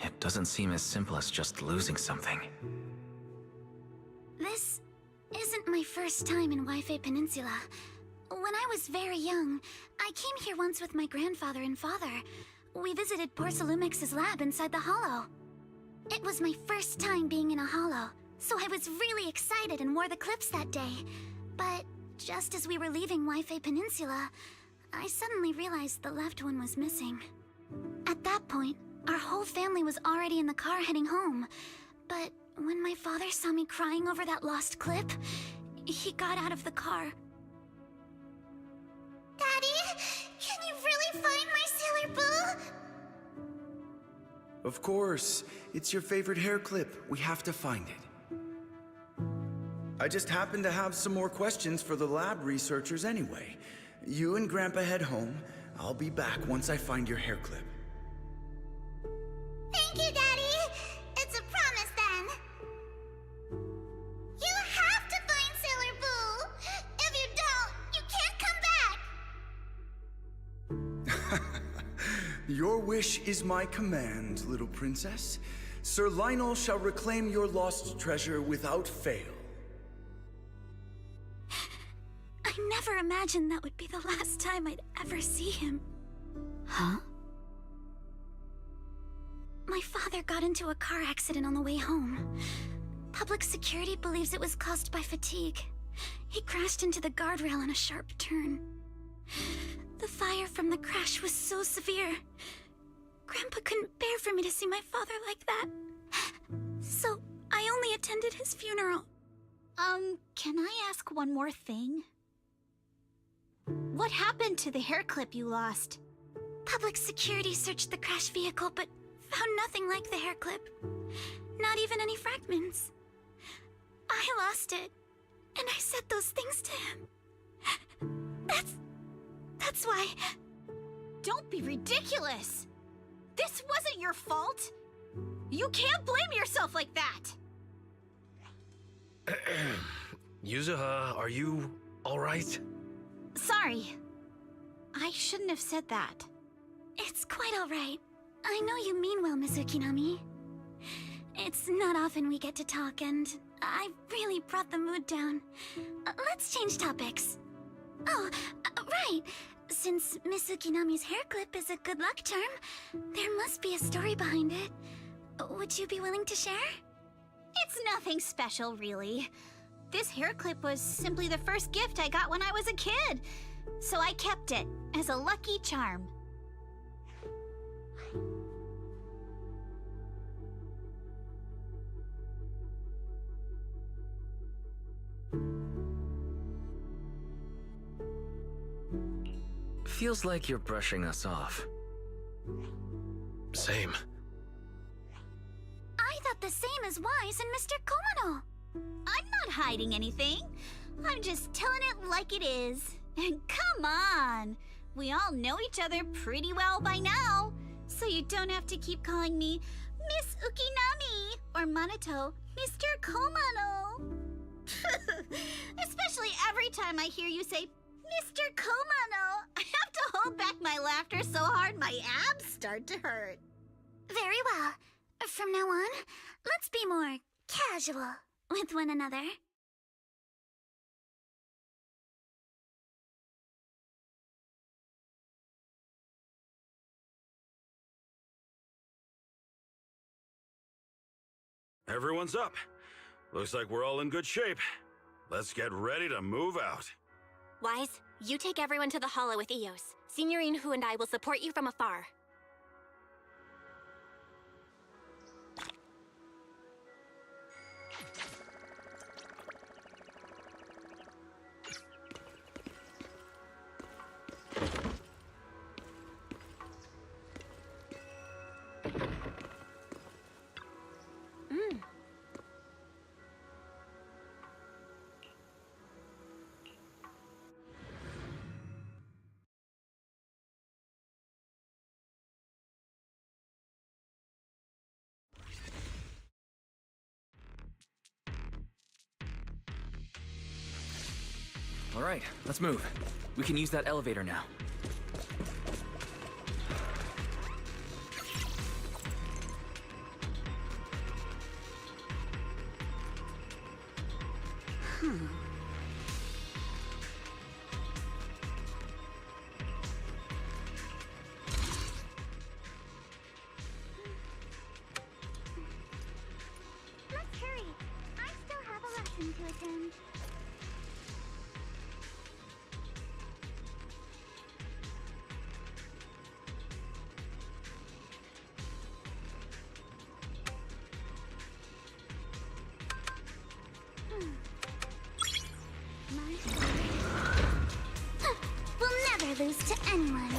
it doesn't seem as simple as just losing something. This isn't my first time in Wi-Fi Peninsula. When I was very young, I came here once with my grandfather and father. We visited Porcelumex's lab inside the Hollow. It was my first time being in a Hollow, so I was really excited and wore the clips that day. But just as we were leaving Wi-Fi Peninsula, I suddenly realized the left one was missing. At that point, our whole family was already in the car heading home. But when my father saw me crying over that lost clip, he got out of the car. Daddy, can you really find my Sailor Boo? Of course. It's your favorite hair clip. We have to find it. I just happen to have some more questions for the lab researchers anyway. You and Grandpa head home. I'll be back once I find your hair clip. Thank you, Daddy. It's a promise then. You have to find Sailor Boo. If you don't, you can't come back. Your wish is my command, little princess. Sir Lionel shall reclaim your lost treasure without fail. I never imagined that would be the last time I'd ever see him. Huh? My father got into a car accident on the way home. Public security believes it was caused by fatigue. He crashed into the guardrail on a sharp turn. The fire from the crash was so severe. Grandpa couldn't bear for me to see my father like that. So I only attended his funeral. Can I ask one more thing? What happened to the hair clip you lost? Public security searched the crash vehicle, but found nothing like the hair clip. Not even any fragments. I lost it, and I said those things to him. That's why... Don't be ridiculous! This wasn't your fault! You can't blame yourself like that! Yuzuha, are you alright? Sorry. I shouldn't have said that. It's quite alright. I know you mean well, Miss Ukinami. It's not often we get to talk, and I really brought the mood down. Let's change topics. Oh, right. Since Miss Ukinami's hair clip is a good luck charm, there must be a story behind it. Would you be willing to share? It's nothing special, really. This hair clip was simply the first gift I got when I was a kid, so I kept it as a lucky charm. Feels like you're brushing us off. Same. I thought the same as Wise and Mr. Komano. I'm not hiding anything. I'm just telling it like it is. And come on! We all know each other pretty well by now, so you don't have to keep calling me Miss Ukinami or Manato Mr. Komano. Especially every time I hear you say Mr. Komano, I have to hold back my laughter so hard my abs start to hurt. Very well. From now on, let's be more casual with one another. Everyone's up. Looks like we're all in good shape. Let's get ready to move out. Wise, you take everyone to the Hollow with Eos. Signorine Hu and I will support you from afar. All right, let's move. We can use that elevator now. Let's hurry. I still have a lesson to attend. We'll never lose to anyone.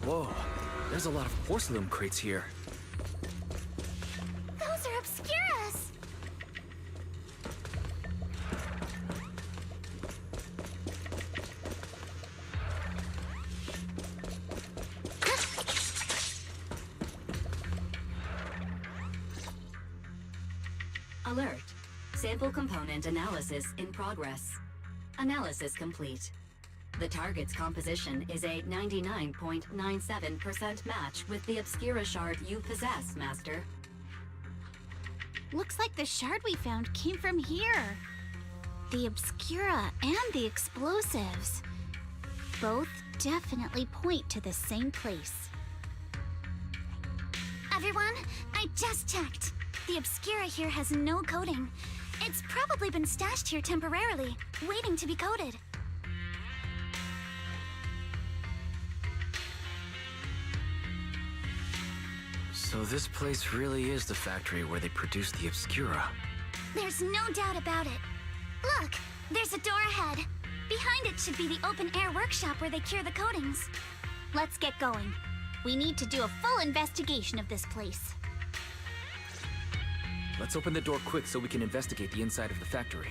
Whoa, there's a lot of porcelain crates here. Those are Obscuras. Alert. Sample component analysis in progress. Analysis complete. The target's composition is a 99.97% match with the Obscura shard you possess, Master. Looks like the shard we found came from here. The Obscura and the explosives. Both definitely point to the same place. Everyone, I just checked. The Obscura here has no coding. It's probably been stashed here temporarily, waiting to be coded. So this place really is the factory where they produce the Obscura. There's no doubt about it. Look, there's a door ahead. Behind it should be the open-air workshop where they cure the coatings. Let's get going. We need to do a full investigation of this place. Let's open the door quick so we can investigate the inside of the factory.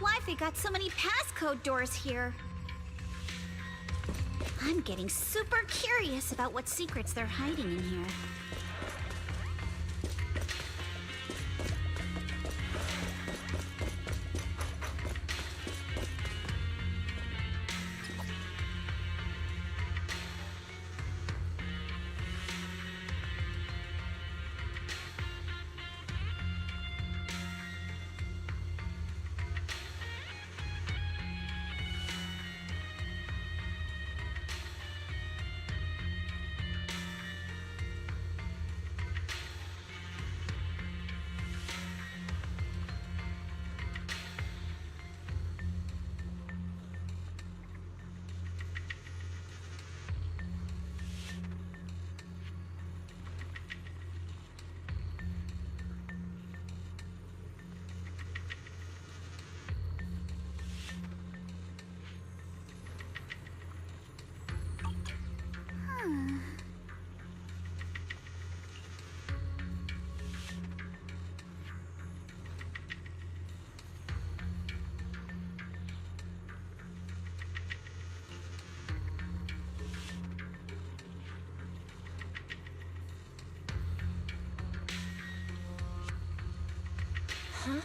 Why've they got so many passcode doors here? I'm getting super curious about what secrets they're hiding in here. Huh?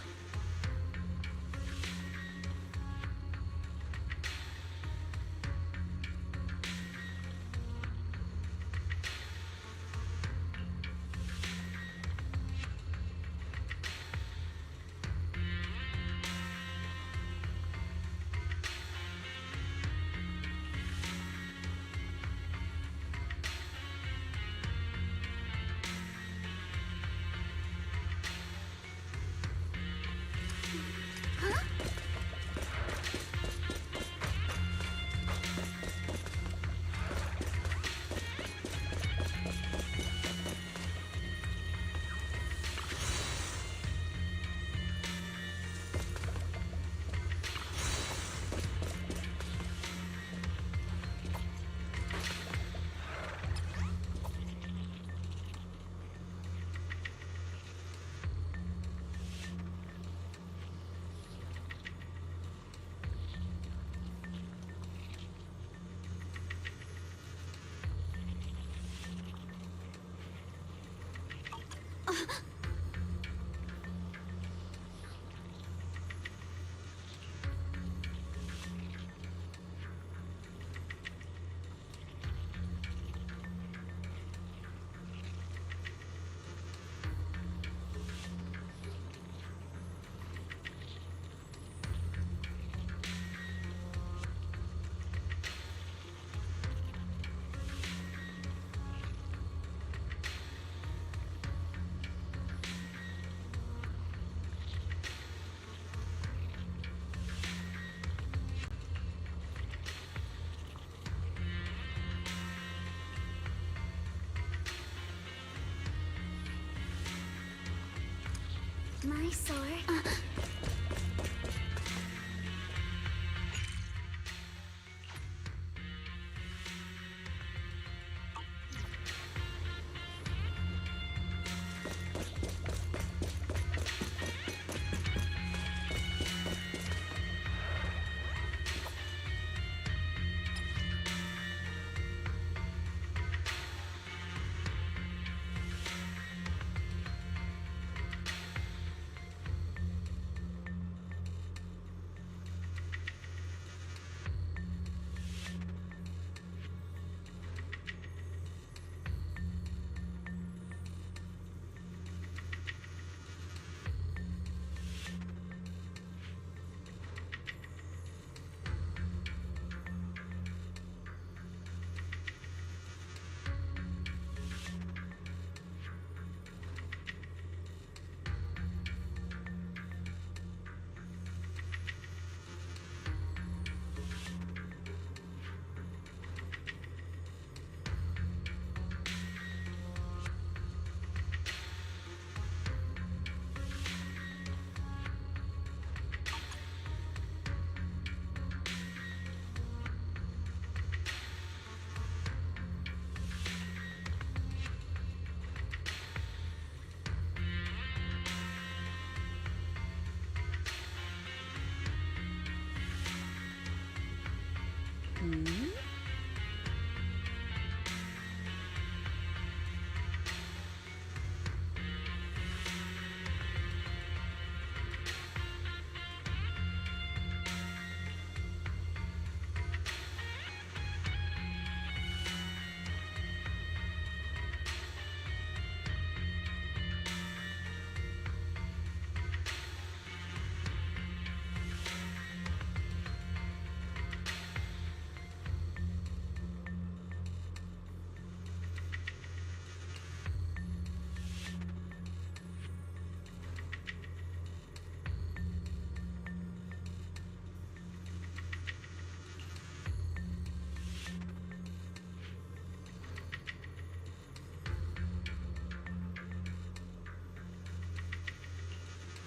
My sword.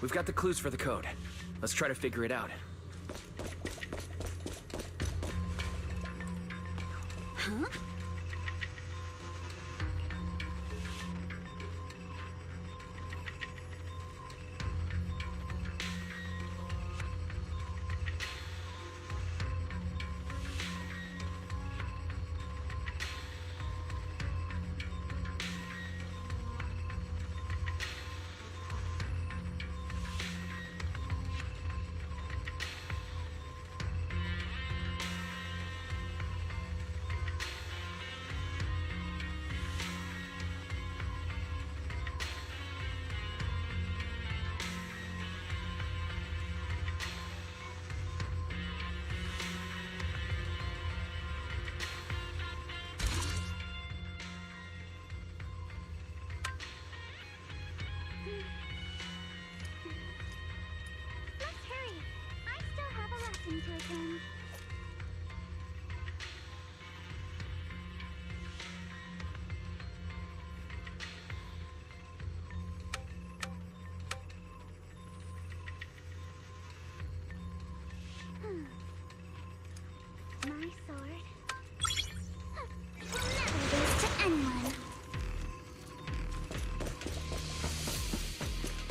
We've got the clues for the code. Let's try to figure it out. Huh? To attend. My sword. Never lose to anyone.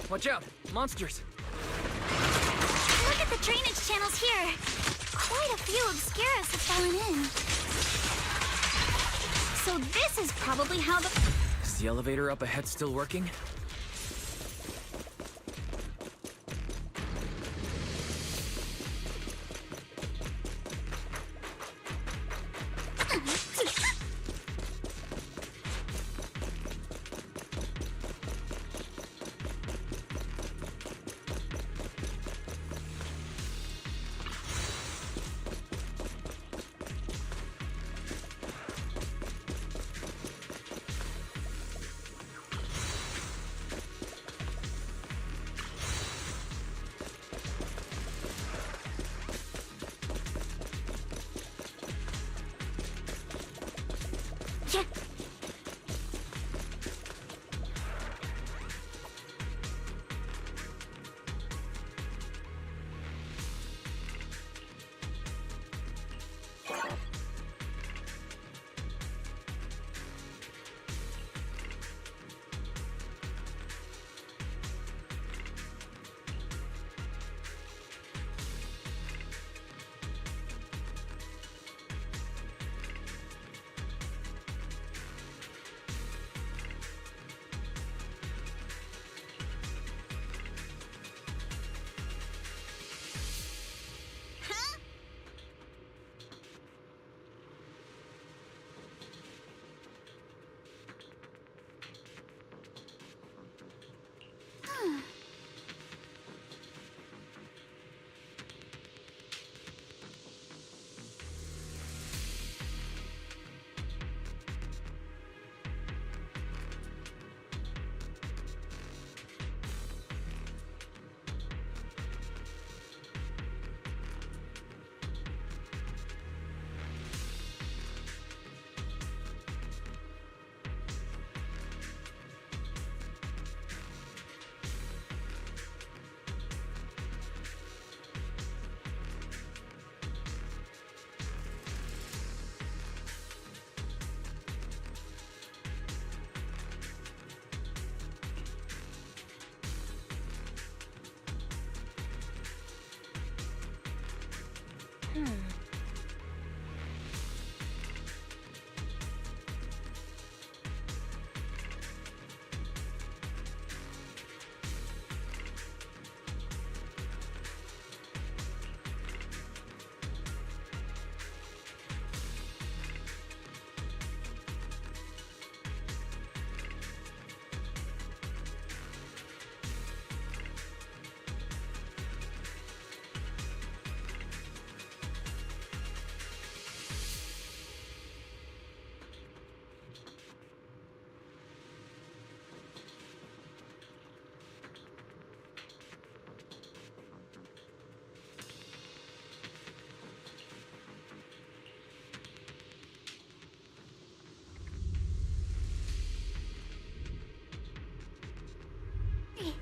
Watch out! Monsters! Look at the drainage channels here. Quite a few Obscuras have fallen in. So this is probably how the... Is the elevator up ahead still working?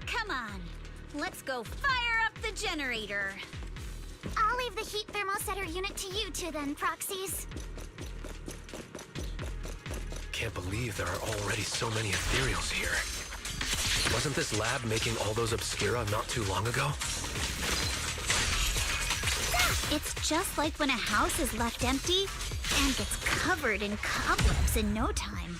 Come on, let's go fire up the generator. I'll leave the heat thermosetter unit to you two then, Proxies. Can't believe there are already so many ethereals here. Wasn't this lab making all those Obscura not too long ago? It's just like when a house is left empty and gets covered in cobwebs in no time.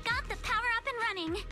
Got the power up and running.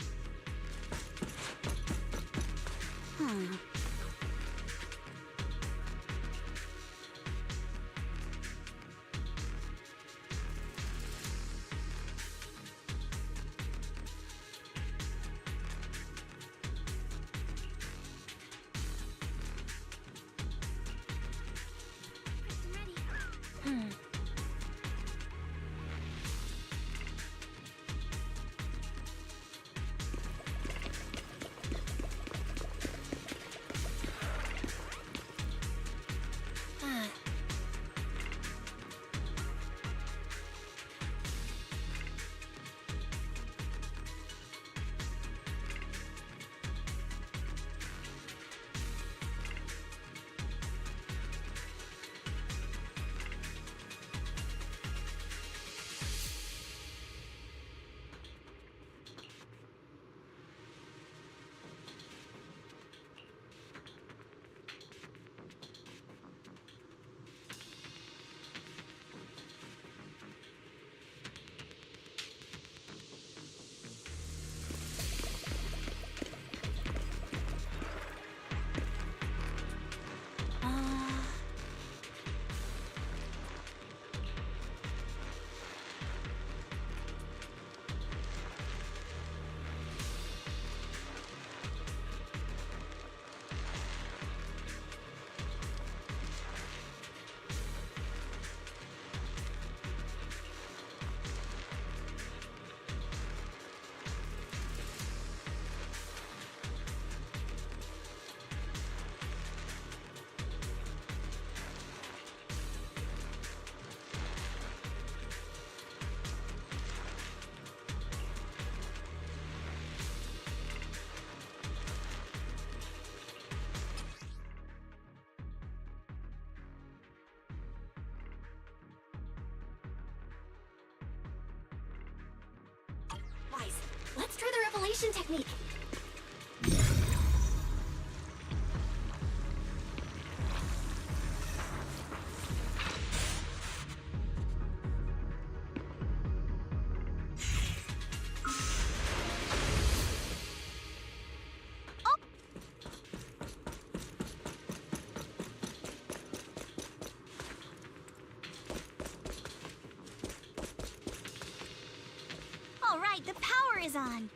Wise, let's try the revelation technique. All right, the power is on.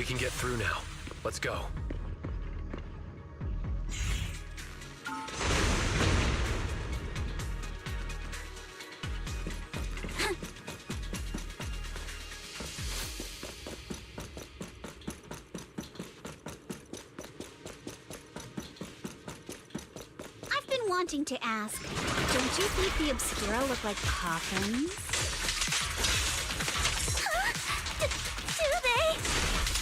We can get through now. Let's go. I've been wanting to ask, don't you think the Obscura look like coffins? Do they?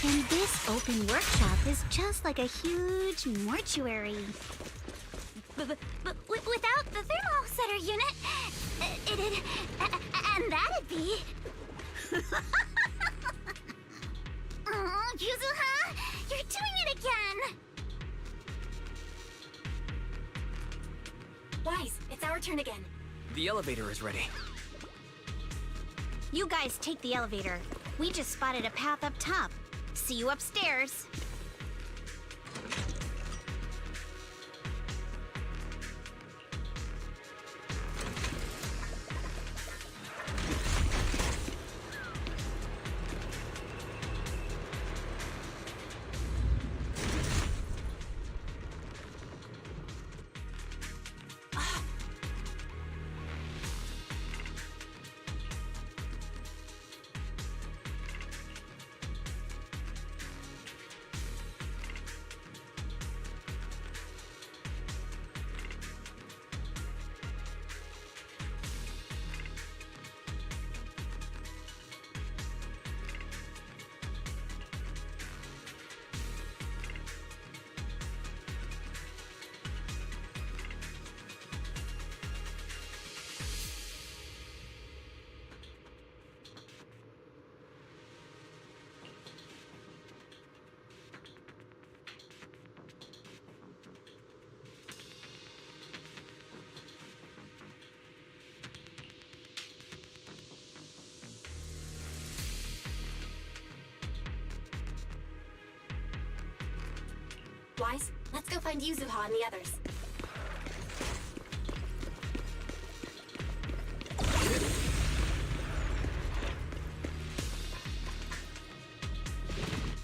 And this open workshop is just like a huge mortuary. But without the thermal setter unit, it'd... and that'd be... Oh, Yuzuha, you're doing it again! Wise, it's our turn again. The elevator is ready. You guys take the elevator. We just spotted a path up top. See you upstairs. Wise, let's go find Yuzuha and the others.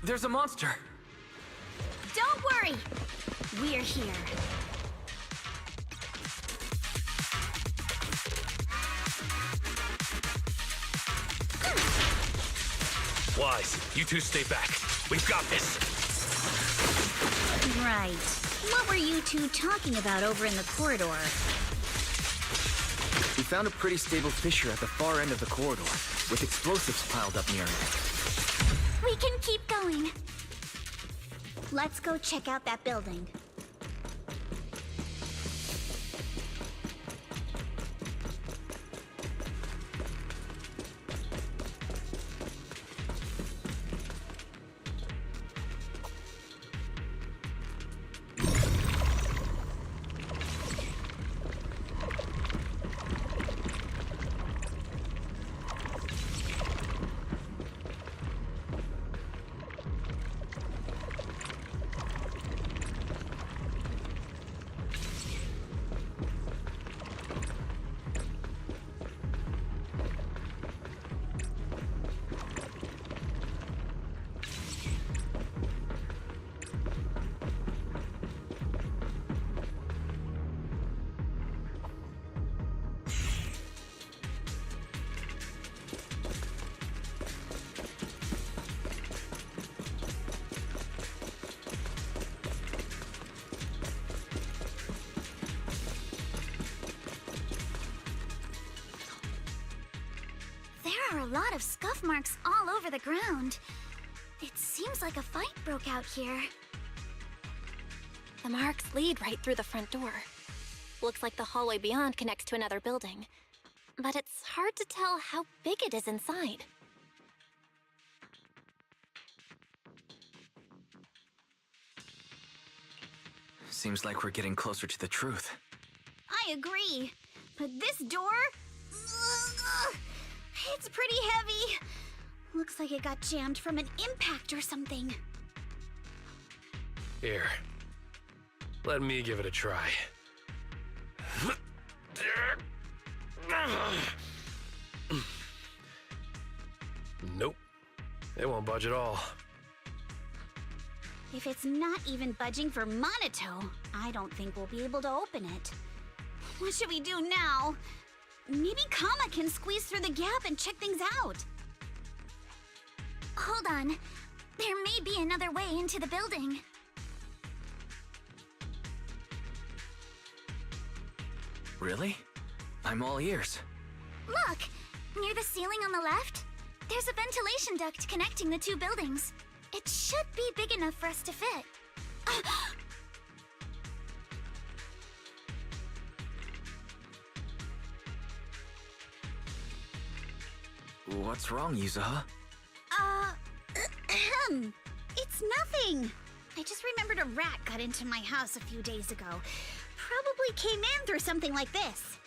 There's a monster! Don't worry! We're here. Wise, you two stay back. We've got this. Right. What were you two talking about over in the corridor? We found a pretty stable fissure at the far end of the corridor, with explosives piled up near it. We can keep going. Let's go check out that building. There are a lot of scuff marks all over the ground. It seems like a fight broke out here. The marks lead right through the front door. Looks like the hallway beyond connects to another building. But it's hard to tell how big it is inside. Seems like we're getting closer to the truth. I agree. But this door... it's pretty heavy. Looks like it got jammed from an impact or something. Here. Let me give it a try. Nope. It won't budge at all. If it's not even budging for Monito, I don't think we'll be able to open it. What should we do now? Maybe Kama can squeeze through the gap and check things out. Hold on. There may be another way into the building. Really? I'm all ears. Look! Near the ceiling on the left, there's a ventilation duct connecting the two buildings. It should be big enough for us to fit. What's wrong, Yuzuha? It's nothing. I just remembered a rat got into my house a few days ago. Probably came in through something like this.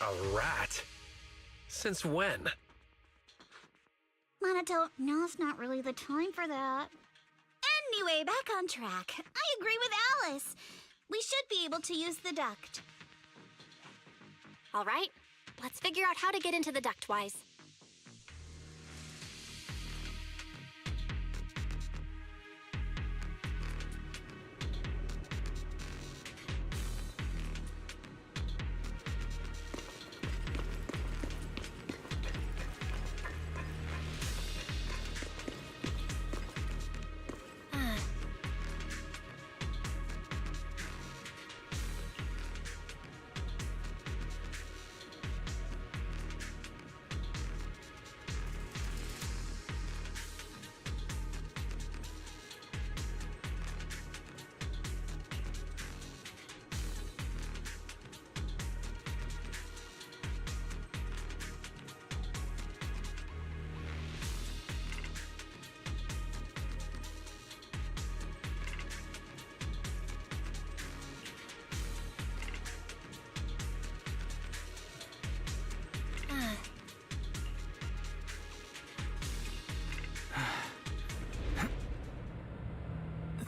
A rat? Since when? Monito, now's not really the time for that. Anyway, back on track. I agree with Alice. We should be able to use the duct. All right, let's figure out how to get into the ductwise.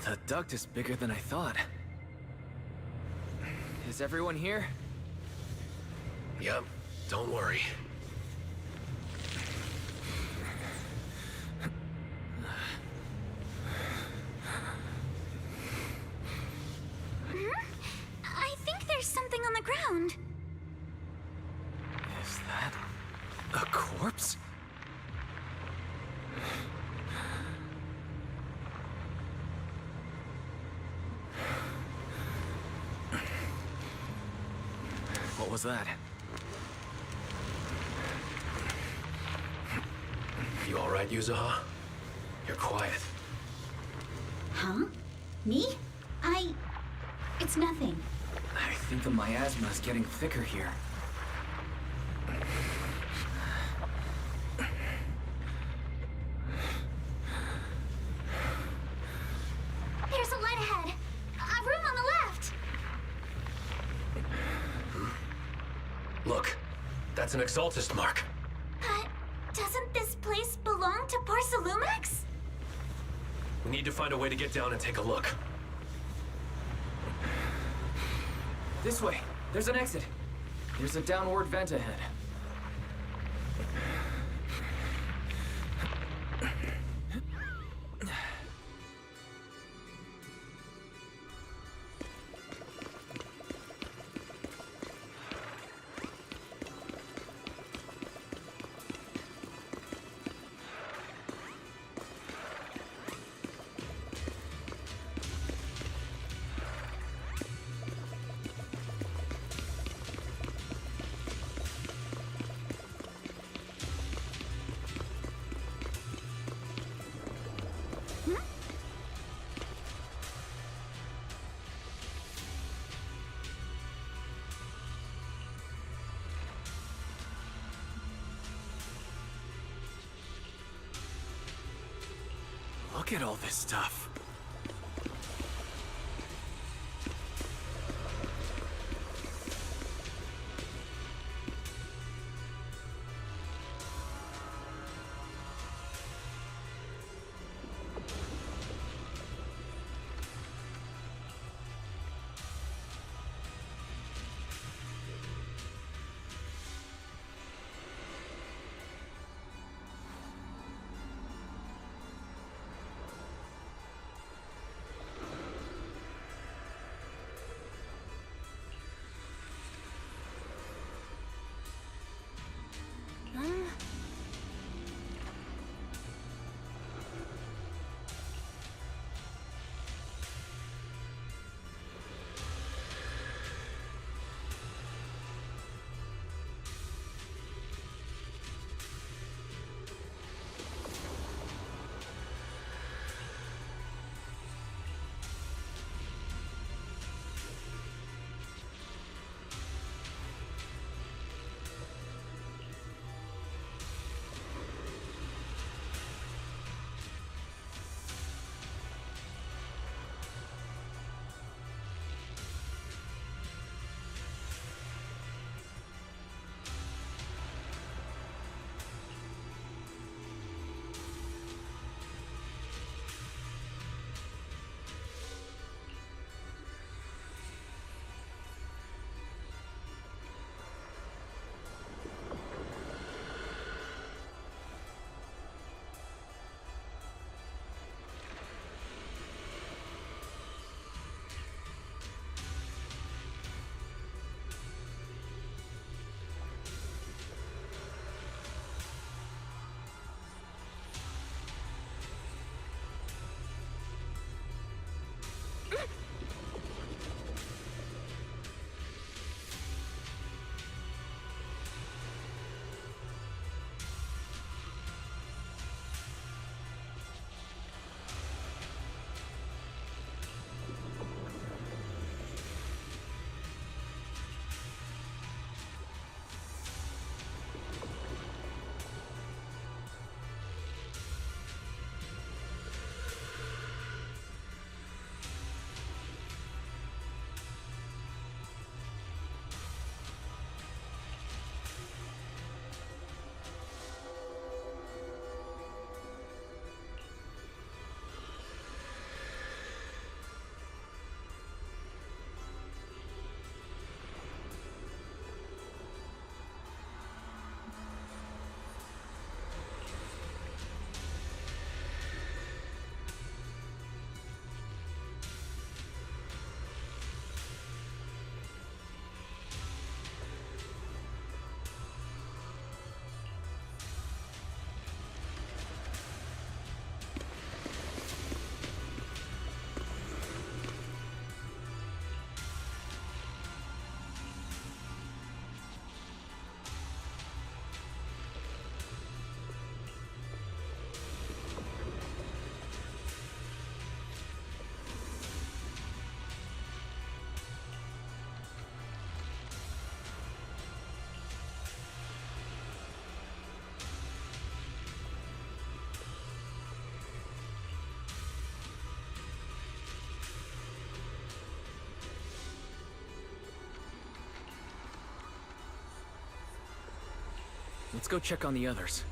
The duct is bigger than I thought. Is everyone here? Yep, don't worry. I think there's something on the ground. Is that a corpse? What was that? You alright, Yuzuha? You're quiet. Huh? Me? It's nothing. I think the miasma is getting thicker here. There's a light ahead. A room on the left. Look, that's an Exaltist mark. But doesn't this place belong to Porcelumex? We need to find a way to get down and take a look. This way. There's an exit. There's a downward vent ahead. Look at all this stuff. Let's go check on the others.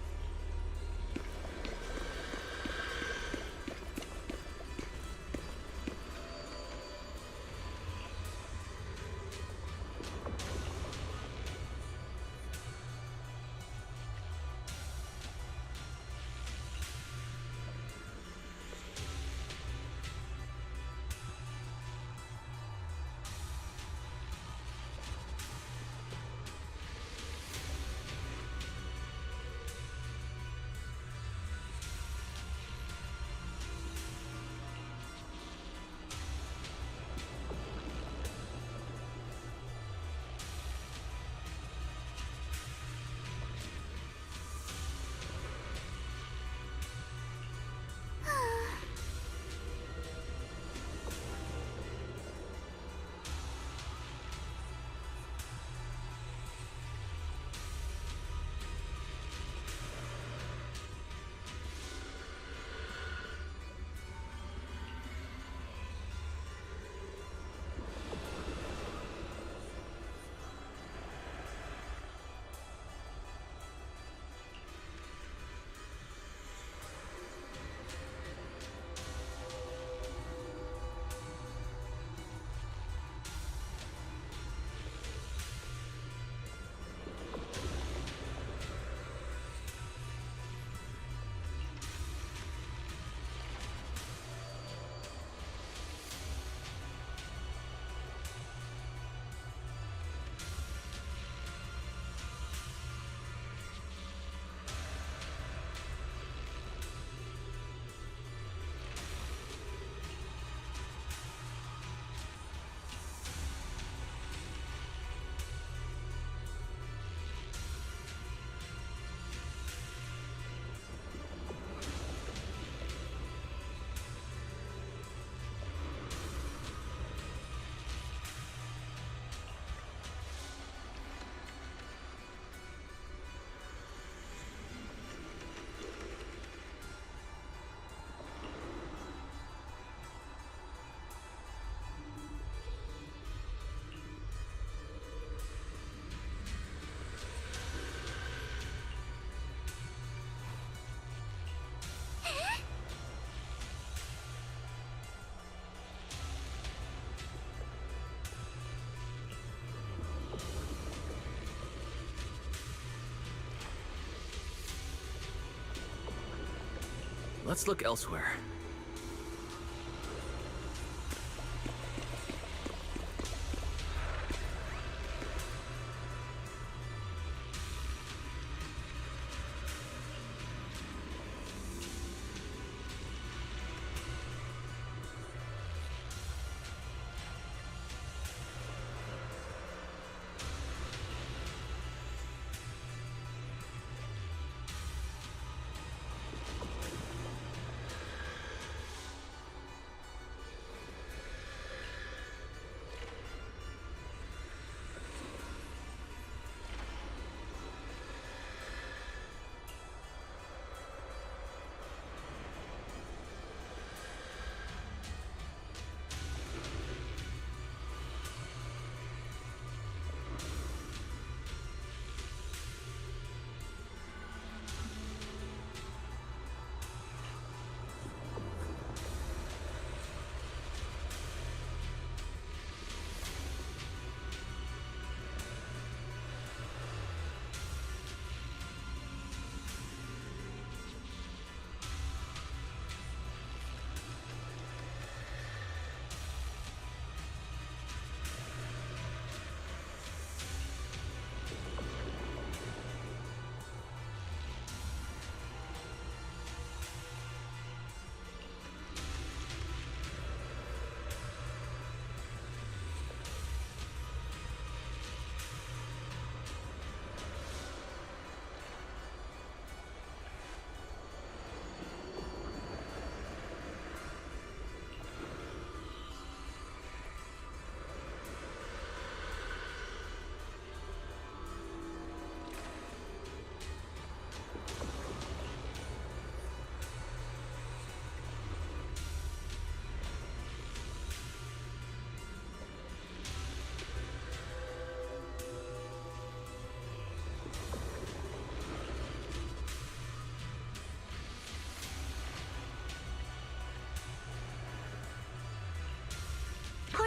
Let's look elsewhere.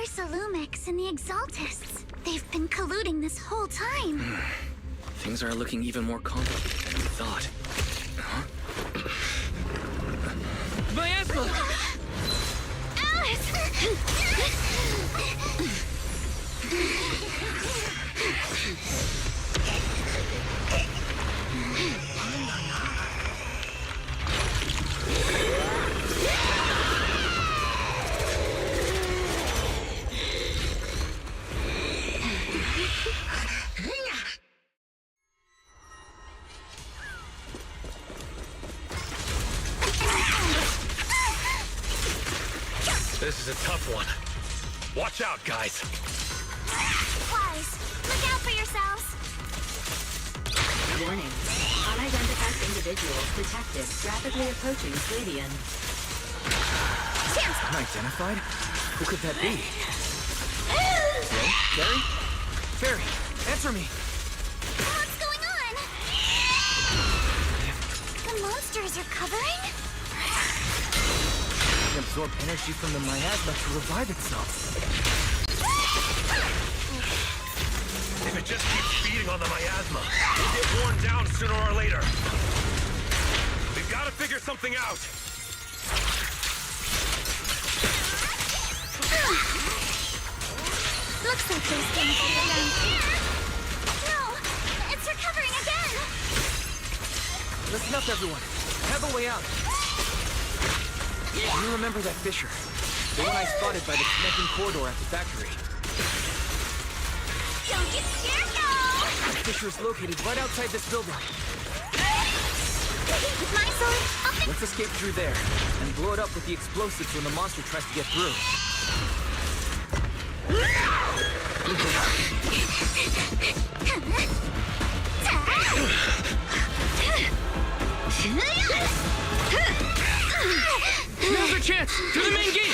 Porcelumix and the Exaltists. They've been colluding this whole time. Things are looking even more complicated than we thought. Huh? Miasma! Alice! This is a tough one. Watch out, guys. Wise, look out for yourselves. Warning. Unidentified individuals detected rapidly approaching Slavian. Unidentified? Who could that be? Hello? Gary? Barry, answer me! What's going on? The monsters are covering? It absorbed energy from the miasma to revive itself. If it just keeps feeding on the miasma, we'll get worn down sooner or later. We've got to figure something out. Looks like those things are done. No! It's recovering again! Listen up, everyone. I have a way out. Do you remember that fissure? The one I spotted by the connecting corridor at the factory. Don't get scared, though! The fissure is located right outside this building. With my sword, I'll Let's escape through there, and blow it up with the explosives when the monster tries to get through. Now's our chance! To the main gate!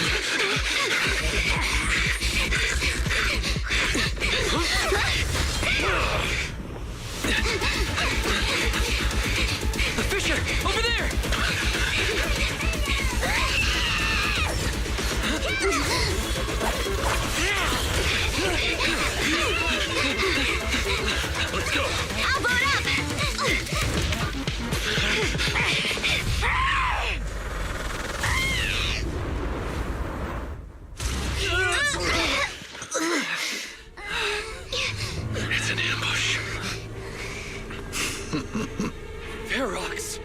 A fissure! Over there! Let's go! I'll blow it up! It's an ambush. Ferox!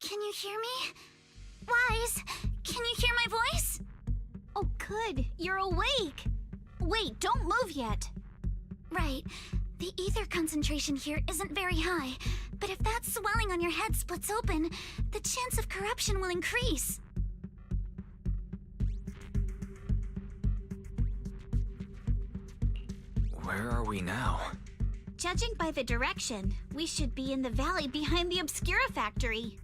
Can you hear me? Wise, can you hear my voice? Oh, good. You're awake. Wait, don't move yet. Right. The ether concentration here isn't very high, but if that swelling on your head splits open, the chance of corruption will increase. Where are we now? Judging by the direction, we should be in the valley behind the Obscura factory.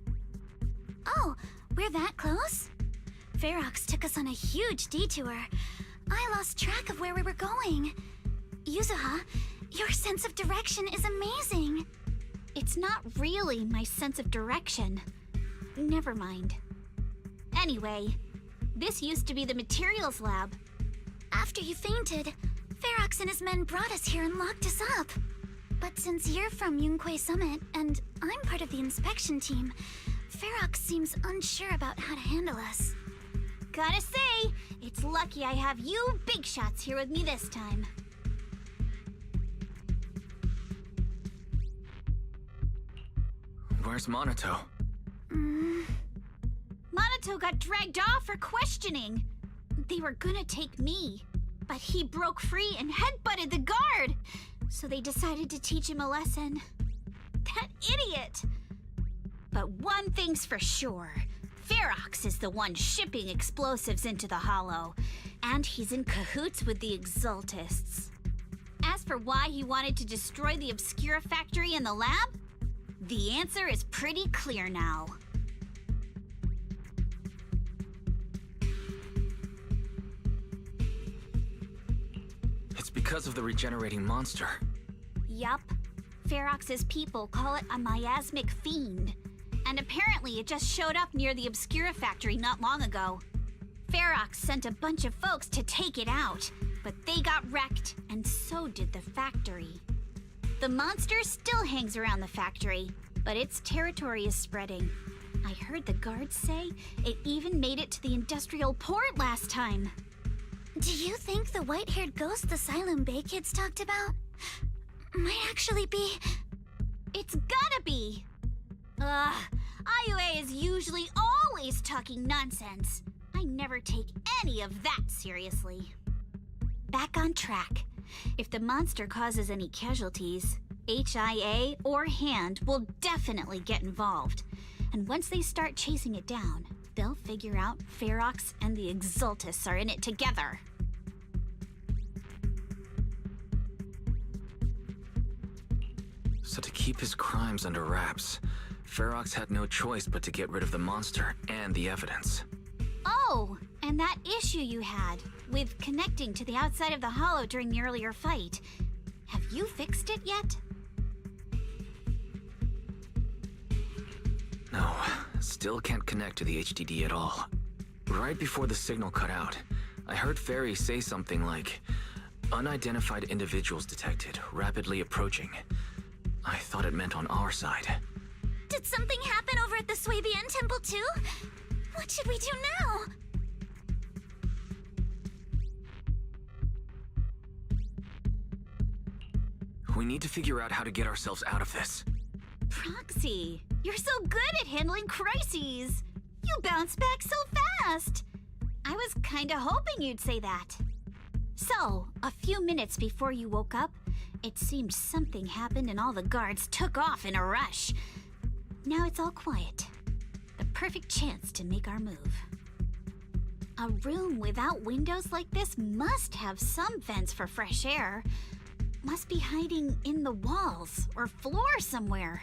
Oh, we're that close? Ferox took us on a huge detour. I lost track of where we were going. Yuzuha, your sense of direction is amazing. It's not really my sense of direction. Never mind. Anyway, this used to be the materials lab. After you fainted, Ferox and his men brought us here and locked us up. But since you're from Yunquay Summit, and I'm part of the inspection team, Ferox seems unsure about how to handle us. Gotta say, it's lucky I have you big shots here with me this time. Where's Monato? Monato got dragged off for questioning. They were gonna take me, but he broke free and headbutted the guard. So they decided to teach him a lesson. That idiot! But one thing's for sure. Ferox is the one shipping explosives into the Hollow, and he's in cahoots with the Exaltists. As for why he wanted to destroy the Obscura factory and the lab, The answer is pretty clear now. It's because of the regenerating monster. Yup. Ferox's people call it a miasmic fiend. And apparently it just showed up near the Obscura factory not long ago. Ferox sent a bunch of folks to take it out, but they got wrecked, and so did the factory. The monster still hangs around the factory, but its territory is spreading. I heard the guards say it even made it to the industrial port last time. Do you think the white-haired ghost the Siloam Bay kids talked about might actually be... It's gotta be! Ugh, IUA is usually always talking nonsense. I never take any of that seriously. Back on track. If the monster causes any casualties, HIA or HAND will definitely get involved. And once they start chasing it down, they'll figure out Ferox and the Exultus are in it together. So to keep his crimes under wraps, Ferox had no choice but to get rid of the monster and the evidence. Oh, and that issue you had with connecting to the outside of the hollow during the earlier fight. Have you fixed it yet? No, still can't connect to the HDD at all. Right before the signal cut out, I heard Fairy say something like, "Unidentified individuals detected, rapidly approaching." I thought it meant on our side. Did something happen over at the Swabian Temple too? What should we do now? We need to figure out how to get ourselves out of this. Proxy, you're so good at handling crises. You bounce back so fast. I was kinda hoping you'd say that. So, a few minutes before you woke up, it seemed something happened and all the guards took off in a rush. Now it's all quiet. The perfect chance to make our move. A room without windows like this must have some vents for fresh air. Must be hiding in the walls or floor somewhere.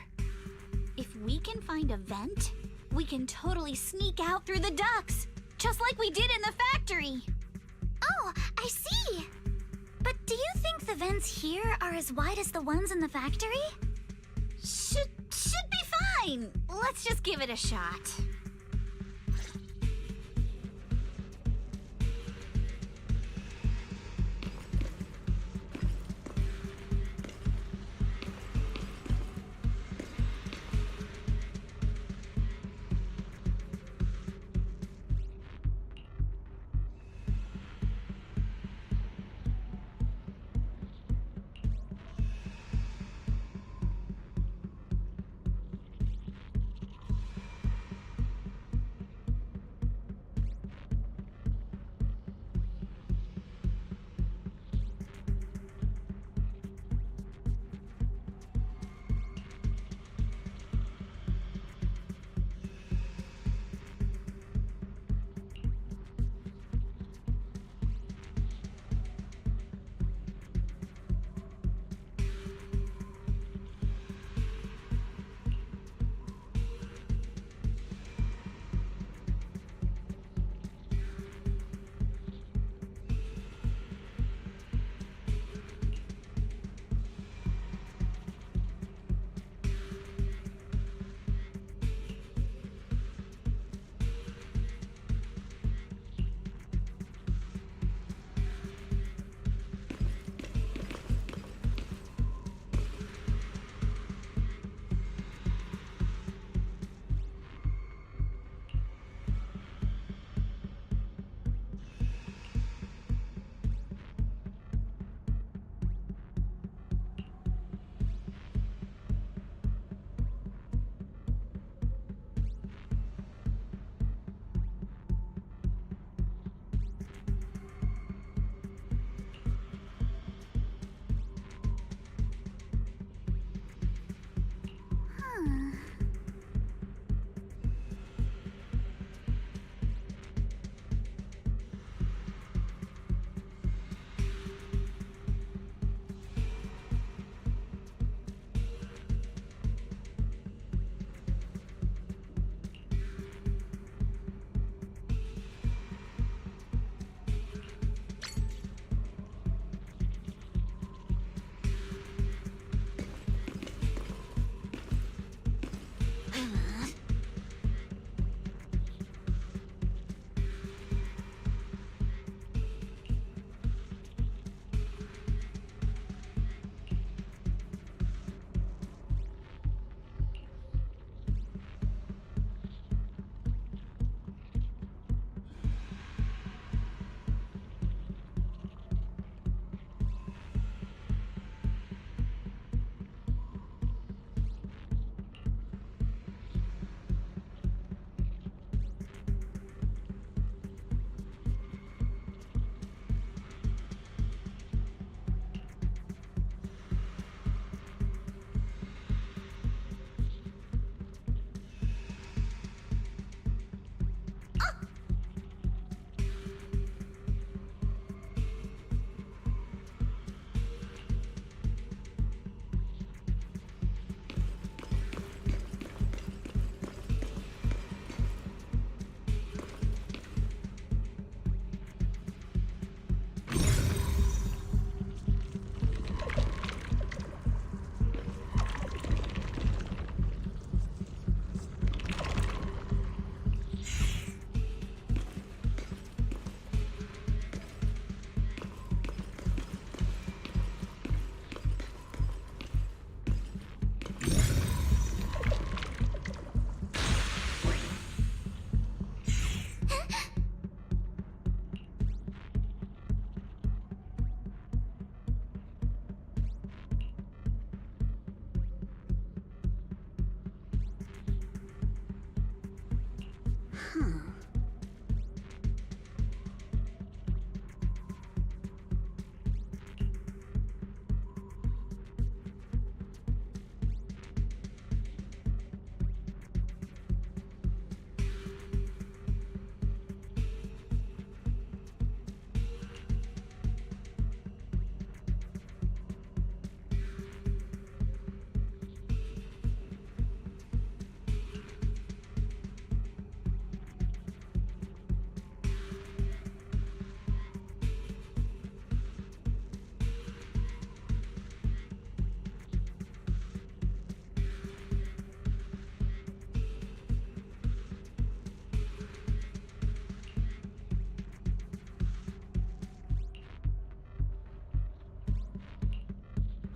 If we can find a vent, we can totally sneak out through the ducts, just like we did in the factory. Oh, I see! But do you think the vents here are as wide as the ones in the factory? Should be fine. Let's just give it a shot.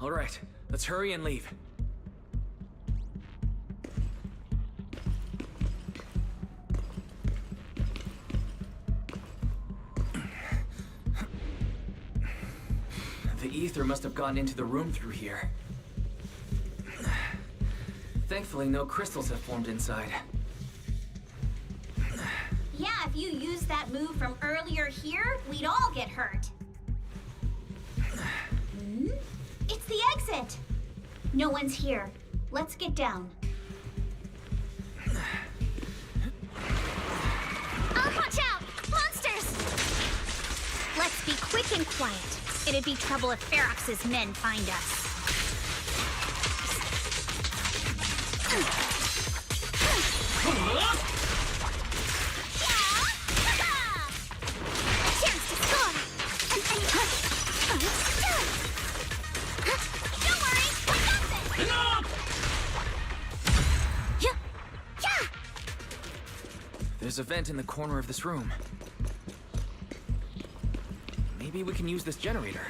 All right, let's hurry and leave. The ether must have gone into the room through here. Thankfully, no crystals have formed inside. Yeah, if you used that move from earlier here, we'd all get hurt. It's the exit! No one's here. Let's get down. Watch out! Monsters! Let's be quick and quiet. It'd be trouble if Ferox's men find us. A chance to score! Don't worry, I got this! There's a vent in the corner of this room. Maybe we can use this generator.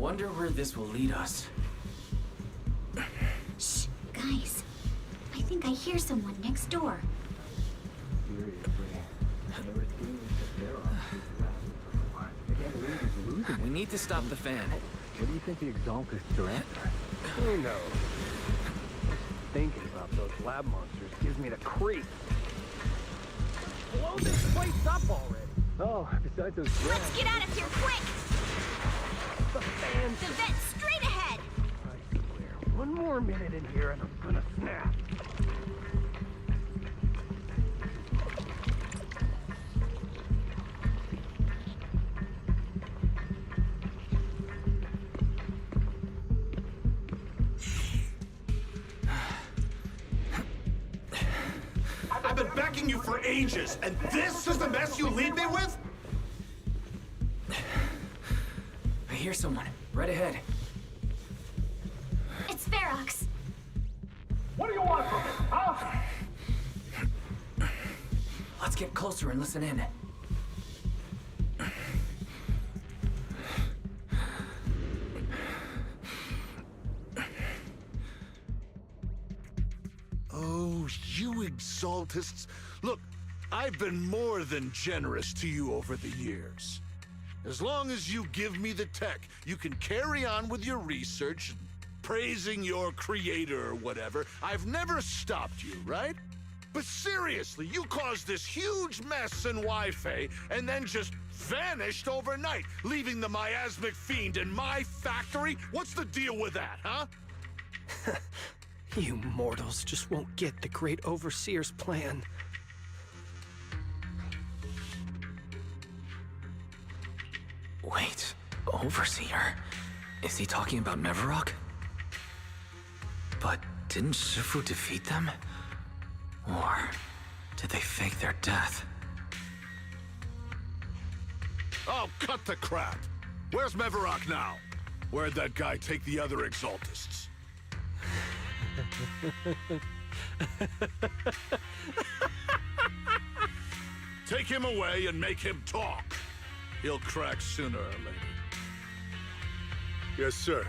Wonder where this will lead us. Shh, guys. I think I hear someone next door. We need to stop the fan. What do you think the Exalted director? Who knows? Thinking about those lab monsters gives me the creep. Blow this place up already. Oh, besides those Let's get out of here quick! The fans. The vent straight ahead! I swear, one more minute in here and I'm gonna snap. I've been backing you for ages, and this is the mess you leave me with? I hear someone. Right ahead. It's Ferox. What do you want from me, huh? Let's get closer and listen in. Oh, you exaltists. Look, I've been more than generous to you over the years. As long as you give me the tech, you can carry on with your research, praising your creator or whatever. I've never stopped you, right? But seriously, you caused this huge mess in Wi-Fi and then just vanished overnight, leaving the miasmic fiend in my factory? What's the deal with that, huh? You mortals just won't get the Great Overseer's plan. Wait, Overseer? Is he talking about Mevarok? But didn't Shifu defeat them? Or did they fake their death? Oh, cut the crap! Where's Mevarok now? Where'd that guy take the other exaltists? Take him away and make him talk. He'll crack sooner or later. Yes, sir.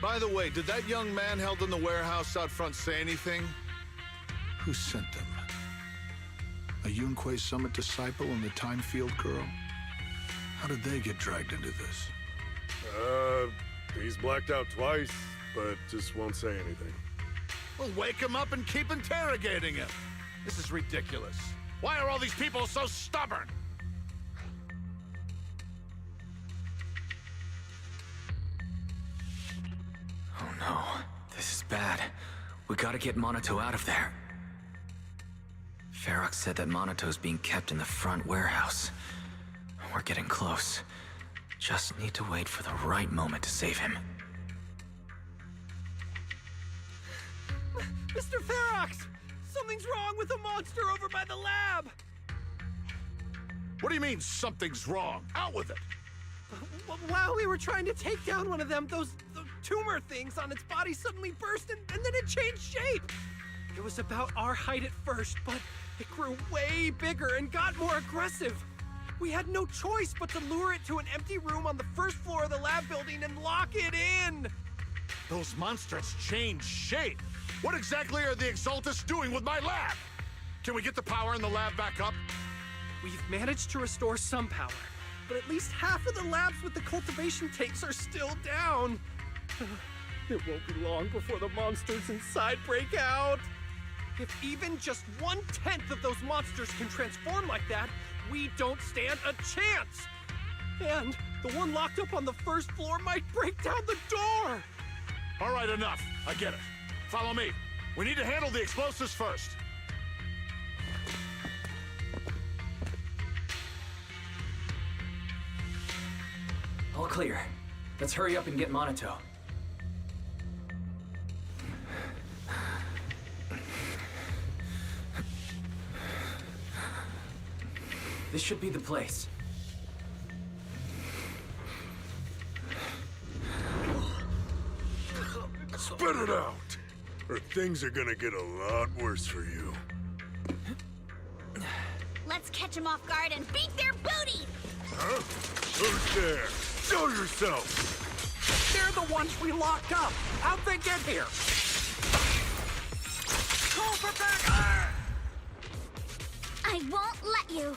By the way, did that young man held in the warehouse out front say anything? Who sent them? A Yunque Summit disciple and the Time Field girl? How did they get dragged into this? He's blacked out twice, but just won't say anything. Well, wake him up and keep interrogating him. This is ridiculous. Why are all these people so stubborn? Oh no, this is bad. We gotta get Monato out of there. Ferox said that Monato's being kept in the front warehouse. We're getting close. Just need to wait for the right moment to save him. Mr. Ferox! Something's wrong with the monster over by the lab! What do you mean, something's wrong? Out with it! While we were trying to take down one of them, those tumor things on its body suddenly burst and then it changed shape! It was about our height at first, but it grew way bigger and got more aggressive. We had no choice but to lure it to an empty room on the first floor of the lab building and lock it in! Those monsters changed shape! What exactly are the Exaltists doing with my lab? Can we get the power in the lab back up? We've managed to restore some power, but at least half of the labs with the cultivation tanks are still down. It won't be long before the monsters inside break out. If even just 1/10 of those monsters can transform like that, we don't stand a chance. And the one locked up on the first floor might break down the door. All right, enough. I get it. Follow me. We need to handle the explosives first. All clear. Let's hurry up and get Monato. This should be the place. Spit it out! Or things are gonna get a lot worse for you. Let's catch them off guard and beat their booty! Huh? Who's there? Show yourself! They're the ones we locked up. How'd they get here? Call for backup! I won't let you.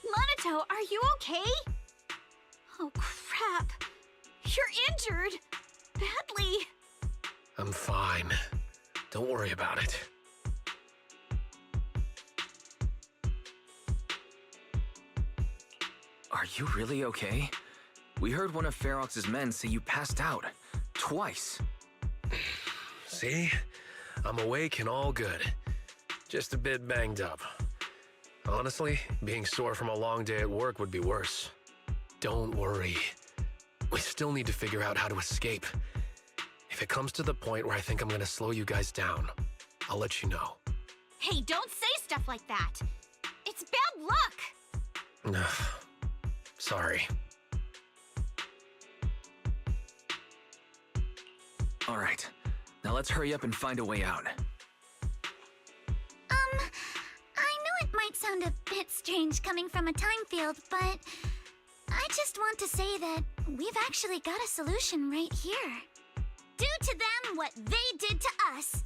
Monato, are you okay? Oh, crap. You're injured. Badly. I'm fine. Don't worry about it. Are you really okay? We heard one of Ferox's men say you passed out. Twice. See? I'm awake and all good. Just a bit banged up. Honestly, being sore from a long day at work would be worse. Don't worry. We still need to figure out how to escape. If it comes to the point where I think I'm gonna slow you guys down, I'll let you know. Hey, don't say stuff like that. It's bad luck. Sorry. All right. Now let's hurry up and find a way out. I know it might sound a bit strange coming from a time field, but I just want to say that we've actually got a solution right here. Do to them what they did to us.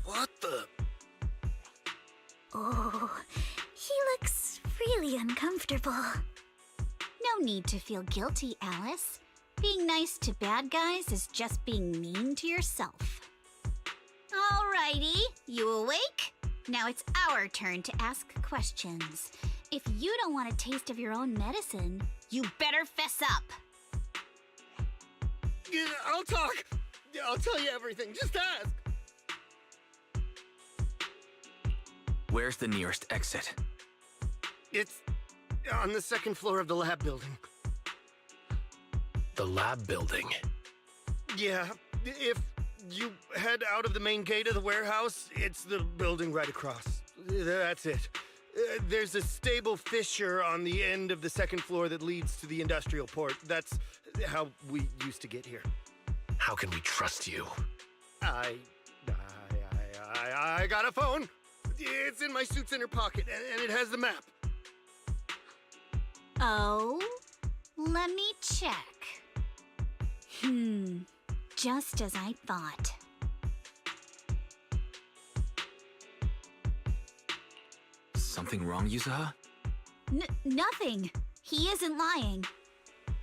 What the? Oh, he looks really uncomfortable. No need to feel guilty, Alice. Being nice to bad guys is just being mean to yourself. Alrighty, you awake? Now it's our turn to ask questions. If you don't want a taste of your own medicine, you better fess up. Yeah, I'll talk. I'll tell you everything. Just ask. Where's the nearest exit? It's on the second floor of the lab building. The lab building? Yeah, if you head out of the main gate of the warehouse, it's the building right across. That's it. There's a stable fissure on the end of the second floor that leads to the industrial port. That's how we used to get here. How can we trust you? I got a phone. It's in my suit's inner pocket, and it has the map. Oh? Let me check. Just as I thought. Something wrong, Yuzuha? Nothing. He isn't lying.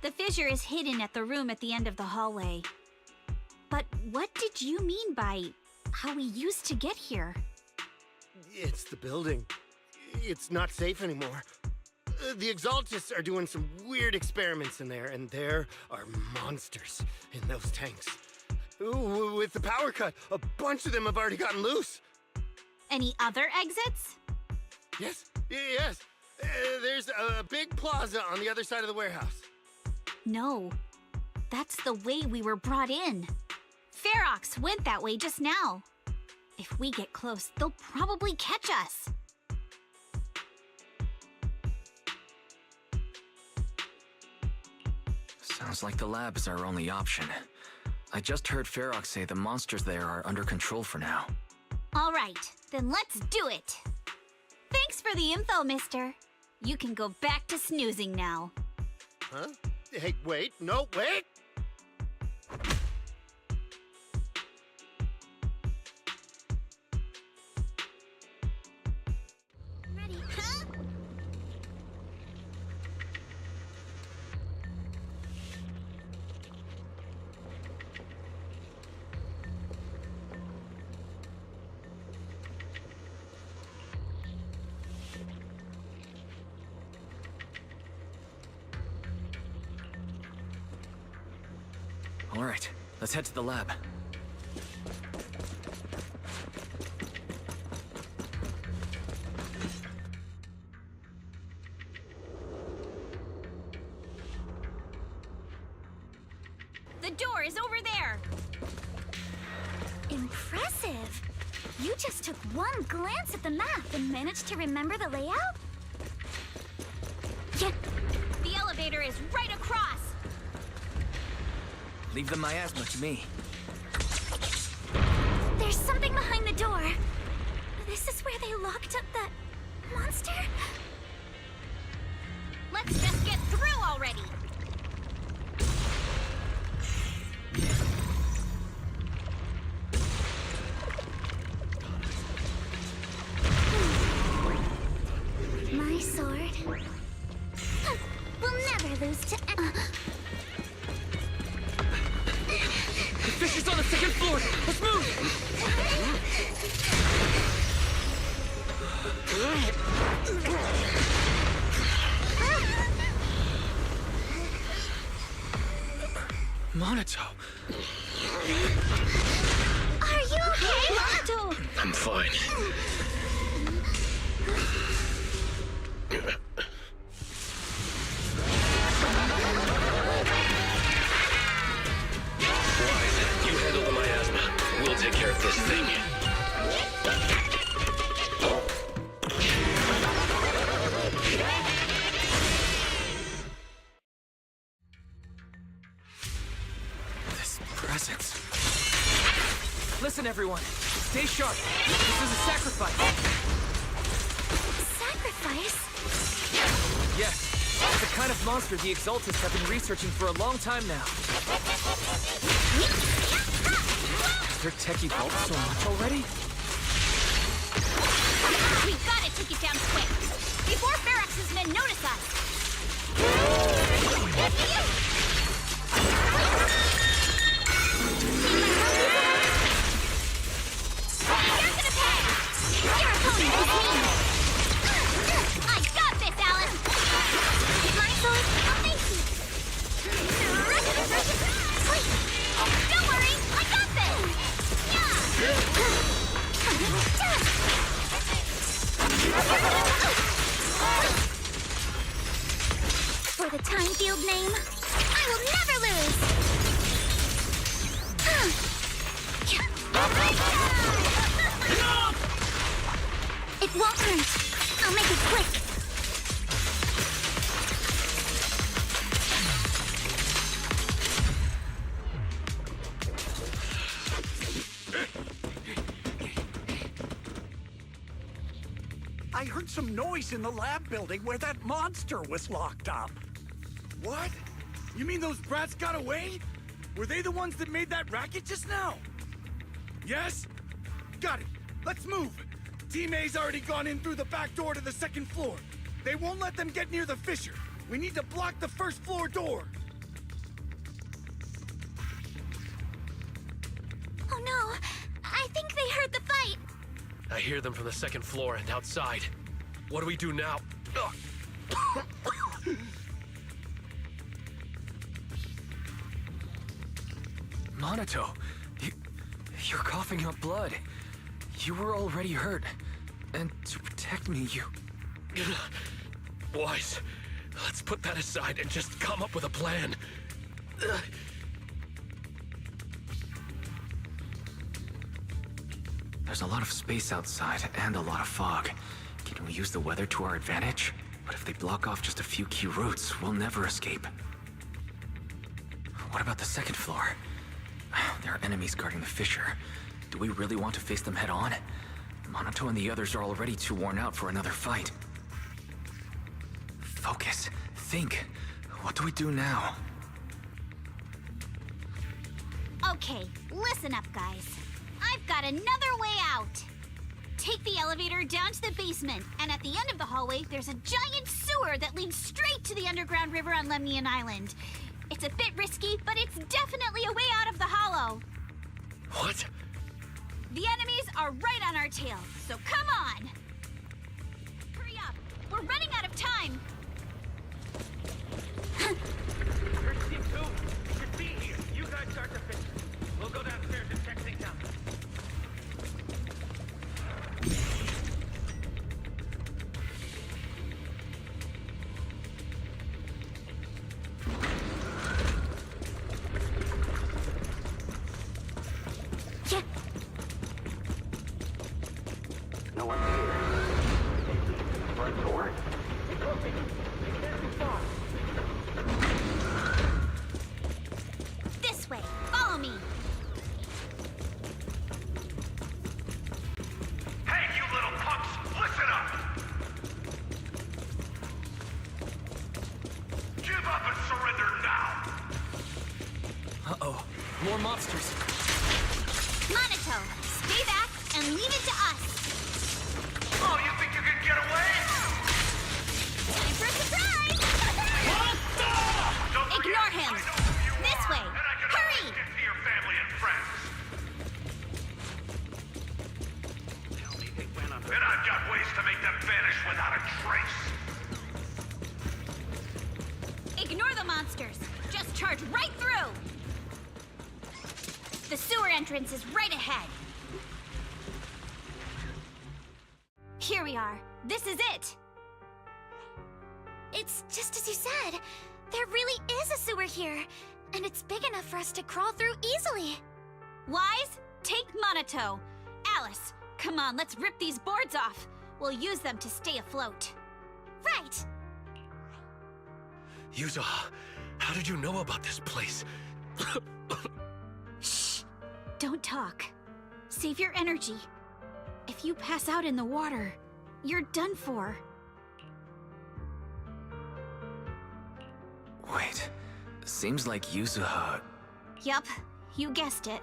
The fissure is hidden at the room at the end of the hallway. But what did you mean by how we used to get here? It's the building. It's not safe anymore. The Exaltists are doing some weird experiments in there, and there are monsters in those tanks. Ooh, with the power cut, a bunch of them have already gotten loose. Any other exits? Yes. There's a big plaza on the other side of the warehouse. No. That's the way we were brought in. Ferox went that way just now. If we get close, they'll probably catch us. Sounds like the lab is our only option. I just heard Ferox say the monsters there are under control for now. All right, then let's do it. Thanks for the info, mister. You can go back to snoozing now. Huh? Hey, wait. No, wait! Ready? Huh? All right, let's head to the lab. The door is over there. Impressive. You just took one glance at the map and managed to remember the layout? Yeah. The elevator is right across. Leave the miasma to me. There's something behind the door. This is where they locked up that monster? Let's just get through already! My sword. We'll never lose to The fish is on the second floor! Let's move! Monato! Are you okay, Monato? I'm fine. Wise, you handle the miasma. We'll take care of this thing. This presence. Listen, everyone. Stay sharp. This is a sacrifice. Sacrifice? Yes. It's the kind of monster the Exaltists have been researching for a long time now. Has their tech evolved so much already? We've gotta take it down quick, before Ferox's men notice us! You're gonna pay! Your opponent is me! I got this, Alice! My sword, thank you! Wait! Don't worry, I got this! For the time field name, I will never lose! It won't hurt. I'll make it quick. I heard some noise in the lab building where that monster was locked up. What? You mean those brats got away? Were they the ones that made that racket just now? Yes? Got it. Let's move. Team A's already gone in through the back door to the second floor. They won't let them get near the fissure. We need to block the first floor door. Oh no! I think they heard the fight! I hear them from the second floor and outside. What do we do now? Monato, you're coughing up blood. You were already hurt. And to protect me, you... Wise, let's put that aside and just come up with a plan. There's a lot of space outside and a lot of fog. Can we use the weather to our advantage? But if they block off just a few key routes, we'll never escape. What about the second floor? There are enemies guarding the fissure. Do we really want to face them head on? Monato and the others are already too worn out for another fight. Focus. Think. What do we do now? Okay, listen up, guys. I've got another way out. Take the elevator down to the basement, and at the end of the hallway, there's a giant sewer that leads straight to the underground river on Lemnian Island. It's a bit risky, but it's definitely a way out of the hollow. What? The enemies are right on our tail, so come on! Hurry up! We're running out of time! Here's Team 2. You should be here. You guys start the fix. We'll go downstairs and check things out. No one's here. Front door. It's open. monsters. Monato, stay back and leave it to us. Oh, you think you can get away? Time for a surprise! Ignore him. This way. Hurry! Get to your family and friends. And I've got ways to make them vanish without a trace. Ignore the monsters. Just charge right through. The sewer entrance is right ahead. Here we are. This is it. It's just as you said. There really is a sewer here, and it's big enough for us to crawl through easily. Wise, take Monato. Alice, come on, let's rip these boards off. We'll use them to stay afloat. Right. Yuza, how did you know about this place? Shh. Don't talk. Save your energy. If you pass out in the water, you're done for. Wait, seems like Yuzuha... Yup, you guessed it.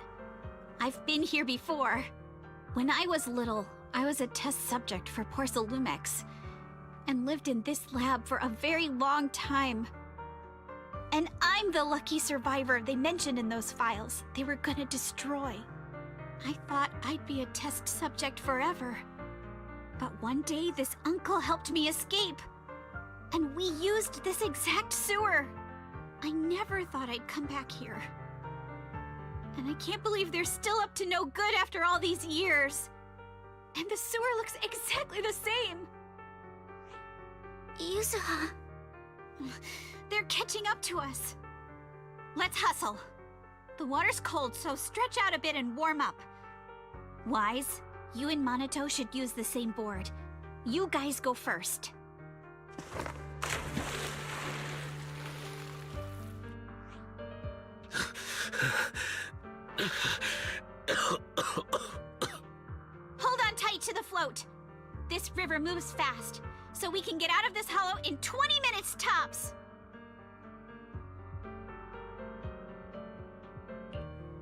I've been here before. When I was little, I was a test subject for Porcelumex, and lived in this lab for a very long time. And I'm the lucky survivor they mentioned in those files they were gonna destroy. I thought I'd be a test subject forever. But one day, this uncle helped me escape. And we used this exact sewer. I never thought I'd come back here. And I can't believe they're still up to no good after all these years. And the sewer looks exactly the same. Yuzuha. They're catching up to us. Let's hustle. The water's cold, so stretch out a bit and warm up. Wise, you and Monato should use the same board. You guys go first. Hold on tight to the float. This river moves fast, so we can get out of this hollow in 20 minutes tops.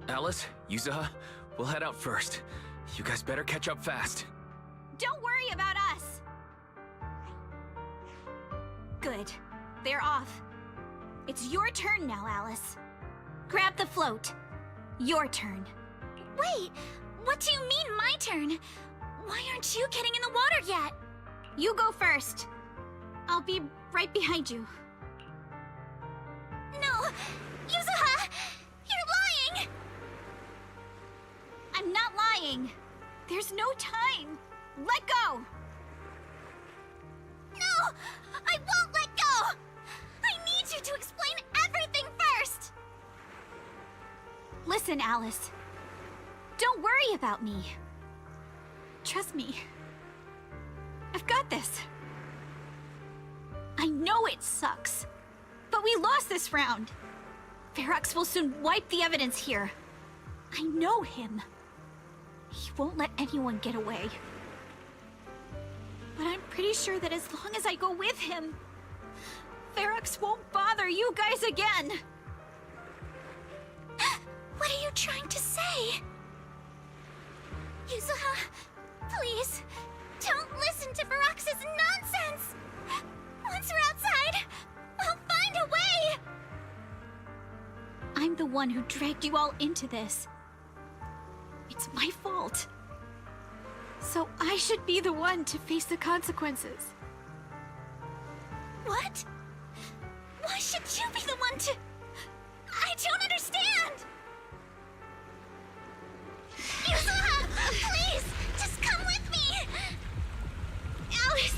Alice, Yuzuha, we'll head out first. You guys better catch up fast. Don't worry about us. Good. They're off. It's your turn now, Alice. Grab the float. Your turn. Wait, what do you mean my turn? Why aren't you getting in the water yet? You go first. I'll be right behind you. No! Yuzuha! You're lying! I'm not lying. There's no time. Let go! No! I won't let go! I need you to explain everything first! Listen, Alice. Don't worry about me. Trust me. I've got this. I know it sucks, but we lost this round. Ferox will soon wipe the evidence here. I know him. He won't let anyone get away. But I'm pretty sure that as long as I go with him, Ferox won't bother you guys again. What are you trying to say? Yuzuha, please, don't listen to Ferox's nonsense! Once we're outside, we'll find a way! I'm the one who dragged you all into this. It's my fault. So I should be the one to face the consequences. What? Why should you be the one to... I don't understand! Yuzuha, please, just come with me! Alice,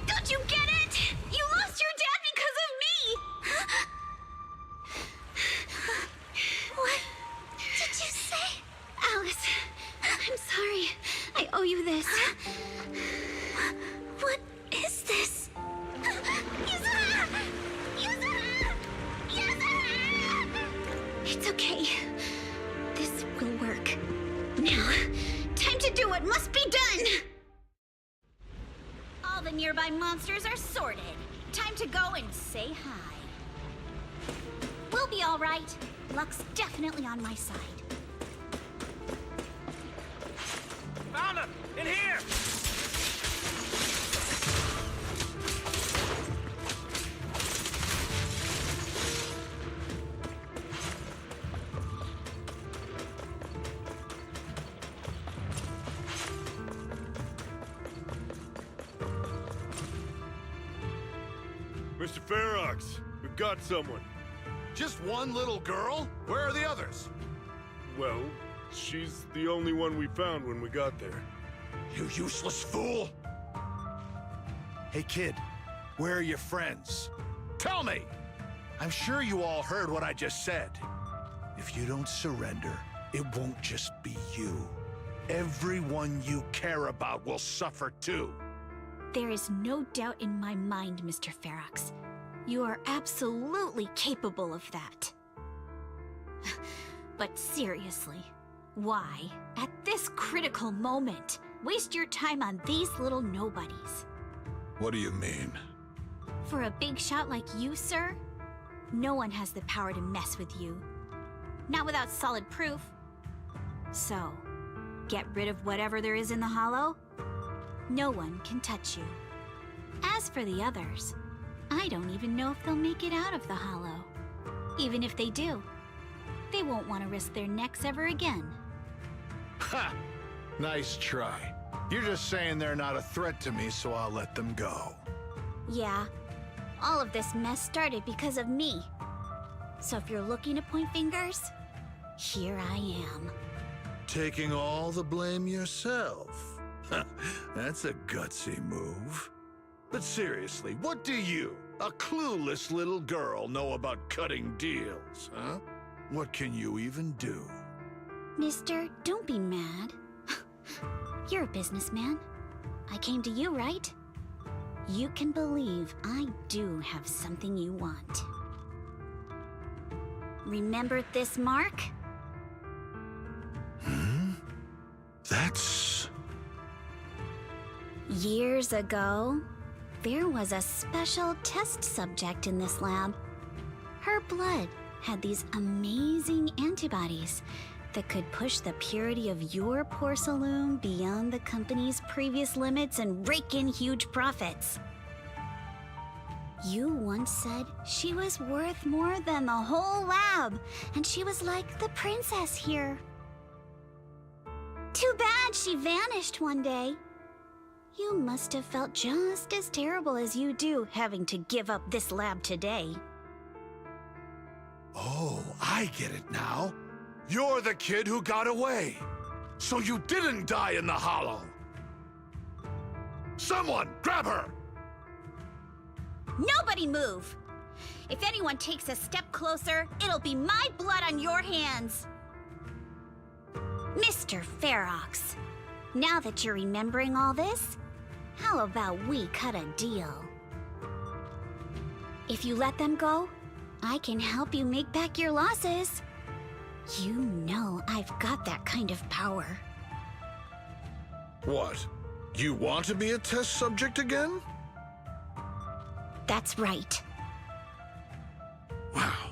don't you get it? You lost your dad because of me! What did you say? Alice, I'm sorry. I owe you this. What is this? Yuzuha! Yuzuha! Yuzuha! It's okay. This will work. Now, time to do what must be done! All the nearby monsters are sorted. Time to go and say hi. We'll be all right. Luck's definitely on my side. Mr. Ferox, we've got someone. Just one little girl? Where are the others? Well, she's the only one we found when we got there. You useless fool! Hey kid, where are your friends? Tell me! I'm sure you all heard what I just said. If you don't surrender, it won't just be you. Everyone you care about will suffer too. There is no doubt in my mind, Mr. Ferox. You are absolutely capable of that. But seriously, why, at this critical moment, waste your time on these little nobodies? What do you mean? For a big shot like you, sir, no one has the power to mess with you. Not without solid proof. So, get rid of whatever there is in the hollow. No one can touch you. As for the others, I don't even know if they'll make it out of the hollow. Even if they do, they won't want to risk their necks ever again. Ha! Nice try. You're just saying they're not a threat to me, so I'll let them go. Yeah, all of this mess started because of me. So if you're looking to point fingers, here I am. Taking all the blame yourself. That's a gutsy move. But seriously, what do you, a clueless little girl, know about cutting deals, huh? What can you even do? Mister, don't be mad. You're a businessman. I came to you, right? You can believe I do have something you want. Remember this mark? That's... Years ago, there was a special test subject in this lab. Her blood had these amazing antibodies that could push the purity of your porcelain beyond the company's previous limits and rake in huge profits. You once said she was worth more than the whole lab, and she was like the princess here. Too bad she vanished one day. You must have felt just as terrible as you do having to give up this lab today. Oh, I get it now. You're the kid who got away. So you didn't die in the hollow. Someone, grab her! Nobody move! If anyone takes a step closer, it'll be my blood on your hands. Mr. Ferox, now that you're remembering all this, how about we cut a deal? If you let them go, I can help you make back your losses. You know I've got that kind of power. What? You want to be a test subject again? That's right. Wow.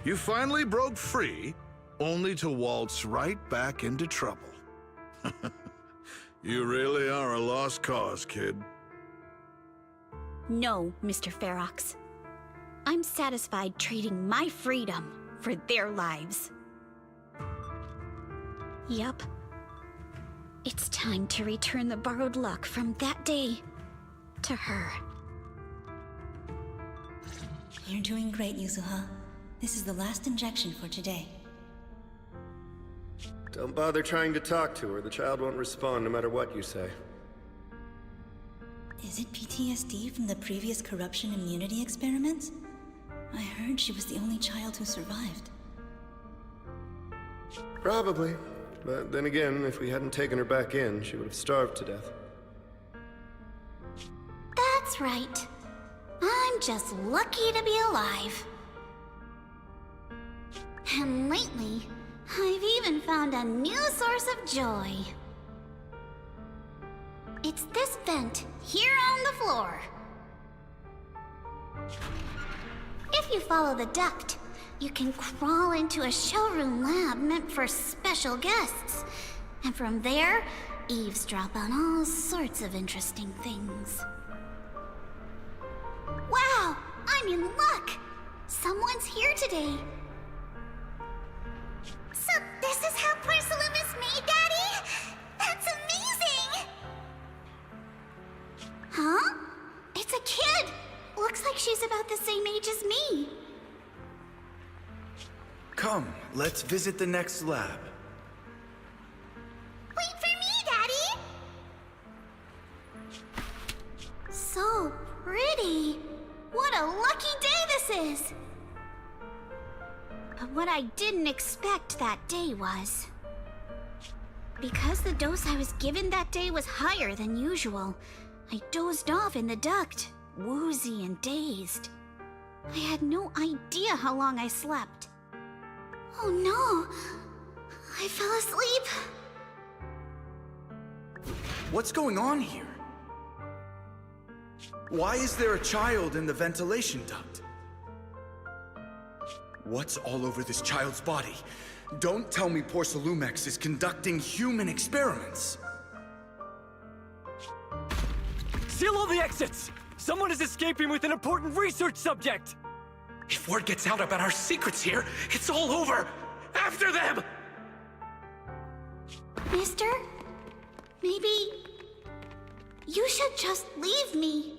You finally broke free, only to waltz right back into trouble. You really are a lost cause, kid. No, Mr. Ferox. I'm satisfied trading my freedom for their lives. Yup. It's time to return the borrowed luck from that day to her. You're doing great, Yuzuha. This is the last injection for today. Don't bother trying to talk to her. The child won't respond no matter what you say. Is it PTSD from the previous corruption immunity experiments? I heard she was the only child who survived. Probably. But then again, if we hadn't taken her back in, she would have starved to death. That's right. I'm just lucky to be alive. And lately, I've even found a new source of joy. It's this vent here on the floor. If you follow the duct, you can crawl into a showroom lab meant for special guests. And from there, eavesdrop on all sorts of interesting things. Wow! I'm in luck! Someone's here today. So this is how porcelain is made, Daddy? That's amazing! Huh? It's a kid! Looks like she's about the the same age as me. Come, let's visit the next lab. Wait for me, Daddy! So pretty. What a lucky day this is! But what I didn't expect that day was... because the dose I was given that day was higher than usual, I dozed off in the duct, woozy and dazed. I had no idea how long I slept. Oh no! I fell asleep! What's going on here? Why is there a child in the ventilation duct? What's all over this child's body? Don't tell me Porcelumex is conducting human experiments. Seal all the exits! Someone is escaping with an important research subject! If word gets out about our secrets here, it's all over! After them! Mister? Maybe... you should just leave me.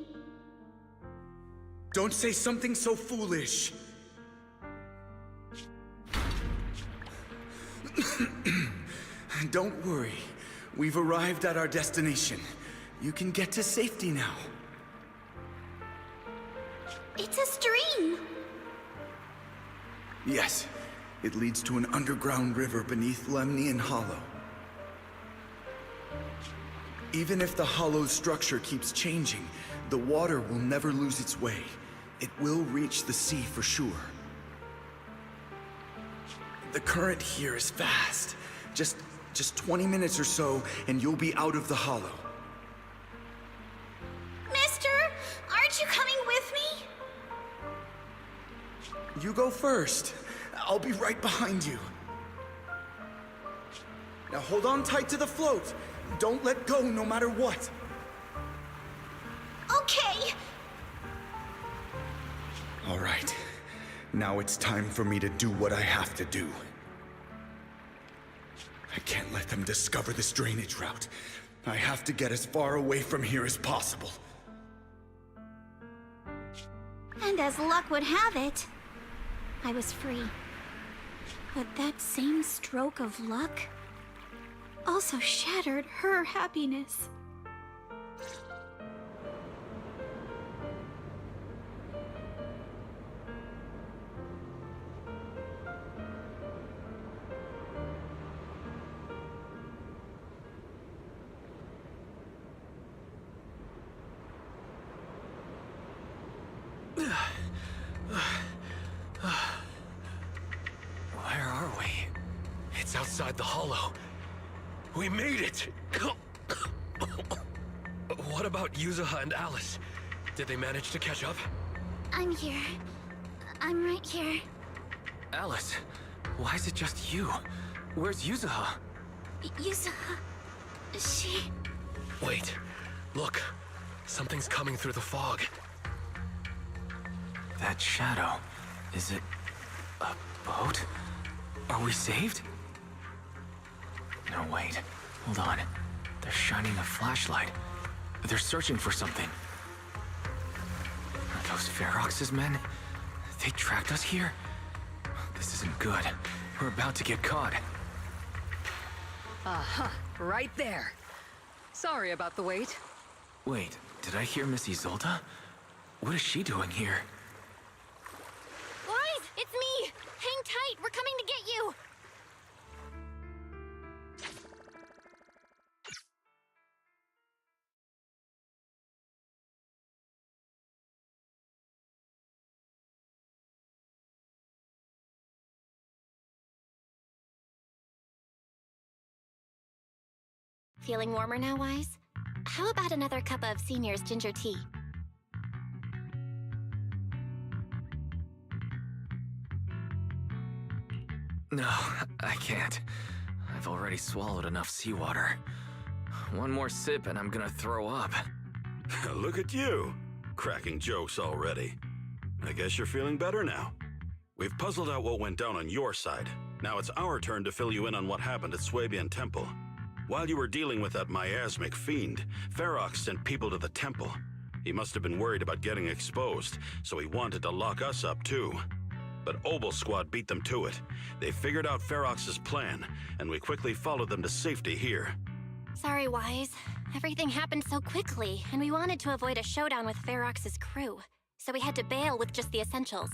Don't say something so foolish. Don't worry. We've arrived at our destination. You can get to safety now. It's a stream. Yes, it leads to an underground river beneath Lemnian Hollow. Even if the hollow's structure keeps changing, the water will never lose its way. It will reach the sea for sure. The current here is fast. Just 20 minutes or so, and you'll be out of the hollow. Mister, aren't you coming with me? You go first. I'll be right behind you. Now hold on tight to the float. Don't let go no matter what. Okay. All right. Now it's time for me to do what I have to do. I can't let them discover this drainage route. I have to get as far away from here as possible. And as luck would have it, I was free. But that same stroke of luck also shattered her happiness. Where are we? It's outside the hollow. We made it! What about Yuzuha and Alice? Did they manage to catch up? I'm here. I'm right here. Alice, why is it just you? Where's Yuzuha? Yuzuha... she... Wait. Look. Something's coming through the fog. That shadow. Is it... a boat? Are we saved? No, wait. Hold on. They're shining a flashlight. They're searching for something. Are those Ferox's men? They tracked us here? This isn't good. We're about to get caught. Aha, right there. Sorry about the wait. Wait, did I hear Miss Isolde? What is she doing here? Guys, it's me! Hang tight, we're coming to get you! Feeling warmer now, Wise? How about another cup of Senior's ginger tea? No, I can't. I've already swallowed enough seawater. One more sip and I'm gonna throw up. Look at you, cracking jokes already. I guess you're feeling better now. We've puzzled out what went down on your side. Now it's our turn to fill you in on what happened at Swabian Temple. While you were dealing with that miasmic fiend, Ferox sent people to the temple. He must have been worried about getting exposed, so he wanted to lock us up too. But Obel Squad beat them to it. They figured out Ferox's plan, and we quickly followed them to safety here. Sorry, Wise. Everything happened so quickly, and we wanted to avoid a showdown with Ferox's crew, so we had to bail with just the essentials.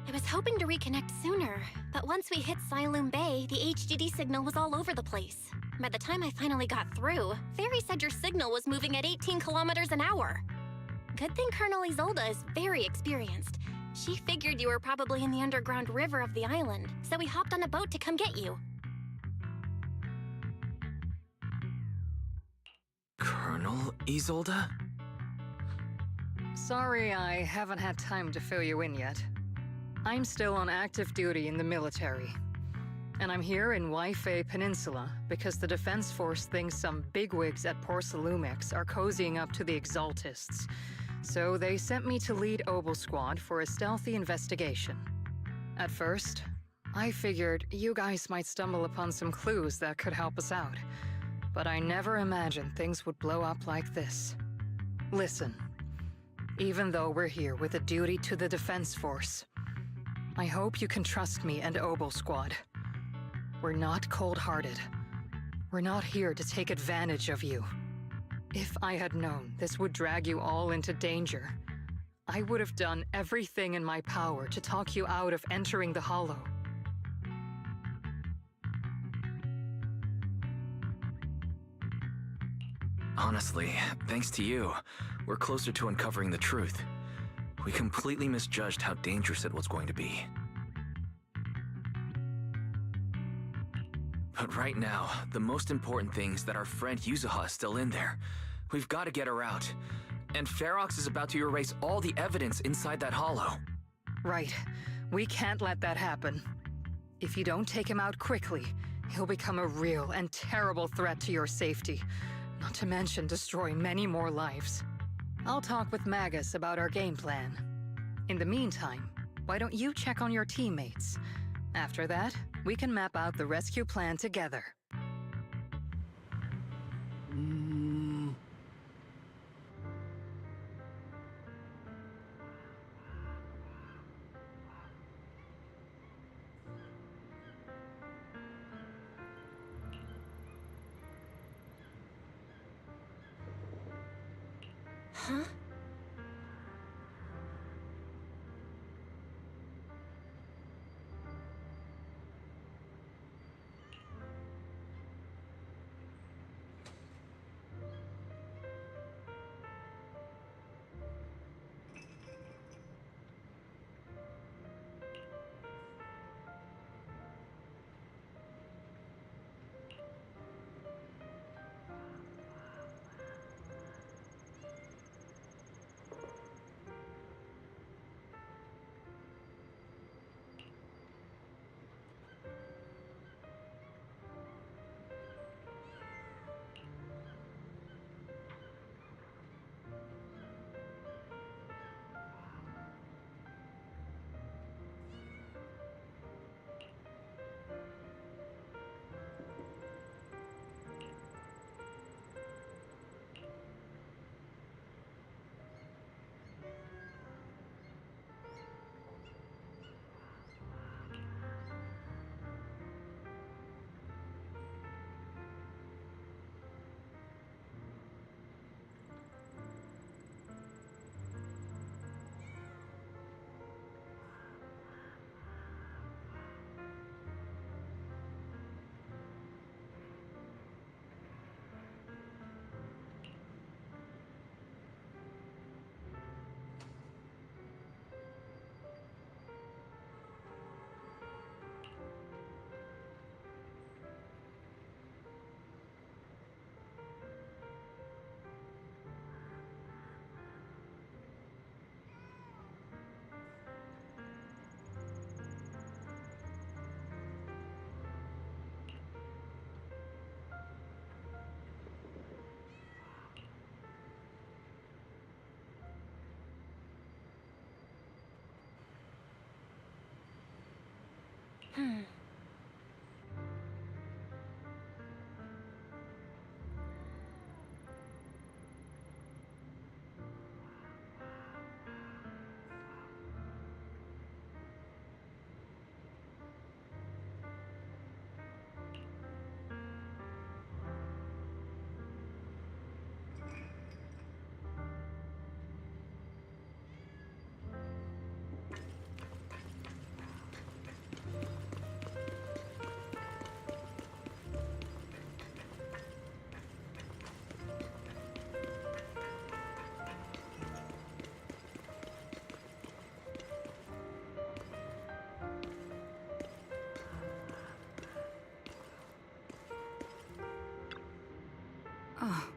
I was hoping to reconnect sooner, but once we hit Siloam Bay, the HGD signal was all over the place. By the time I finally got through, Fairy said your signal was moving at 18 kilometers an hour. Good thing Colonel Isolde is very experienced. She figured you were probably in the underground river of the island, so we hopped on a boat to come get you. Colonel Isolde? Sorry I haven't had time to fill you in yet. I'm still on active duty in the military. And I'm here in Hué Peninsula because the Defense Force thinks some bigwigs at Porcelumex are cozying up to the Exaltists. So they sent me to lead Obel Squad for a stealthy investigation. At first, I figured you guys might stumble upon some clues that could help us out. But I never imagined things would blow up like this. Listen, even though we're here with a duty to the Defense Force, I hope you can trust me and Obel Squad. We're not cold-hearted. We're not here to take advantage of you. If I had known this would drag you all into danger, I would have done everything in my power to talk you out of entering the Hollow. Honestly, thanks to you, we're closer to uncovering the truth. We completely misjudged how dangerous it was going to be. But right now, the most important thing is that our friend Yuzuha is still in there. We've got to get her out. And Ferox is about to erase all the evidence inside that hollow. Right. We can't let that happen. If you don't take him out quickly, he'll become a real and terrible threat to your safety. Not to mention destroy many more lives. I'll talk with Magus about our game plan. In the meantime, why don't you check on your teammates? After that, we can map out the rescue plan together. Huh? Oh.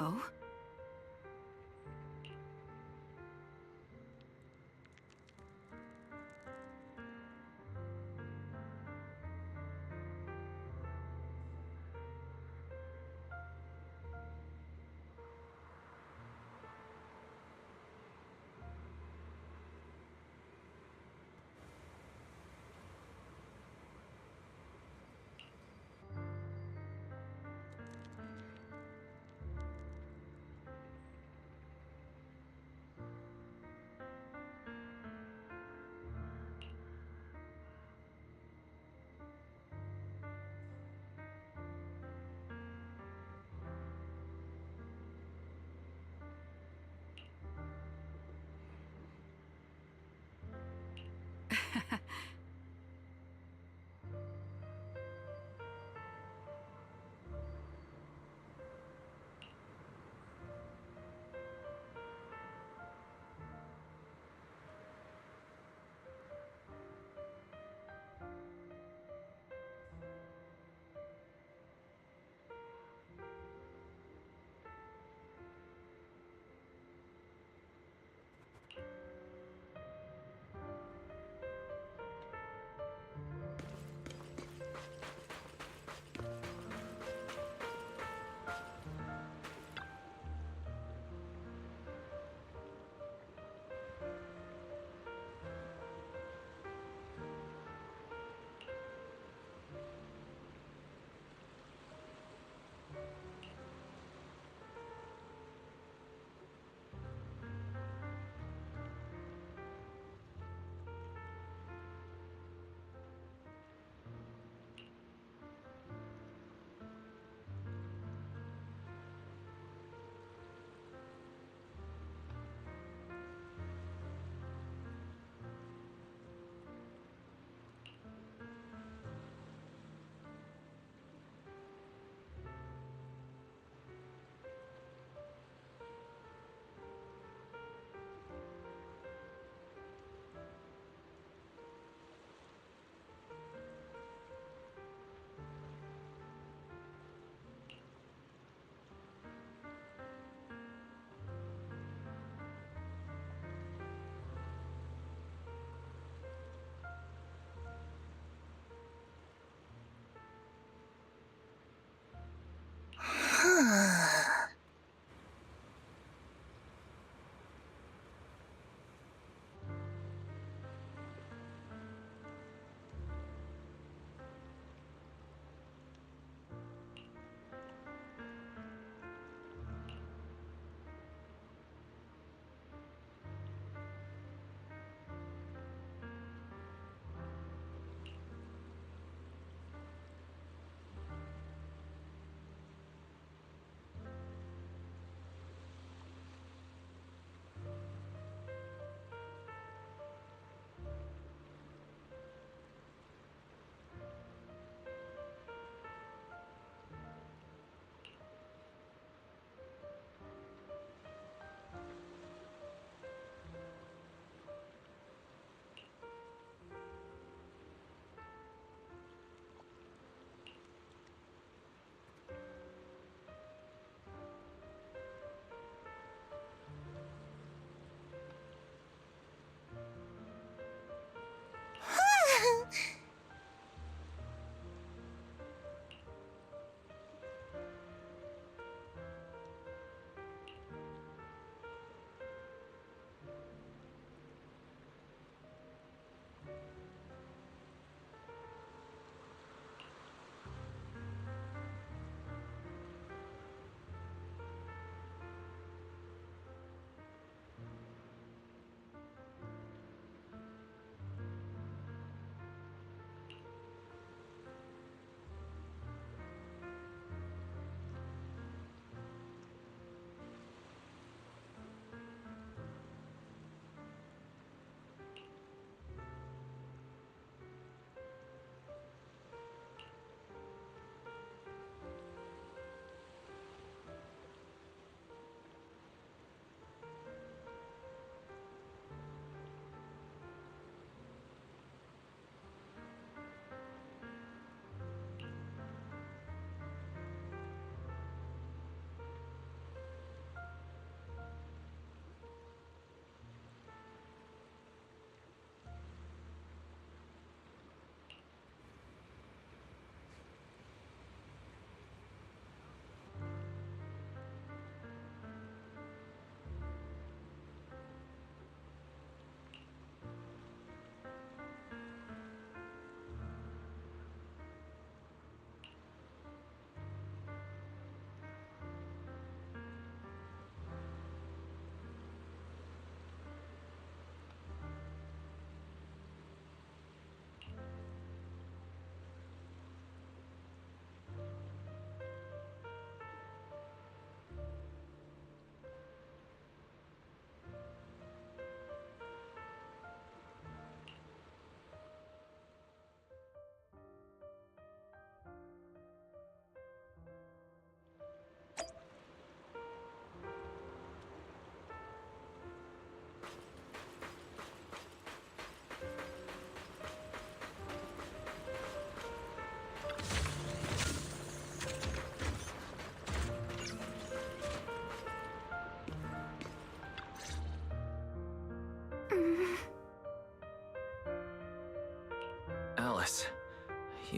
Oh?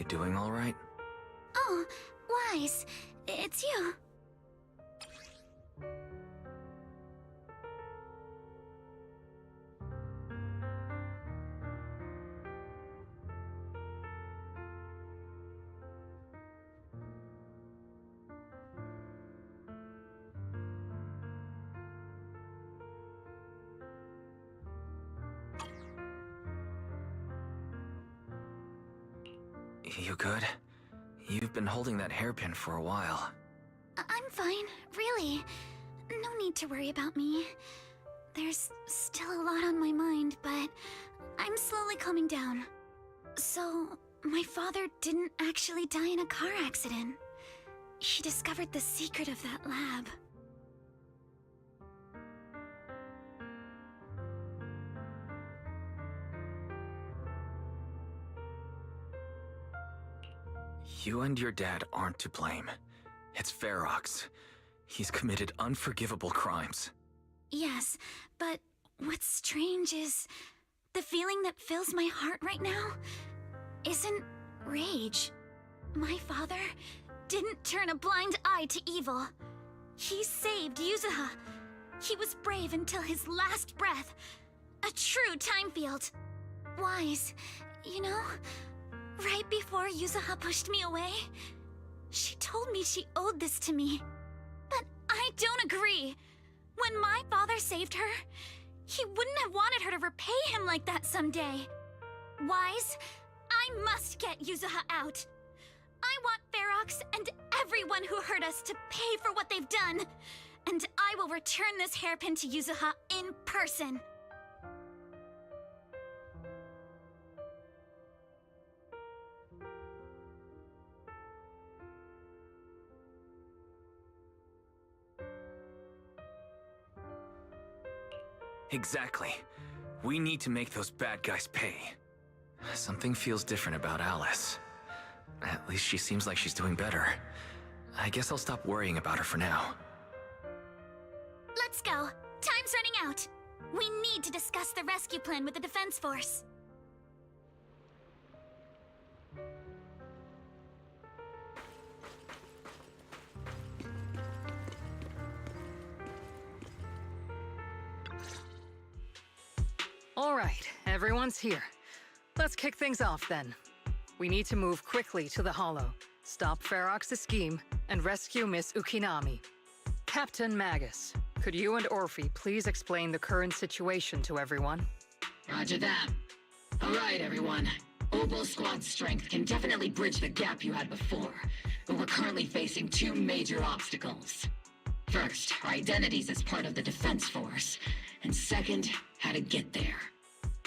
You doing all right? Oh, Wise, it's you. You good? You've been holding that hairpin for a while. I'm fine, really. No need to worry about me. There's still a lot on my mind, but I'm slowly calming down. So, my father didn't actually die in a car accident. He discovered the secret of that lab. You and your dad aren't to blame. It's Ferox. He's committed unforgivable crimes. Yes, but what's strange is the feeling that fills my heart right now isn't rage. My father didn't turn a blind eye to evil. He saved Yuzuha. He was brave until his last breath. A true time field. Wise, you know, right before Yuzuha pushed me away, she told me she owed this to me. But I don't agree. When my father saved her, he wouldn't have wanted her to repay him like that someday. Wise, I must get Yuzuha out. I want Ferox and everyone who hurt us to pay for what they've done. And I will return this hairpin to Yuzuha in person. Exactly. We need to make those bad guys pay. Something feels different about Alice. At least she seems like she's doing better. I guess I'll stop worrying about her for now. Let's go. Time's running out. We need to discuss the rescue plan with the Defense Force. All right, everyone's here. Let's kick things off then. We need to move quickly to the Hollow, stop Ferox's scheme, and rescue Miss Ukinami. Captain Magus, could you and Orphe please explain the current situation to everyone? Roger that. All right, everyone. Opal Squad's strength can definitely bridge the gap you had before, but we're currently facing two major obstacles. First, our identities as part of the Defense Force, and second, how to get there.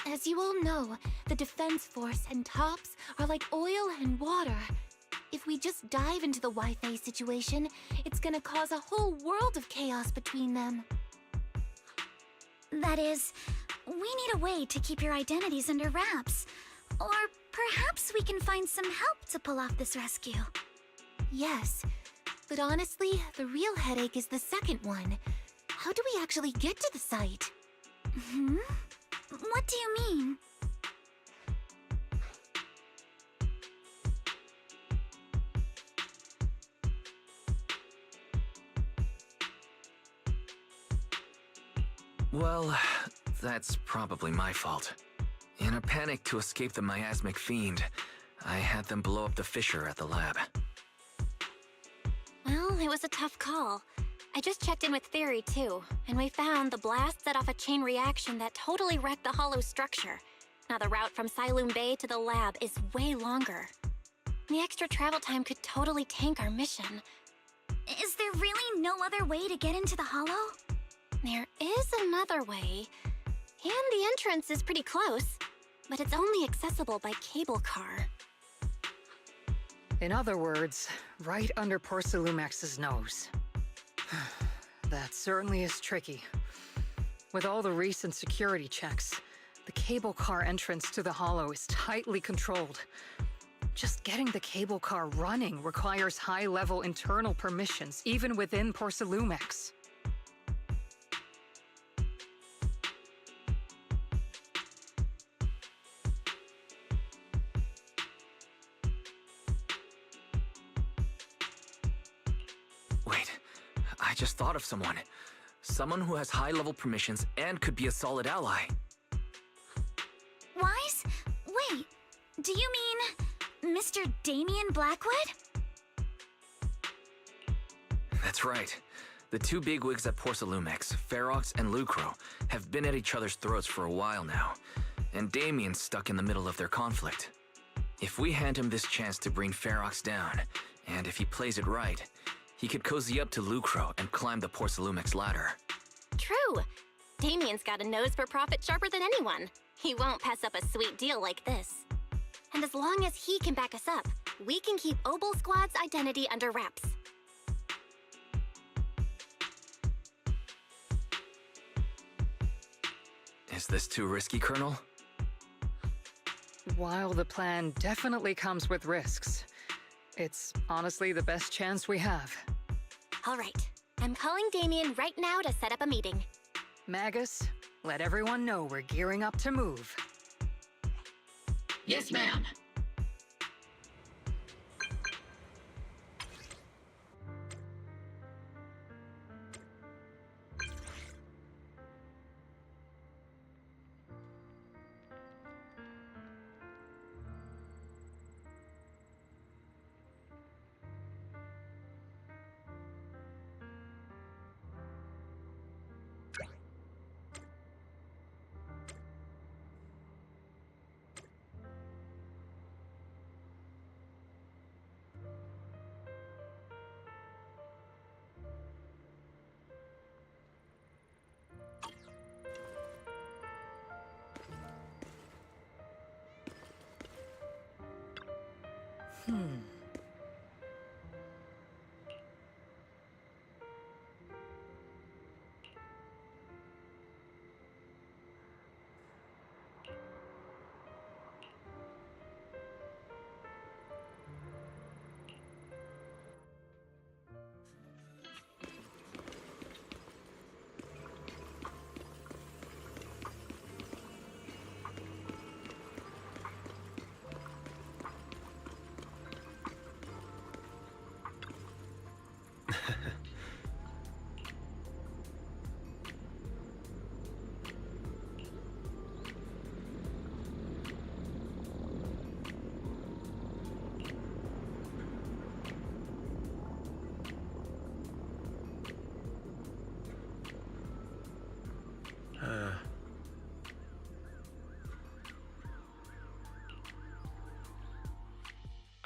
As you all know, the Defense Force and TOPS are like oil and water. If we just dive into the Wi-Fi situation, it's gonna cause a whole world of chaos between them. That is, we need a way to keep your identities under wraps. Or perhaps we can find some help to pull off this rescue. Yes, but honestly, the real headache is the second one. How do we actually get to the site? Hmm? What do you mean? Well, that's probably my fault. In a panic to escape the miasmic fiend, I had them blow up the fissure at the lab. Well, it was a tough call. I just checked in with Theory too, and we found the blast set off a chain reaction that totally wrecked the hollow structure. Now the route from Siloom Bay to the lab is way longer. The extra travel time could totally tank our mission. Is there really no other way to get into the hollow? There is another way, and the entrance is pretty close, but it's only accessible by cable car. In other words, right under Porcelumex's nose. That certainly is tricky. With all the recent security checks, the cable car entrance to the Hollow is tightly controlled. Just getting the cable car running requires high-level internal permissions, even within Porcelumex. I just thought of someone. Someone who has high-level permissions and could be a solid ally. Wise? Wait, do you mean Mr. Damien Blackwood? That's right. The two bigwigs at Porcelumex, Ferox and Lucro, have been at each other's throats for a while now, and Damien's stuck in the middle of their conflict. If we hand him this chance to bring Ferox down, and if he plays it right, he could cozy up to Lucro and climb the Porcelumex ladder. True. Damien's got a nose for profit sharper than anyone. He won't pass up a sweet deal like this. And as long as he can back us up, we can keep Obel Squad's identity under wraps. Is this too risky, Colonel? While the plan definitely comes with risks, it's honestly the best chance we have. All right. I'm calling Damien right now to set up a meeting. Magus, let everyone know we're gearing up to move. Yes, ma'am.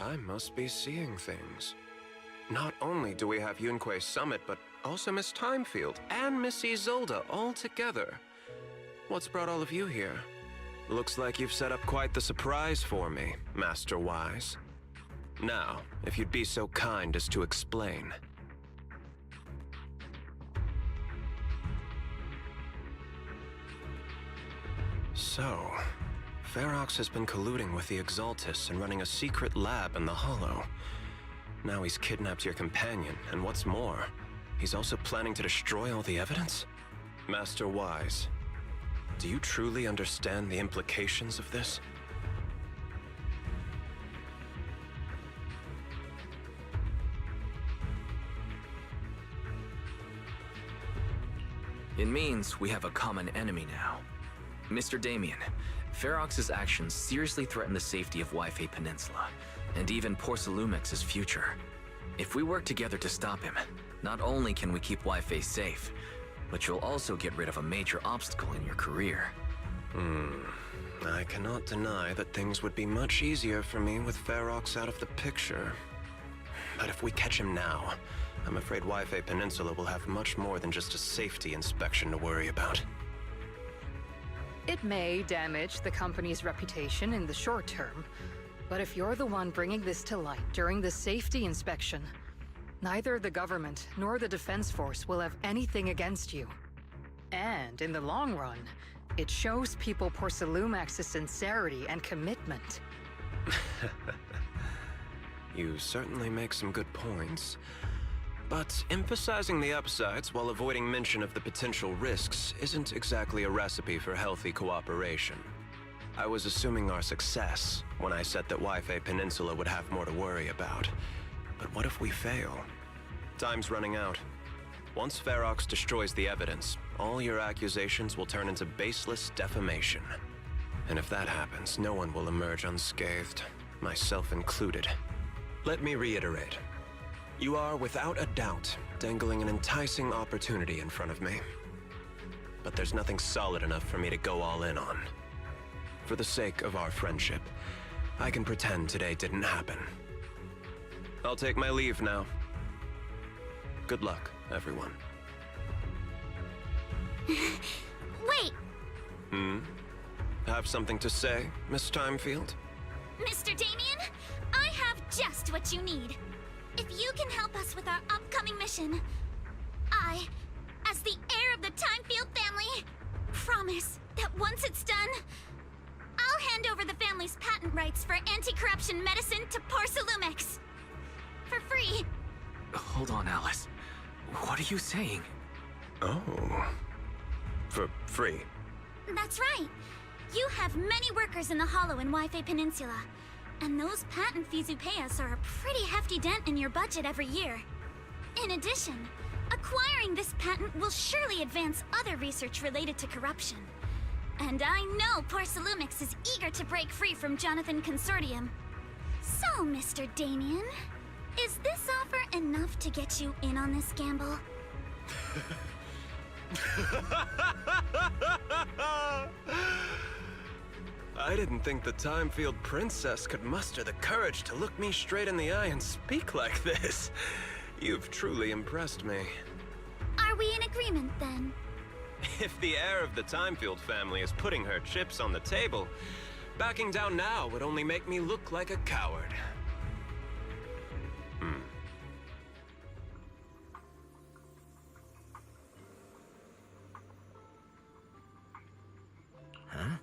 I must be seeing things. Not only do we have Yunque's summit, but also Miss Timefield and Miss Isolde all together. What's brought all of you here? Looks like you've set up quite the surprise for me, Master Wise. Now, if you'd be so kind as to explain. So, Ferox has been colluding with the Exaltus and running a secret lab in the Hollow. Now he's kidnapped your companion, and what's more, he's also planning to destroy all the evidence? Master Wise, do you truly understand the implications of this? It means we have a common enemy now. Mr. Damien, Ferox's actions seriously threaten the safety of Huayfei Peninsula, and even Porcelumex's future. If we work together to stop him, not only can we keep Huayfei safe, but you'll also get rid of a major obstacle in your career. I cannot deny that things would be much easier for me with Ferox out of the picture. But if we catch him now, I'm afraid Huayfei Peninsula will have much more than just a safety inspection to worry about. It may damage the company's reputation in the short term, but if you're the one bringing this to light during the safety inspection, neither the government nor the Defense Force will have anything against you. And in the long run, it shows people Porcelumex's sincerity and commitment. You certainly make some good points. But emphasizing the upsides while avoiding mention of the potential risks isn't exactly a recipe for healthy cooperation. I was assuming our success when I said that Huayfei Peninsula would have more to worry about. But what if we fail? Time's running out. Once Ferox destroys the evidence, all your accusations will turn into baseless defamation. And if that happens, no one will emerge unscathed, myself included. Let me reiterate. You are, without a doubt, dangling an enticing opportunity in front of me. But there's nothing solid enough for me to go all in on. For the sake of our friendship, I can pretend today didn't happen. I'll take my leave now. Good luck, everyone. Wait! Have something to say, Miss Timefield? Mr. Damien, I have just what you need. If you can help us with our upcoming mission, I, as the heir of the Timefield family, promise that once it's done, I'll hand over the family's patent rights for anti-corruption medicine to Porcelumex. For free. Hold on, Alice. What are you saying? Oh. For free? That's right. You have many workers in the Hollow and Wi-Fi Peninsula. And those patent fees you pay us are a pretty hefty dent in your budget every year. In addition, acquiring this patent will surely advance other research related to corruption. And I know Porcelumex is eager to break free from Jonathan Consortium. So, Mr. Damien, is this offer enough to get you in on this gamble? I didn't think the Timefield princess could muster the courage to look me straight in the eye and speak like this. You've truly impressed me. Are we in agreement, then? If the heir of the Timefield family is putting her chips on the table, backing down now would only make me look like a coward. Huh?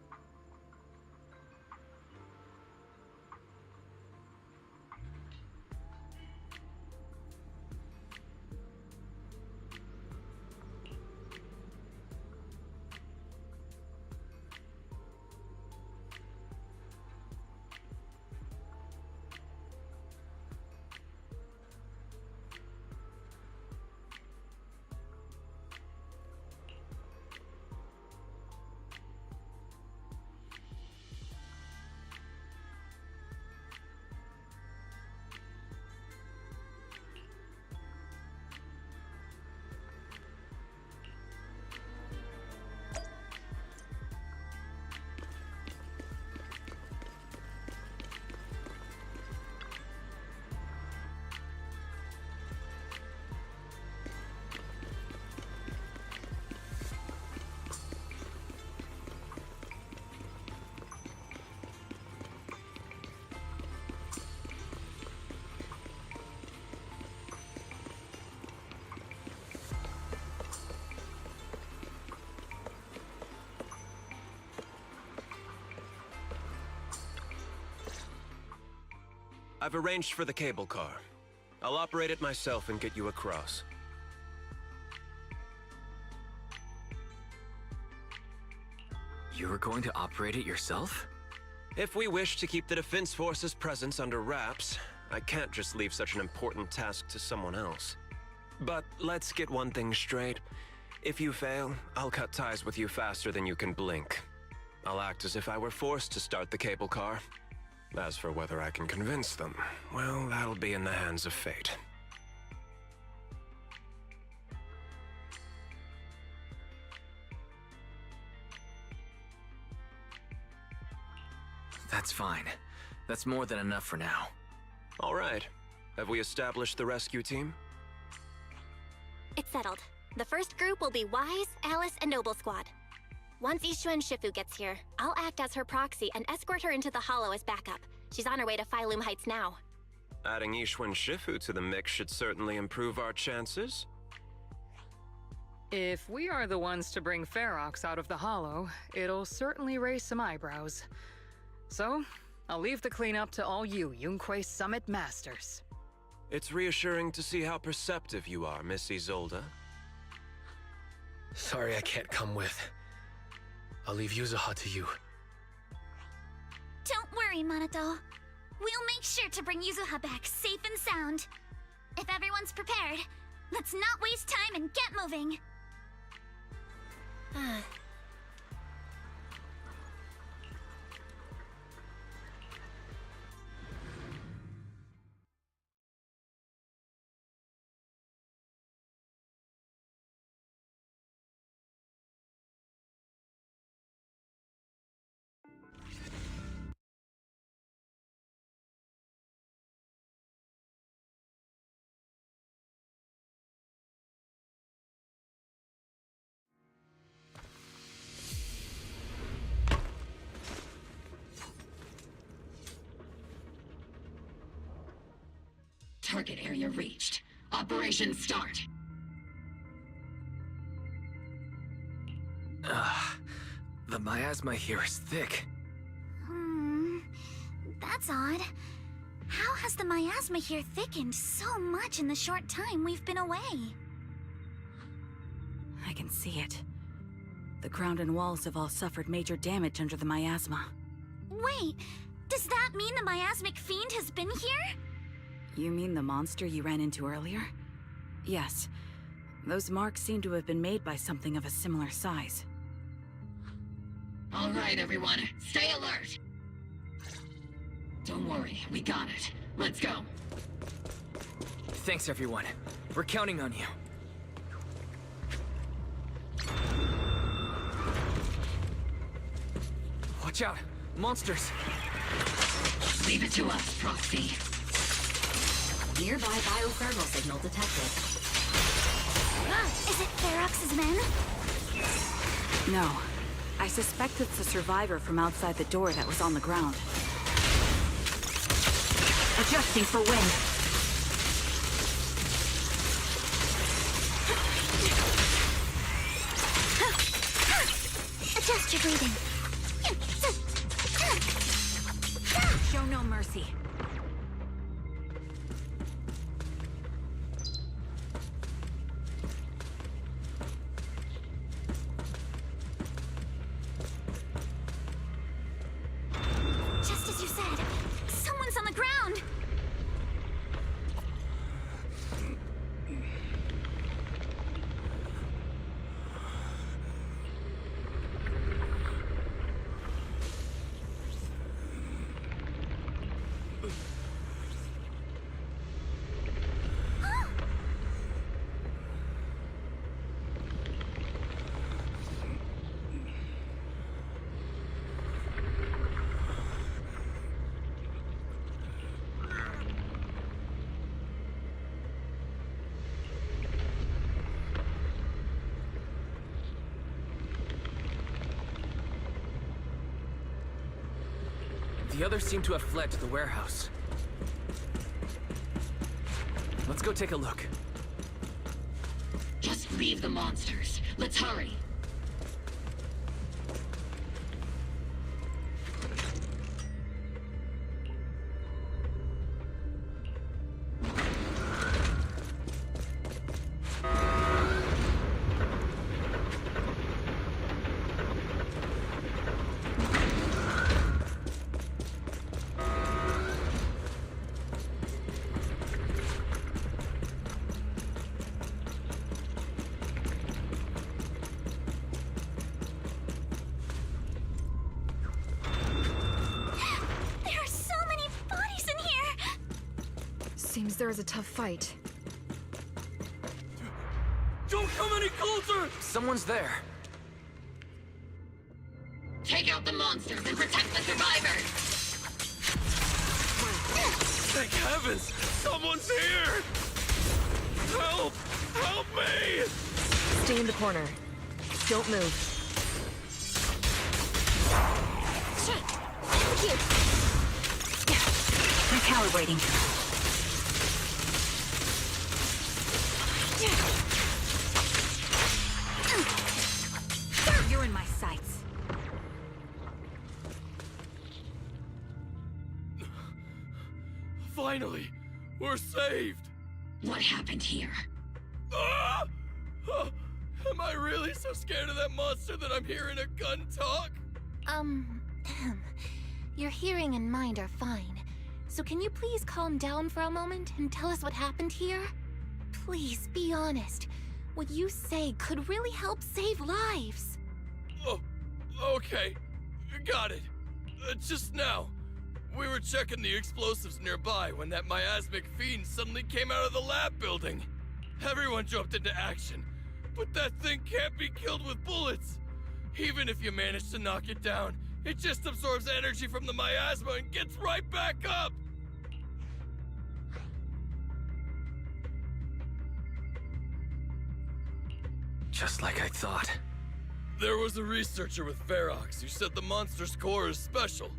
I've arranged for the cable car. I'll operate it myself and get you across. You're going to operate it yourself? If we wish to keep the Defense Force's presence under wraps, I can't just leave such an important task to someone else. But let's get one thing straight. If you fail, I'll cut ties with you faster than you can blink. I'll act as if I were forced to start the cable car. As for whether I can convince them, well, that'll be in the hands of fate. That's fine. That's more than enough for now. All right. Have we established the rescue team? It's settled. The first group will be Wise, Alice, and Noble Squad. Once Yixuan Shifu gets here, I'll act as her proxy and escort her into the Hollow as backup. She's on her way to Phylum Heights now. Adding Yixuan Shifu to the mix should certainly improve our chances. If we are the ones to bring Ferox out of the Hollow, it'll certainly raise some eyebrows. So, I'll leave the cleanup to all you Yunque Summit Masters. It's reassuring to see how perceptive you are, Miss Isolde. Sorry I can't come with. I'll leave Yuzuha to you. Don't worry, Monato. We'll make sure to bring Yuzuha back safe and sound. If everyone's prepared, Let's not waste time and get moving. Target area reached. Operation start. The miasma here is thick. That's odd. How has the miasma here thickened so much in the short time we've been away? I can see it. The ground and walls have all suffered major damage under the miasma. Wait, does that mean the miasmic fiend has been here? You mean the monster you ran into earlier? Yes. Those marks seem to have been made by something of a similar size. All right, everyone. Stay alert. Don't worry, we got it. Let's go. Thanks, everyone. We're counting on you. Watch out! Monsters! Leave it to us, Proxy. Nearby biothermal signal detected. Is it Ferox's men? No. I suspect it's the survivor from outside the door that was on the ground. Adjusting for wind. Adjust your breathing. Show no mercy. Just as you said, someone's on the ground. The others seem to have fled to the warehouse. Let's go take a look. Just leave the monsters. Let's hurry. Seems there is a tough fight. Don't come any closer! Someone's there. Take out the monsters and protect the survivors! Thank heavens! Someone's here! Help! Help me! Stay in the corner. Don't move. I'm calibrating. You're in my sights. Finally! We're saved! What happened here? Ah! Am I really so scared of that monster that I'm hearing a gun talk? Your hearing and mind are fine. So can you please calm down for a moment and tell us what happened here? Please, be honest. What you say could really help save lives. Oh, okay. Got it. Just now, we were checking the explosives nearby when that miasmic fiend suddenly came out of the lab building. Everyone jumped into action, but that thing can't be killed with bullets. Even if you manage to knock it down, it just absorbs energy from the miasma and gets right back up. Just like I thought. There was a researcher with Ferox who said the monster's core is special,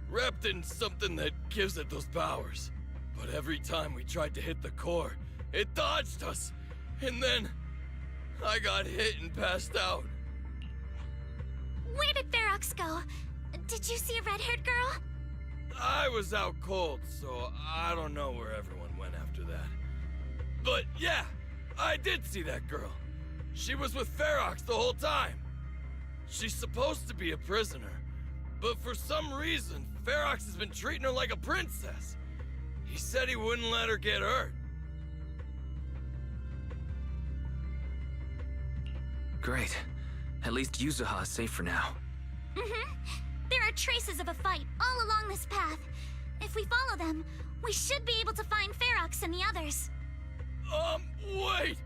wrapped in something that gives it those powers. But every time we tried to hit the core, it dodged us. And then I got hit and passed out. Where did Ferox go? Did you see a red-haired girl? I was out cold, so I don't know where everyone went after that. But yeah, I did see that girl. She was with Ferox the whole time. She's supposed to be a prisoner, but for some reason, Ferox has been treating her like a princess. He said he wouldn't let her get hurt. Great. At least Yuzuha is safe for now. Mm-hmm. There are traces of a fight all along this path. If we follow them, we should be able to find Ferox and the others. Wait!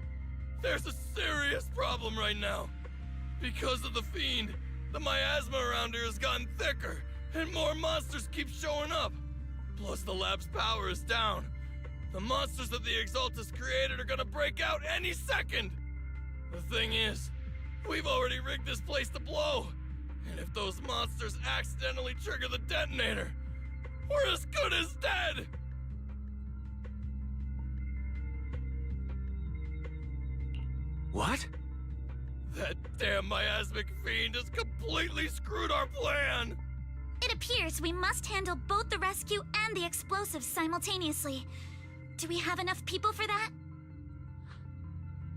There's a serious problem right now. Because of the fiend, the miasma around here has gotten thicker, and more monsters keep showing up. Plus the lab's power is down. The monsters that the Exaltus created are gonna break out any second! The thing is, we've already rigged this place to blow. And if those monsters accidentally trigger the detonator, we're as good as dead! What? That damn miasmic fiend has completely screwed our plan! It appears we must handle both the rescue and the explosives simultaneously. Do we have enough people for that?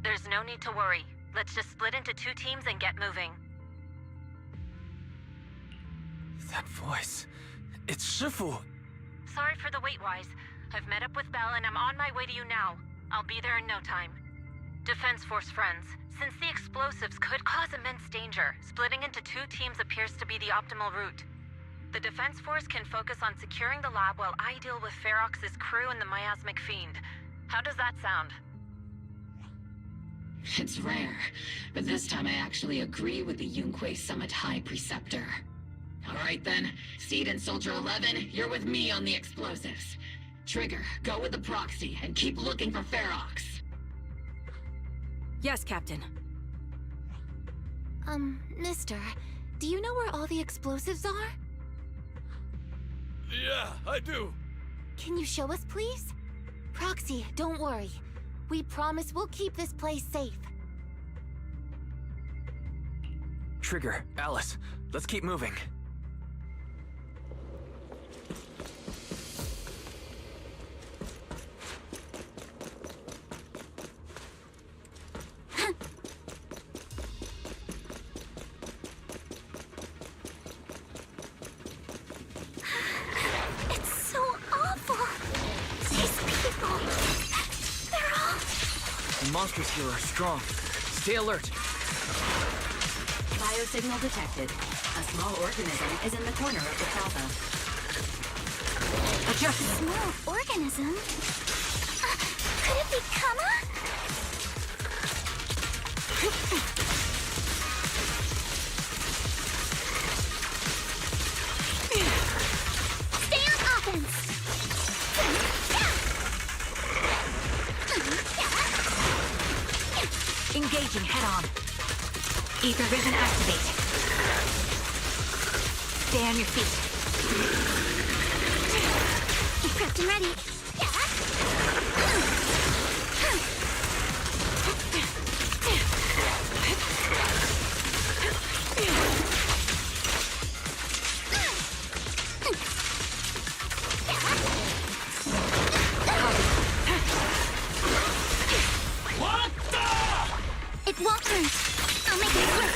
There's no need to worry. Let's just split into 2 teams and get moving. That voice. It's Shifu! Sorry for the wait, Wise. I've met up with Belle and I'm on my way to you now. I'll be there in no time. Defense Force friends, since the explosives could cause immense danger, splitting into 2 teams appears to be the optimal route. The Defense Force can focus on securing the lab while I deal with Ferox's crew and the miasmic fiend. How does that sound? It's rare, but this time I actually agree with the Jué Summit High Preceptor. Alright then, Seed and Soldier 11, you're with me on the explosives. Trigger, go with the proxy and keep looking for Ferox. Yes, Captain. Mister, do you know where all the explosives are? Yeah, I do. Can you show us, please? Proxy, don't worry. We promise we'll keep this place safe. Trigger, Alice, let's keep moving. It's so awful. These people, they're all... The monsters here are strong. Stay alert. Biosignal detected. A small organism is in the corner of the plaza. A small organism? Could it be Kama? Stay on offense! Engaging head-on. Ether vision activate. Stay on your feet. Prepped and ready. What the? It won't hurt. I'll make it quick.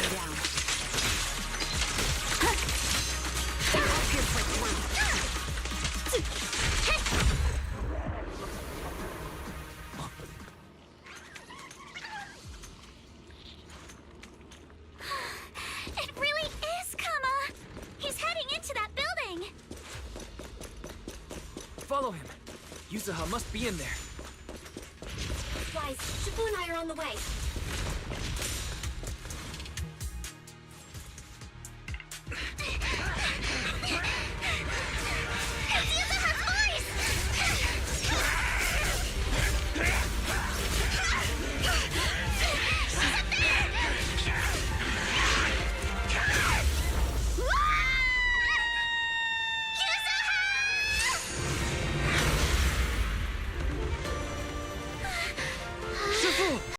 Yuzuha must be in there. Guys, Shifu and I are on the way.